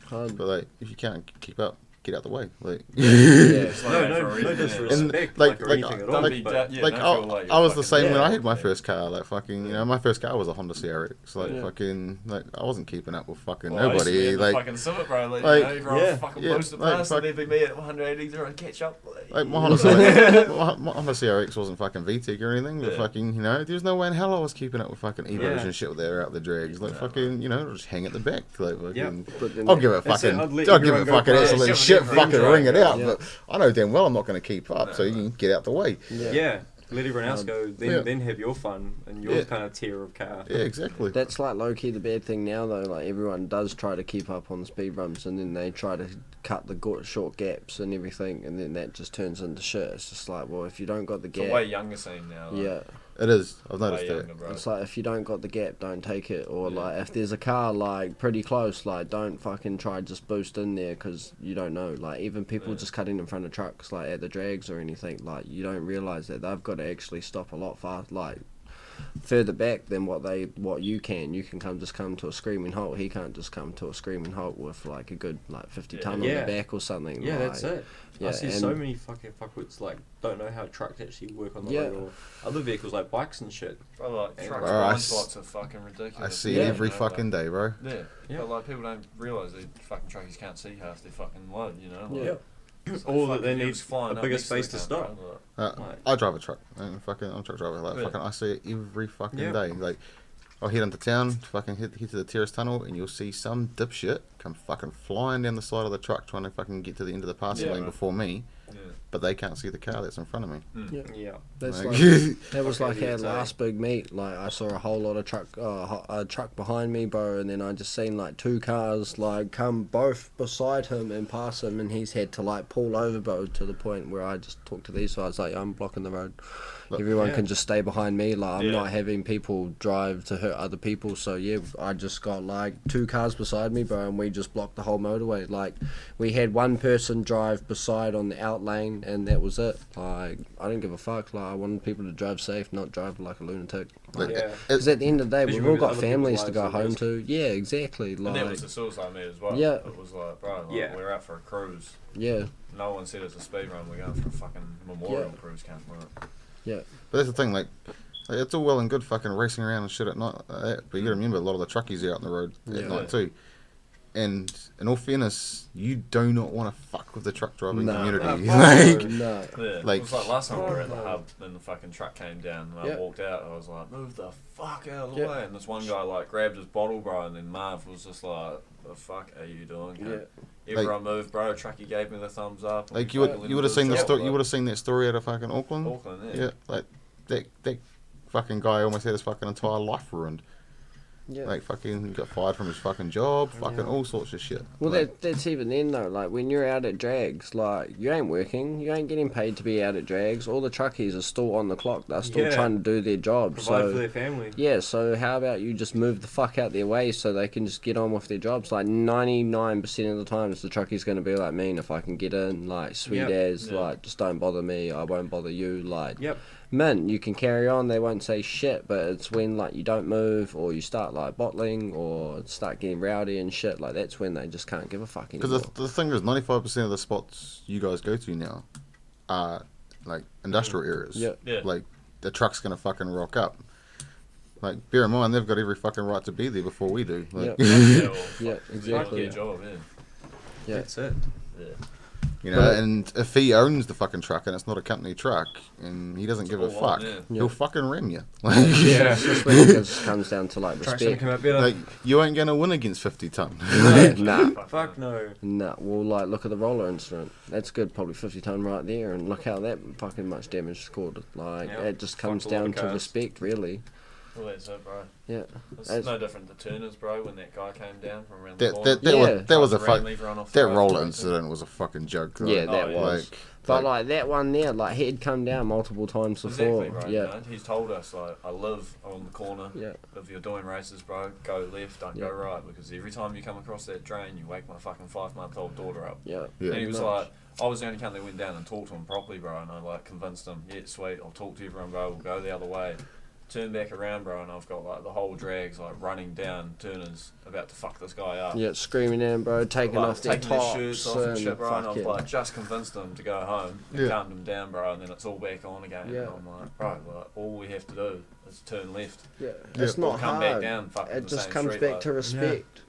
Hard. But like, if you can't keep up, get out the way. Like, Yeah. Slow No, down no, for a no reason, yeah. disrespect, like- or like- anything at Don't all. be but- that, yeah, like don't feel like I was the you're same fucking- when I yeah. had my first car. Like fucking, you know, my first car was a Honda CRX. Like Yeah. fucking, like I wasn't keeping up with fucking Well, I used to be nobody. in the Like, fucking Civic, bro. Like, like, you know, everyone yeah, fucking yeah, boosted like, past, fuck- and there'd be me at 180 there and catch up. like my Honda CRX, my Honda CRX wasn't fucking VTEC or anything. But Yeah. fucking, you know, there's no way in hell I was keeping up with fucking Evos Yeah. and shit that were out the drags. Like Yeah. fucking, you know, just hang at the back. Like fucking. Yeah. But then I'll give it That's it, fucking, I'd let I'll give everyone it go fucking first. absolute Yeah, shit, everyone fucking drive, ring it out. yeah. But I know damn well I'm not going to keep up, so you can get out the way. Yeah. Let everyone else go. Then, Yeah. then have your fun and your Yeah. kind of tier of car. Yeah, exactly. That's like low key the bad thing now though. Like everyone does try to keep up on the speed bumps, and then they try to cut the short gaps and everything, and then that just turns into shit. It's just like, well, if you don't got the It's a gap, way younger scene now. Like, yeah, It is. I've way noticed that. younger, bro. it's like if you don't got the gap, don't take it. Or Yeah. like if there's a car like pretty close, like don't fucking try just boost in there because you don't know. Like even people Yeah. just cutting in front of trucks like at the drags or anything, like you don't realize that they've got to actually stop a lot fast, like further back than what you can. You can come to a screaming halt. He can't just come to a screaming halt with like a good like 50 ton on Yeah. the back or something. Yeah, like, that's it. Yeah, I see and- so many fucking fuckwits like don't know how trucks actually work on the Yeah. road or other vehicles like bikes and shit. Bro, like, Bro, trucks I blind s- spots are fucking ridiculous. I see Yeah. it every You know, fucking day, bro. like, yeah. Yeah. But like people don't realise they fucking truckies can't see half their fucking load, you know? Yeah. Like, it's Or that fucking they need dudes flying a up bigger next space the to cunt, stop. bro, like, Like- I drive a truck. I'm a truck driver. Like Yeah. fucking, I see it every fucking Yeah. day. Like, I'll head into town, fucking hit to the terrace tunnel, and you'll see some dipshit come fucking flying down the side of the truck trying to fucking get to the end of the passing Yeah, lane right. before me, yeah. but they can't see the car that's in front of me. Yeah. Yeah. That's Like- like that was Fucking like our idiots, eh? last big meet. Like I saw a whole lot of a truck behind me, bro, and then I just seen like two cars like come both beside him and pass him, and he's had to like pull over, bro, to the point where I just talked to these guys like I'm blocking the road. Look, Everyone yeah. can just stay behind me. Like I'm Yeah. not having people drive to hurt other people. So yeah, I just got like two cars beside me, bro, and we just blocked the whole motorway. Like we had one person drive beside on the out lane, and that was it. Like I didn't give a fuck. Like I wanted people to drive safe, not drive like a lunatic. Like, Yeah. Because at the end of the day, Especially we've all with got other people's families to lives go at home risk. to. Yeah, exactly. And that Like was the suicide meet as well. Yeah. It was like, bro, like, Yeah. we're out for a cruise. yeah, No one said it's a speed run. We're going for a fucking memorial Yeah. cruise, can't we? yeah, But that's the thing, like, Like, it's all well and good fucking racing around and shit at night like that, but you gotta remember a lot of the truckies are out on the road at Yeah. night too. And in all fairness, you do not want to fuck with the truck driving No. community. No, Like, No. Yeah, Like- it was like last time we were at the hub, and the fucking truck came down, and I Yeah. walked out, and I was like, move the fuck out of the Yeah. way, and this one guy, like, grabbed his bottle, bro, and then Marv was just like, the fuck are you doing, cunt? Everyone moved, bro, truckie gave me the thumbs up. and like we you fucking would have seen the lit story. him You up. would have seen that story out of fucking Auckland. Auckland, Yeah, like that fucking guy almost had his fucking entire life ruined. Yeah. Like fucking got fired from his fucking job, fucking all sorts of shit. Well, Like, that's even then though. Like when you're out at drags, like you ain't working, you ain't getting paid to be out at drags. All the truckies are still on the clock. They're still Yeah. trying to do their job. Provide for So their family. yeah. So how about you just move the fuck out their way so they can just get on with their jobs? Like 99% of the times, the truckie's gonna be like, "Mean if I can get in, like sweet Yep. as, Yeah. like just don't bother me. I won't bother you." Like Yep. man, you can carry on, they won't say shit, but it's when like you don't move or you start like bottling or start getting rowdy and shit, like that's when they just can't give a fuck anymore. because the thing is, 95% of the spots you guys go to now are like industrial areas. Yeah. Yeah. Like the truck's gonna fucking rock up. Like bear in mind, they've got every fucking right to be there before we do. Like, Yeah. Yeah, well, Yeah, fuck, exactly. Their job, yeah. Yeah. That's it. Yeah. you know, and if he owns the fucking truck and it's not a company truck and he doesn't It's give a all on, fuck, yeah. he'll Yeah. fucking ram you. Like, Yeah. It's just when it just comes down to like Truck's gonna respect. come out better. like you ain't gonna win against 50 ton. Nah. Fuck no. Nah, well, like, look at the roller incident. That's good, probably 50 ton right there, and look how that fucking much damage scored. Like, Yeah, it just comes fucked a lot down of to cars. respect, really. Well, that's it, bro. Yeah. It's As- no different to Turners, bro, when that guy came down from around the that corner. that, Yeah. that was a Ran fuck. everyone off the That road. roller incident was a fucking joke. Though. Yeah, that Oh, yeah. was. Like, But, like, that one there, like, he'd come down multiple times before. Exactly, bro. Yeah. You know? He's told us, like, I live on the corner. Yeah. If you're doing races, bro, go left, don't Yeah. go right, because every time you come across that drain, you wake my fucking 5-month-old daughter up. Yeah. Yeah. And he was Much. like, I was the only cunt that went down and talked to him properly, bro, and I, like, convinced him, yeah, sweet, I'll talk to everyone, bro, we'll go the other way. Turn back around, bro, and I've got, like, the whole drags, like, running down Turners, about to fuck this guy up. Yeah, screaming in, bro, taking Like, off their taking their tops shirts off and shit, bro, and fuck I've it. like just convinced them to go home and Yeah. calmed them down, bro, and then it's all back on again. Yeah. And I'm like, bro, like, all we have to do is turn left. Yeah, Yeah. it's Or not come hard. back down, fucking It the just same comes street, back like, to respect.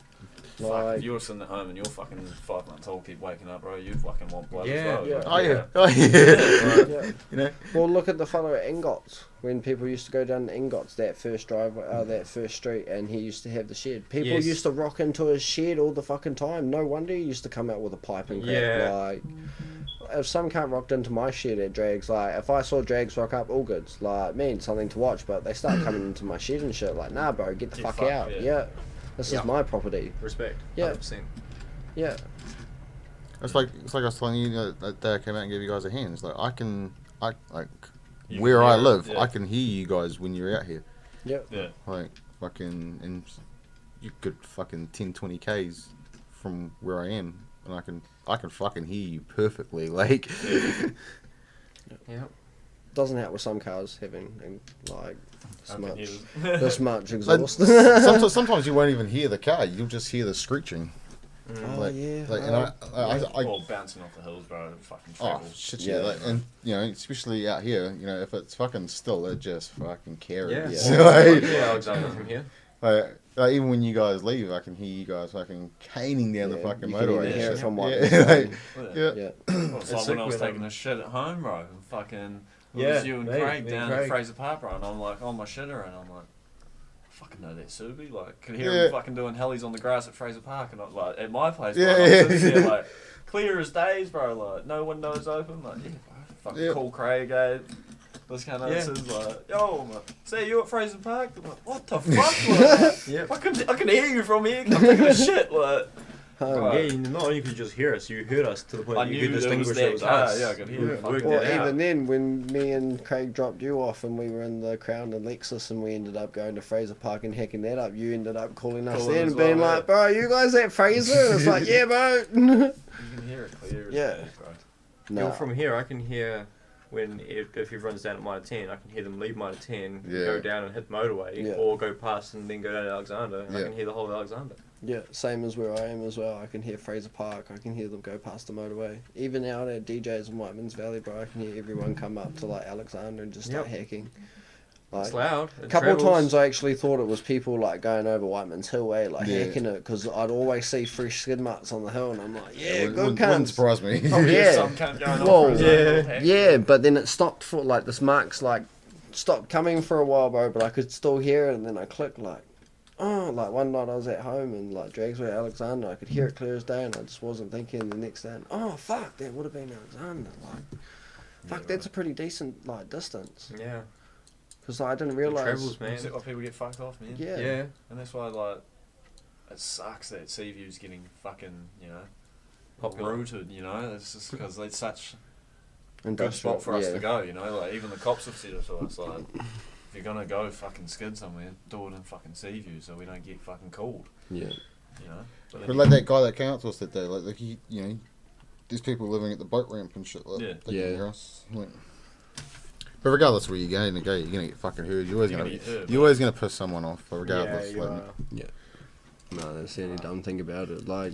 Fuck, Like, if you're sitting at home and you're fucking 5-month-old keep waking up, bro, you fucking want blood Yeah, as well. yeah. Like, oh yeah, oh yeah. yeah. You know, Well, look at the fellow at Ingots. When people used to go down to Ingots, that first that first street, and he used to have the shed. People Yes. used to rock into his shed all the fucking time. No wonder he used to come out with a pipe and crap. Yeah. Like, if some cunt rocked into my shed at drags, like, if I saw drags rock up, all good. Like, man, something to watch, but they start coming into my shed and shit. Like, nah, bro, get the Yeah, fuck fuck, out. yeah. Yeah. This Yeah. is my property. Respect. Yeah. 100%. Yeah. it's like I was telling you, that day I came out and gave you guys a hand. It's like You where can I hear it, live, yeah. I can hear you guys when you're out here. Yeah. Yeah. Like fucking, and you could fucking 10-20 k's from where I am, and I can fucking hear you perfectly. Like, Yeah. Doesn't help with some cars having, like, this I can much, hear this much exhaust. sometimes you won't even hear the car; you'll just hear the screeching. Oh, Like, yeah. like, and I Or bouncing off the hills, bro, fucking oh travel. shit, Yeah. yeah. Like, and you know, especially out here, you know, if it's fucking still, it just fucking carries. Yeah. Like, Yeah, Alexander from here. like, even when you guys leave, I can hear you guys fucking caning down the Yeah, fucking you can motorway. even and hear it shit. from what yeah, they're like, saying. yeah. Yeah. Well, it's like It's when I like was when, taking a shit at home, bro, and fucking it Yeah, was you and me Craig and down Craig. at Fraser Park, bro, and I'm like on my shitter, and I'm like, I fucking know that Subi, like, could hear Yeah. him fucking doing hellies on the grass at Fraser Park, and I'm like, at my place, Yeah, bro, yeah. I'm sitting there, like, clear as days, bro, like, no windows open, like, yeah, bro, fucking Yeah. call Craig, eh? This kind of Yeah. answers, like, yo, I'm like, say you at Fraser Park? I'm like, what the fuck, like, Yeah. I can hear you from here, I'm taking a shit, like, Yeah, you not only could you just hear us, you heard us to the point I that you knew could there was distinguish that it was car, us. yeah, I could hear We it. worked Well, it out. even then, when me and Craig dropped you off and we were in the Crown and Lexus and we ended up going to Fraser Park and hacking that up, you ended up calling us Calling then as and being well, like, bro, you guys at Fraser? And it's like, yeah, bro. you can hear it clear as Yeah. day, bro. Well, Nah. from here, I can hear when if everyone's down at minus 10, I can hear them leave minus 10, Yeah. go down and hit the motorway, Yeah. or go past and then go down to Alexander, and I Yeah. can hear the whole of Alexander. Yeah, same as where I am as well. I can hear Fraser Park. I can hear them go past the motorway. Even out at DJ's in Whiteman's Valley, bro, I can hear everyone come up to like Alexander and just start Yep. hacking. It's loud. A It couple of travels. times I actually thought it was people like going over Whiteman's Hill, like Yeah. hacking it, because I'd always see fresh skid marks on the hill, and I'm like, yeah, good wouldn't cunts. surprise me. Oh, yeah. Some cunt going off Whoa. for his own Yeah. little hack. Yeah, but then it stopped for like this marks like stopped coming for a while, bro. But I could still hear it, and then I clicked like, oh, like one night I was at home and like Dragsway Alexander, I could hear it clear as day, and I just wasn't thinking the next day. Oh fuck, that would have been Alexander. Like, fuck, that's a pretty decent like distance. Yeah. Because I didn't It realize. travels, man. Is that why people get fucked off, man? Yeah. Yeah. And that's why, like, it sucks that Seaview's getting fucking, you know, Popular. rooted, you know? It's just because it's such a good Industrial, spot for us yeah. to go, you know? Like, even the cops have said it to us, like, if you're gonna go fucking skid somewhere, do it in fucking Seaview so we don't get fucking called, Yeah. you know? But like that guy that came out to us that day, like he, you know, there's people living at the boat ramp and shit. Like, Yeah. they can Yeah. hear us. Like, but regardless of where you're going to go, you're gonna get fucking heard. You're always You're gonna, gonna get heard, you're always gonna piss someone off. But Yeah, regardless, you like, are. No, that's the only dumb thing about it. Like,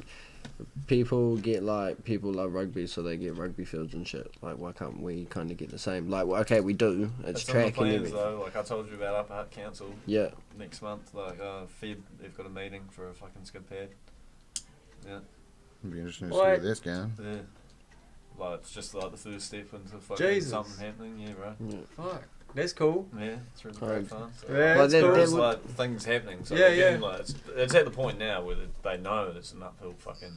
people love rugby, so they get rugby fields and shit. Like, why can't we kind of get the same? Like, well, okay, we do. It's It's on the track and plans, everything. though. Like I told you about Upper Hutt Council Yeah. next month. Like, Fed, they've got a meeting for a fucking skid pad. Yeah. it'd be interesting to see What? where that's going. Yeah. Like, it's just like the first step into fucking Jesus. something happening, yeah, bro. Yeah. Fuck. That's cool. Yeah, it's really Right. great fun. So. Yeah, Well, it's that- cool. that There's would- like things happening, so Yeah, they're getting, yeah. like, it's at the point now where they know it's an uphill fucking,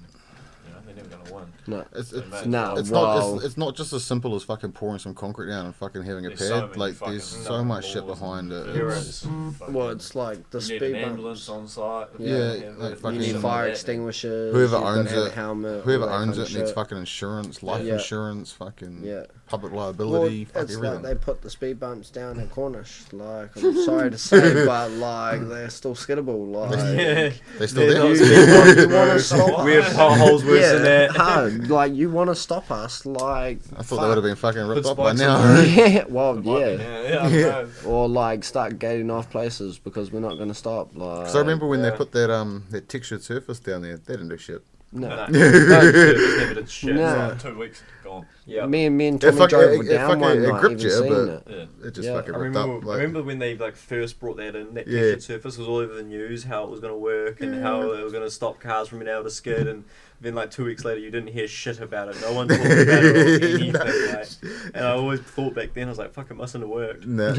you know, they're never gonna win. No. It's They may as Nah, well. it's wow. not it's not just as simple as fucking pouring some concrete down and fucking having a There's pad. so many Like fucking there's so much shit laws behind and it. You're It's- fucking- Well, it's like the you need speed an ambulance bumps. on site. Yeah, like You fucking- need shit fire like that. extinguishers. Whoever you've gotta owns have a it- helmet, Whoever all that owns kind it of needs shit. fucking insurance, life Yeah. insurance, fucking Yeah. public Well, liability, fuck it's everything. like they put the speed bumps down at Cornish. Like, I'm sorry to say, but like they're still skiddable. Like, Yeah. They still They're not there. you want to stop We have us? potholes worse than that. hard. Like, you want to stop us? Like, I thought they would have been fucking ripped Put up by spikes now. on yeah. Well, It might be yeah. now, yeah, I know. Or like start gating off places because we're not going to stop. Like, Because I remember when Yeah. they put that textured surface down there, they didn't do shit. no. No. It's never did shit. No. It's like 2 weeks gone. Yeah. Me and It Tommy fuck- drove it down fucking- one it night, gripped even you, seeing but- it. Yeah. It just Yeah. fucking I ripped remember, up. I Like, remember when they like first brought that in, that Yeah. textured surface was all over the news, how it was going to work and how it was going to stop cars from being able to skid, and then like 2 weeks later you didn't hear shit about it. No one talked about it or anything. Like, and I always thought back then, I was like, fuck, it mustn't have worked. nah.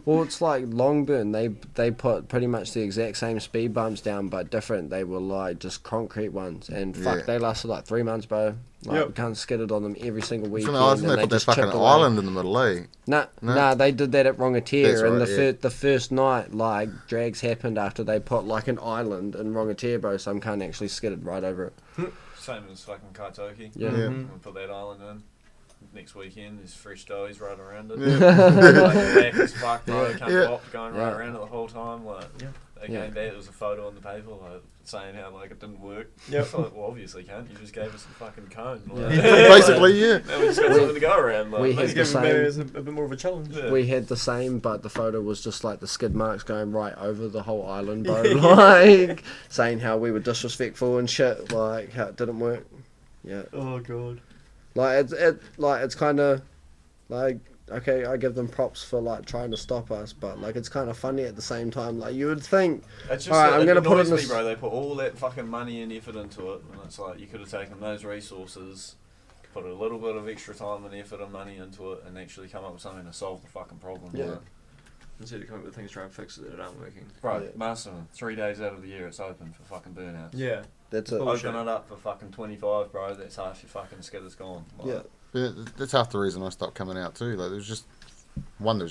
Well, it's like Longburn. They put pretty much the exact same speed bumps down, but different. They were like just concrete ones, and fuck, Yeah. they lasted like 3 months, bro. Like, Yep. we can't skidded on them every single So weekend. I was and they put that just fucking chipped away. island in the middle, eh? Nah, they did that at That's Rongateer, and right, yeah. the first night, like, drags happened after they put, like, an island in Rongateer, bro, some cunt actually skidded right over it. Same as fucking Kaitoki. Yeah. Yeah. Mhm. We'll put that island in. Next weekend, there's fresh doughies right around it. Yeah. Like, back as fuck, bro. Yeah. Can't Yeah. pop going right Yeah. around it the whole time. Like, Yeah. they Yeah. came back, there was a photo on the paper, like, saying how, like, it didn't work. Yep. It's like, well, obviously, can't. You just gave us a fucking cone. Like, Basically, yeah. Now we just got something to go around. Like, we maybe had Give the it maybe same- as a bit more of a challenge. Yeah. We had the same, but the photo was just, like, the skid marks going right over the whole island, bro, like, saying how we were disrespectful and shit, like, how it didn't work. Yeah. Oh god. Like, it's kind of, like, okay, I give them props for, like, trying to stop us, but, like, it's kind of funny at the same time. Like, you would think, It's just Alright, that I'm gonna put it annoys in me, this- bro. They put all that fucking money and effort into it, and it's like you could have taken those resources, put a little bit of extra time and effort and money into it, and actually come up with something to solve the fucking problem. Yeah. Like, Instead of coming up with things to try and fix it that aren't working. bro, Yeah. Masterman, 3 days out of the year it's open for fucking burnouts. Yeah. that's it. Bullshit. Open it up for fucking 25, bro. That's half your fucking skid is gone. Like, Yeah. But that's half the reason I stopped coming out too. Like, there was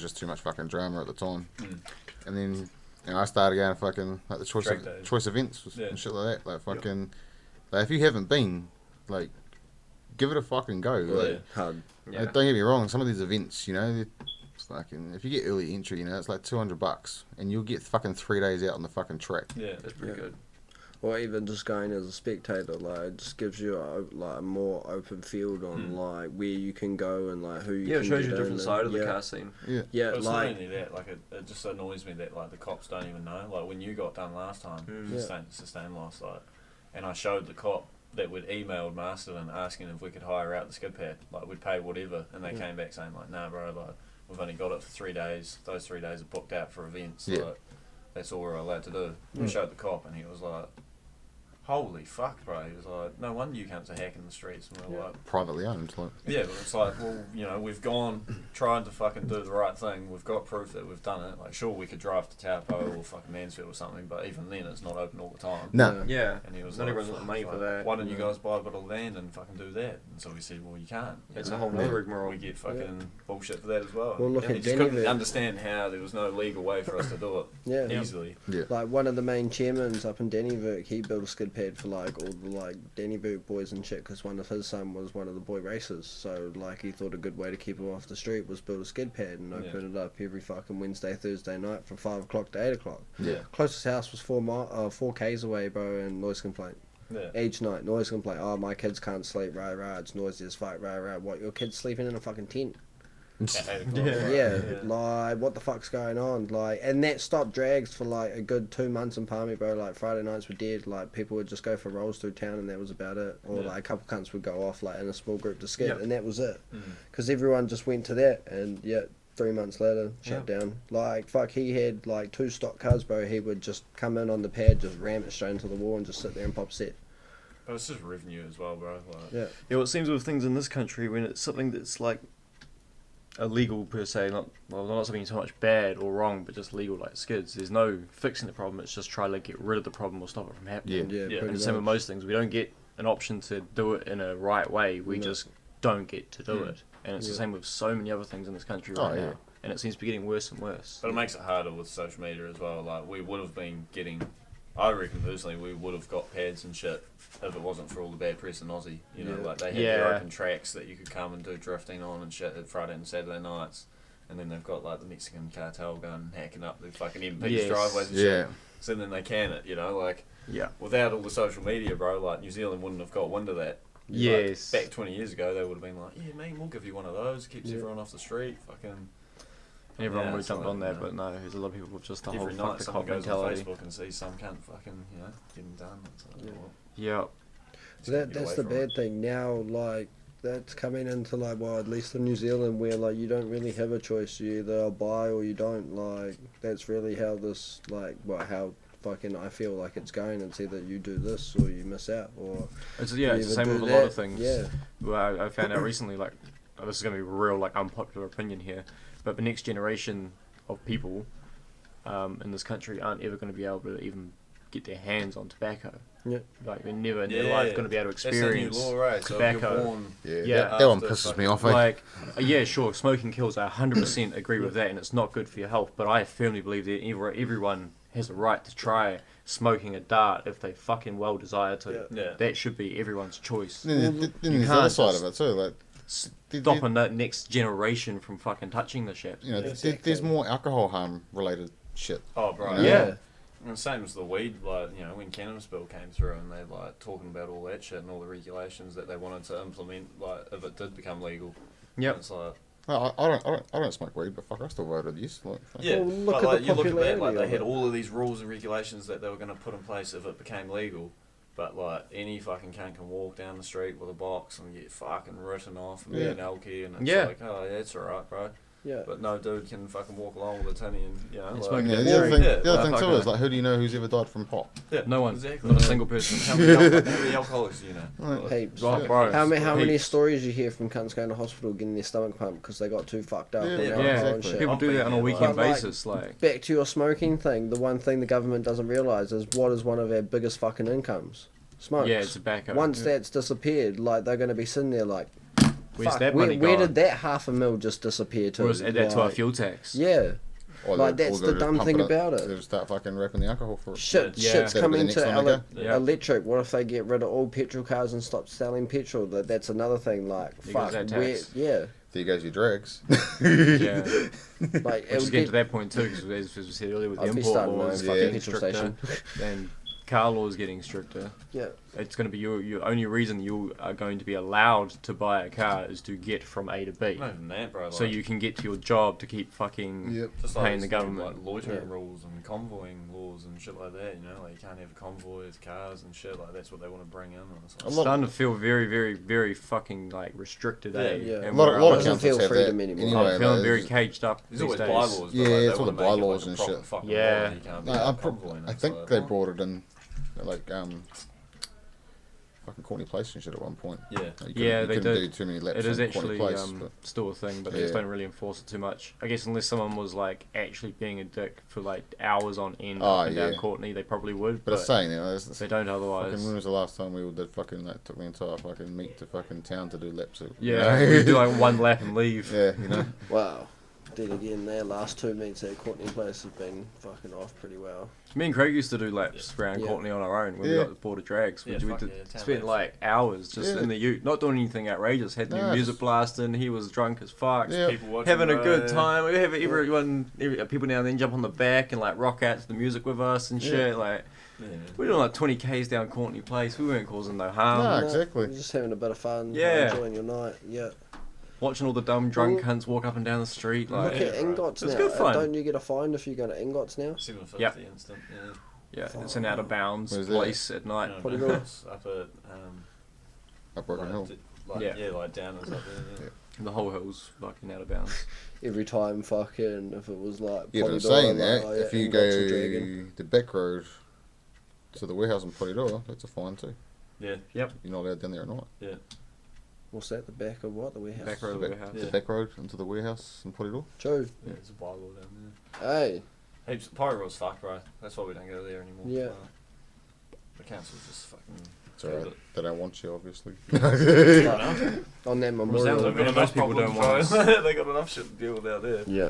just too much fucking drama at the time, Mm. and then I started going to fucking like the Track days. choice events Yeah. and shit like that. Like fucking, like if you haven't been, like, give it a fucking go. Like, Yeah. Hard. Yeah. like, don't get me wrong. Some of these events, you know, it's fucking if you get early entry, you know, it's like $200, and you'll get fucking 3 days out on the fucking track. Yeah. That's pretty Yeah. good. Or even just going as a spectator, like, it just gives you a more open field on like where you can go and like who you Yeah, can it shows get you a different in side and- of the yeah. car scene. Yeah, Yeah, But it's like not only that, like it just annoys me that like the cops don't even know. Like when you got done last time, Mm. sustain loss, like, and I showed the cop that we'd emailed Masterton asking if we could hire out the skid pad, like we'd pay whatever, and they Yeah. came back saying like, nah, bro, like we've only got it for 3 days. Those 3 days are booked out for events. Yeah. So that's all we're allowed to do. We showed the cop, and he was like, holy fuck, bro. He was like, no wonder you cunts are hacking the streets. And we're like, Privately owned. Like. yeah, but it's like, well, you know, we've gone trying to fucking do the right thing. We've got proof that we've done it. Like, sure, we could drive to Taupo or fucking Mansfield or something, but even then, it's not open all the time. No. Yeah. And he was Not like, everyone's got the money fuck, for that. why don't you guys buy a bit of land and fucking do that? And so we said, well, you can't. You It's know? a whole nother rigmarole. We get fucking bullshit for that as well. Well, look and at he just couldn't Dennyville. understand how there was no legal way for us to do it Yeah. easily. Yeah. Like one of the main chairmans up in Dennyville, he built a skid pad for like all the like Dennyville boys and shit because one of his son was one of the boy racers. So like he thought a good way to keep him off the street was build a skid pad and open it up every fucking Wednesday, Thursday night from 5 o'clock to 8 o'clock. Yeah. Closest house was 4 k's away, bro, and noise complaint. Yeah. Each night, noise complaint. Oh, my kids can't sleep. Rah rah. It's noisy as fuck. Rah rah. What? Your kids sleeping in a fucking tent? At 8 o'clock, Yeah. right? Yeah, like what the fuck's going on? Like, and that stopped drags for like a good 2 months in Palmy, bro. Like Friday nights were dead. Like people would just go for rolls through town, and that was about it. Or Yeah. like a couple cunts would go off like in a small group to skid, Yep. and that was it. Mm. Because everyone just went to that, and yeah, 3 months later, shut down. Like fuck, he had like 2 stock cars, bro. He would just come in on the pad, just ram it straight into the wall, and just sit there and pop set. But it's just revenue as well, bro. Like, Yeah. Yeah, well, it seems with things in this country when it's something that's like illegal per se, not something so much bad or wrong, but just legal like skids. There's no fixing the problem. It's just trying to get rid of the problem or stop it from happening. Yeah. Yeah, Yeah. pretty And the same with much. most things. We don't get an option to do it in a right way. We No. just don't get to do Mm. it. And it's Yeah. the same with so many other things in this country Oh, right yeah. now. And it seems to be getting worse and worse. But it makes it harder with social media as well. Like, we would have been getting, I reckon personally, we would have got pads and shit if it wasn't for all the bad press in Aussie. You know, Yeah. like they had their Yeah. open tracks that you could come and do drifting on and shit at Friday and Saturday nights. And then they've got like the Mexican cartel going hacking up the fucking MP's Yes. driveways and Yeah. shit. So then they can it, you know, like Yeah. without all the social media, bro, like New Zealand wouldn't have got wind of that. Yes. Like, back 20 years ago, they would have been like, yeah, man, we'll give you one of those. Keeps Yeah. everyone off the street. Fucking. And everyone Yeah, would it's jump like, on that, you know, but no, there's a lot of people with just the whole every fuck night the someone cop goes on mentality. Facebook and sees some cunt fucking, you know, getting done. It's like, Yeah. well, Yeah. just gotta get That's away the from bad it. thing now. Like that's coming into like, well, at least in New Zealand, where like you don't really have a choice. You either buy or you don't. Like that's really how this like, well, how fucking I feel like it's going. It's either you do this or you miss out, or It's you the same either with a do lot that. of things. Yeah, Well, I found out recently, like, this is going to be a real, like, unpopular opinion here, but the next generation of people in this country aren't ever going to be able to even get their hands on tobacco. Yeah. Like, they're never in their life going to be able to experience That's the new law, right? So if you're tobacco. born, Yeah. Yeah. That one After pisses me fucking- off. Eh? Like, yeah, sure, smoking kills. I 100% agree with that, and it's not good for your health. But I firmly believe that everyone has a right to try smoking a dart if they fucking well desire to. yeah. That should be everyone's choice. Then there's you the other can't side just of it too. Like, Stopping that next generation from fucking touching the shit. you know, Exactly. there's more alcohol harm related shit. Oh, bro. You know? Yeah. And same as the weed, like, you know, when cannabis bill came through and they're like talking about all that shit and all the regulations that they wanted to implement, like if it did become legal. Yep. It's like, I don't smoke weed, but fuck, I still voted yes. Like, fuck. yeah, Well, look but at like, the you look at that, like popularity they of had it. all of these rules and regulations that they were going to put in place if it became legal. But like any fucking cunt can walk down the street with a box and get fucking written off and be Yeah. an alky and it's Yeah. like, oh yeah, it's alright, bro. yeah. But no dude can fucking walk along with a tinny and, you know, And like, smoking Yeah, Yeah, the other thing, yeah, the other thing like too that. is like, who do you know who's ever died from pot? yeah, No one. exactly. Not a single person. How many alcoholics do you know? Right. Heaps. Oh, bro. How many Heaps. stories you hear from cunts going to hospital getting their stomach pumped because they got too fucked up Yeah, on yeah, alcohol and exactly. shit. People do that on a But, weekend like, basis, like. Back to your smoking thing, the one thing the government doesn't realise is what is one of our biggest fucking incomes? Smokes. Yeah, tobacco. Once that's disappeared, like they're going to be sitting there like, Where's fuck, that where, money where going? did that $500,000 just disappear to? Or is add that to our Like, fuel tax? Yeah, Or Like, they- that's or the they dumb pump thing up- about it. They'll start fucking wrapping the alcohol for it. shit's Yeah. That'll be coming the next to one to go. Yeah. electric. What if they get rid of all petrol cars and stop selling petrol? That's another thing. Like, There fuck, goes that where, tax. yeah, There goes your drags. Yeah. like Which is getting to that point too, because as we said earlier with the I'd be import starting my own laws, fucking getting petrol stricter, station. then car law is getting stricter. Yeah. It's going to be your only reason you are going to be allowed to buy a car is to get from A to B. Not even that, bro. So like, you can get to your job to keep fucking Yep. just paying these the new, government. like, loitering Yeah. rules and convoying laws and shit like that. You know, like you can't have convoys, cars and shit. Like that's what they want to bring in. And it's like, It's starting to feel very, very, very fucking like restricted. Eh? Yeah. And A lot we're of Doesn't councils feel have freedom that anymore. anyway. I'm feeling like, very there's- caged up there's these always days. bylaws. But Yeah, like, they it's all wanna the make it, bylaws like, a and proper shit. fucking Yeah. law. You can't be No, like I'm convoying I it, think so- they brought it in, like fucking Courtney Place and shit at one point. Yeah. Like, you Yeah, couldn't- they you couldn't did. do too many laps It is on Courtney actually Place, but still a thing, but they Yeah. just don't really enforce it too much. I guess unless someone was like actually being a dick for like hours on end Oh, up and down yeah. Courtney, they probably would. but But it's saying, you know, they don't otherwise. fucking, when was the last time we did fucking like took the entire fucking meet to fucking town to do laps? Yeah, we do like one lap and leave. Yeah, you know. Wow. Then again, their last 2 meets at Courtney Place have been fucking off pretty well. Me and Craig used to do laps around Yeah. Courtney on our own when we Yeah. got the border drags. Yeah, we fuck did, yeah, town spent laps. like hours just Yeah. in the ute, not doing anything outrageous. Had No, new music just- blasting. He was drunk as fuck. Yeah. People watching, Having a good bro. time. We have people now and then jump on the back and like rock out to the music with us and shit. Like Yeah. we're doing like 20 k's down Courtney Place. We weren't causing no harm. No. No, exactly. You're just having a bit of fun. Yeah. Enjoying your night. Yeah. Watching all the dumb drunk Well, cunts walk up and down the street. Look Like Yeah, at right. Ingots It's now. good fun. Don't you get a fine if you go to Ingots now? 750 Yep. instant. Yeah. yeah, it's an out of bounds Where's that? place at night. No, What do no, you got? it's up at Up Broken Hill. like, Yeah. yeah, like down is up there. The whole hill's fucking out of bounds. Every time fucking, if it was like. Yeah, but Polydor, I'm saying I'm that, like, oh, yeah, if you Ingots are go dragging. the back road to the warehouse in Polydor, that's a fine too. Yeah. Yep. You're not allowed down there at night. Yeah. What's that? The back of what? The warehouse? Back road of The the back, warehouse. the Yeah. back road into the warehouse in Polydor. True. Yeah, there's a bylaw down Hey. there. Heaps. Pirate Road's fucked, bro. That's why we don't go there anymore. Yeah. The council's just fucking. It's alright. They don't want you, obviously. On that Well, memorial. sounds like They've got most enough people don't problems, want bro. They got enough shit to deal with out there. Yeah.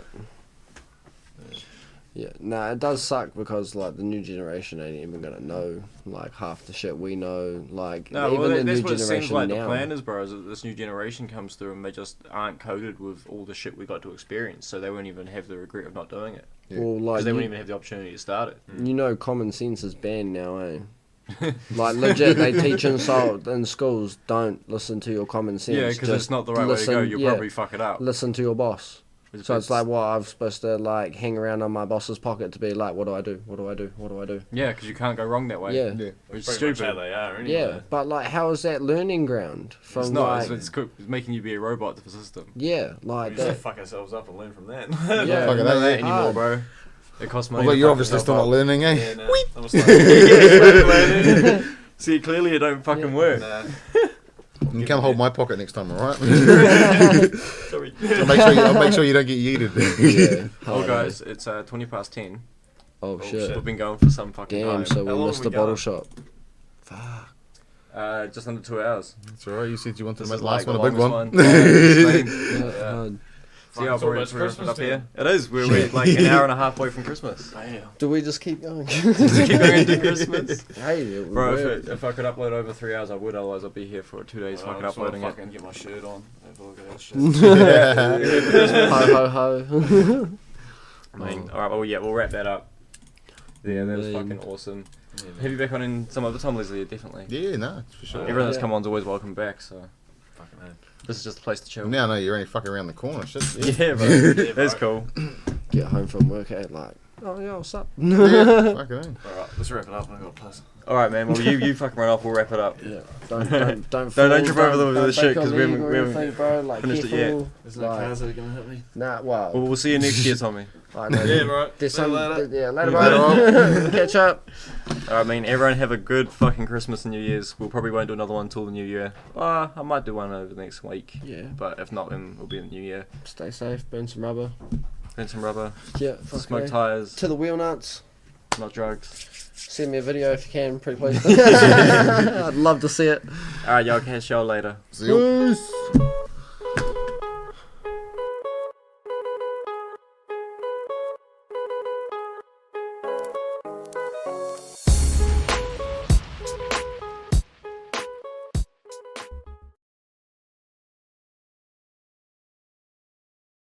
Yeah, nah, it does suck because like the new generation ain't even gonna know like half the shit we know. Like No, even well, the that's new what it seems generation like now. the plan is, bro, is that this new generation comes through and they just aren't coded with all the shit we got to experience, so they won't even have the regret of not doing it. Yeah. Well, Because like they won't you, even have the opportunity to start it. you know, common sense is banned now, eh? Like legit, they teach in schools. Don't listen to your common sense. Yeah, because just it's not the right way to go. listen- You'll yeah, probably fuck it up. listen to your boss. So it's like, what I'm supposed to like hang around on my boss's pocket to be like, what do I do? What do I do? What do I do? Yeah, because you can't go wrong that way. Yeah. Yeah. It's Pretty much how stupid. they are anyway. Yeah, but like, how is that learning ground from It's not. like? It's making you be a robot to the system. Yeah, We like just that. fuck ourselves up and learn from that. Yeah. None Fucking of hell, that yeah. anymore, Hard. bro. It costs money. Well, to you're fuck obviously yourself still not up. learning, eh? Yeah, nah. I'm just like, See, clearly it don't fucking work. nah. You can come hold my pocket next time, alright? Sorry. I'll make sure you don't get yeeted. Yeah. Oh, hard, guys, it's 20 past 10. Oh shit. We've been going for some fucking Damn. time. So How we long missed we the bottle going? shop. Fuck. Just under 2 hours. That's alright, you said you wanted This to is make the last like one a the big longest one. Yeah, it's been- Yeah, yeah. hard. See how It's almost we're wrapping Christmas, up man. here? It is. We're like an hour and a half away from Christmas. Damn. Do we just keep going? Keep going into Christmas. Hey, it would Bro, work. if I could upload over 3 hours, I would. Otherwise, I'd be here for 2 days Well, fucking I just wanna uploading it. fucking get my shirt on. Have a look at that shit. Ho ho ho. I mean, alright, well, yeah, we'll wrap that up. Yeah, that was Man. fucking awesome. Yeah, Have you back on in some other time, Leslie? Definitely. Yeah, no, for sure. Everyone that's Yeah. come on's always welcome back, so fucking hell. this is just a place to chill. Now I know you're only fucking around the corner, shit. Yeah, bro. Yeah, That's bro. cool. Get home from work at like, oh yeah, what's up? Yeah, fucking hell. Alright, let's wrap it up. I got a piss. Alright, man. Well, you fucking run off. We'll wrap it up. Yeah. Don't Don't fall, trip over the don't shit, break 'cause your we leg haven't- or we haven't anything, bro. Like, finished it yet. careful. There's no Like, cars that are gonna hit me. Nah, wow. Well, we'll see you next year, Tommy. I know. Yeah, right. There's See you some. later. Yeah, later, Later bro. Catch up. Alright, man. Everyone have a good fucking Christmas and New Year's. We'll probably won't do another one till the New Year. I might do one over the next week. Yeah. But if not, then we'll be in the New Year. Stay safe. Burn some rubber. Burn some rubber. Yeah. Smoke tires. To the wheel nuts. Not drugs. Send me a video if you can, pretty please. I'd love to see it. Alright, y'all catch y'all later. See you.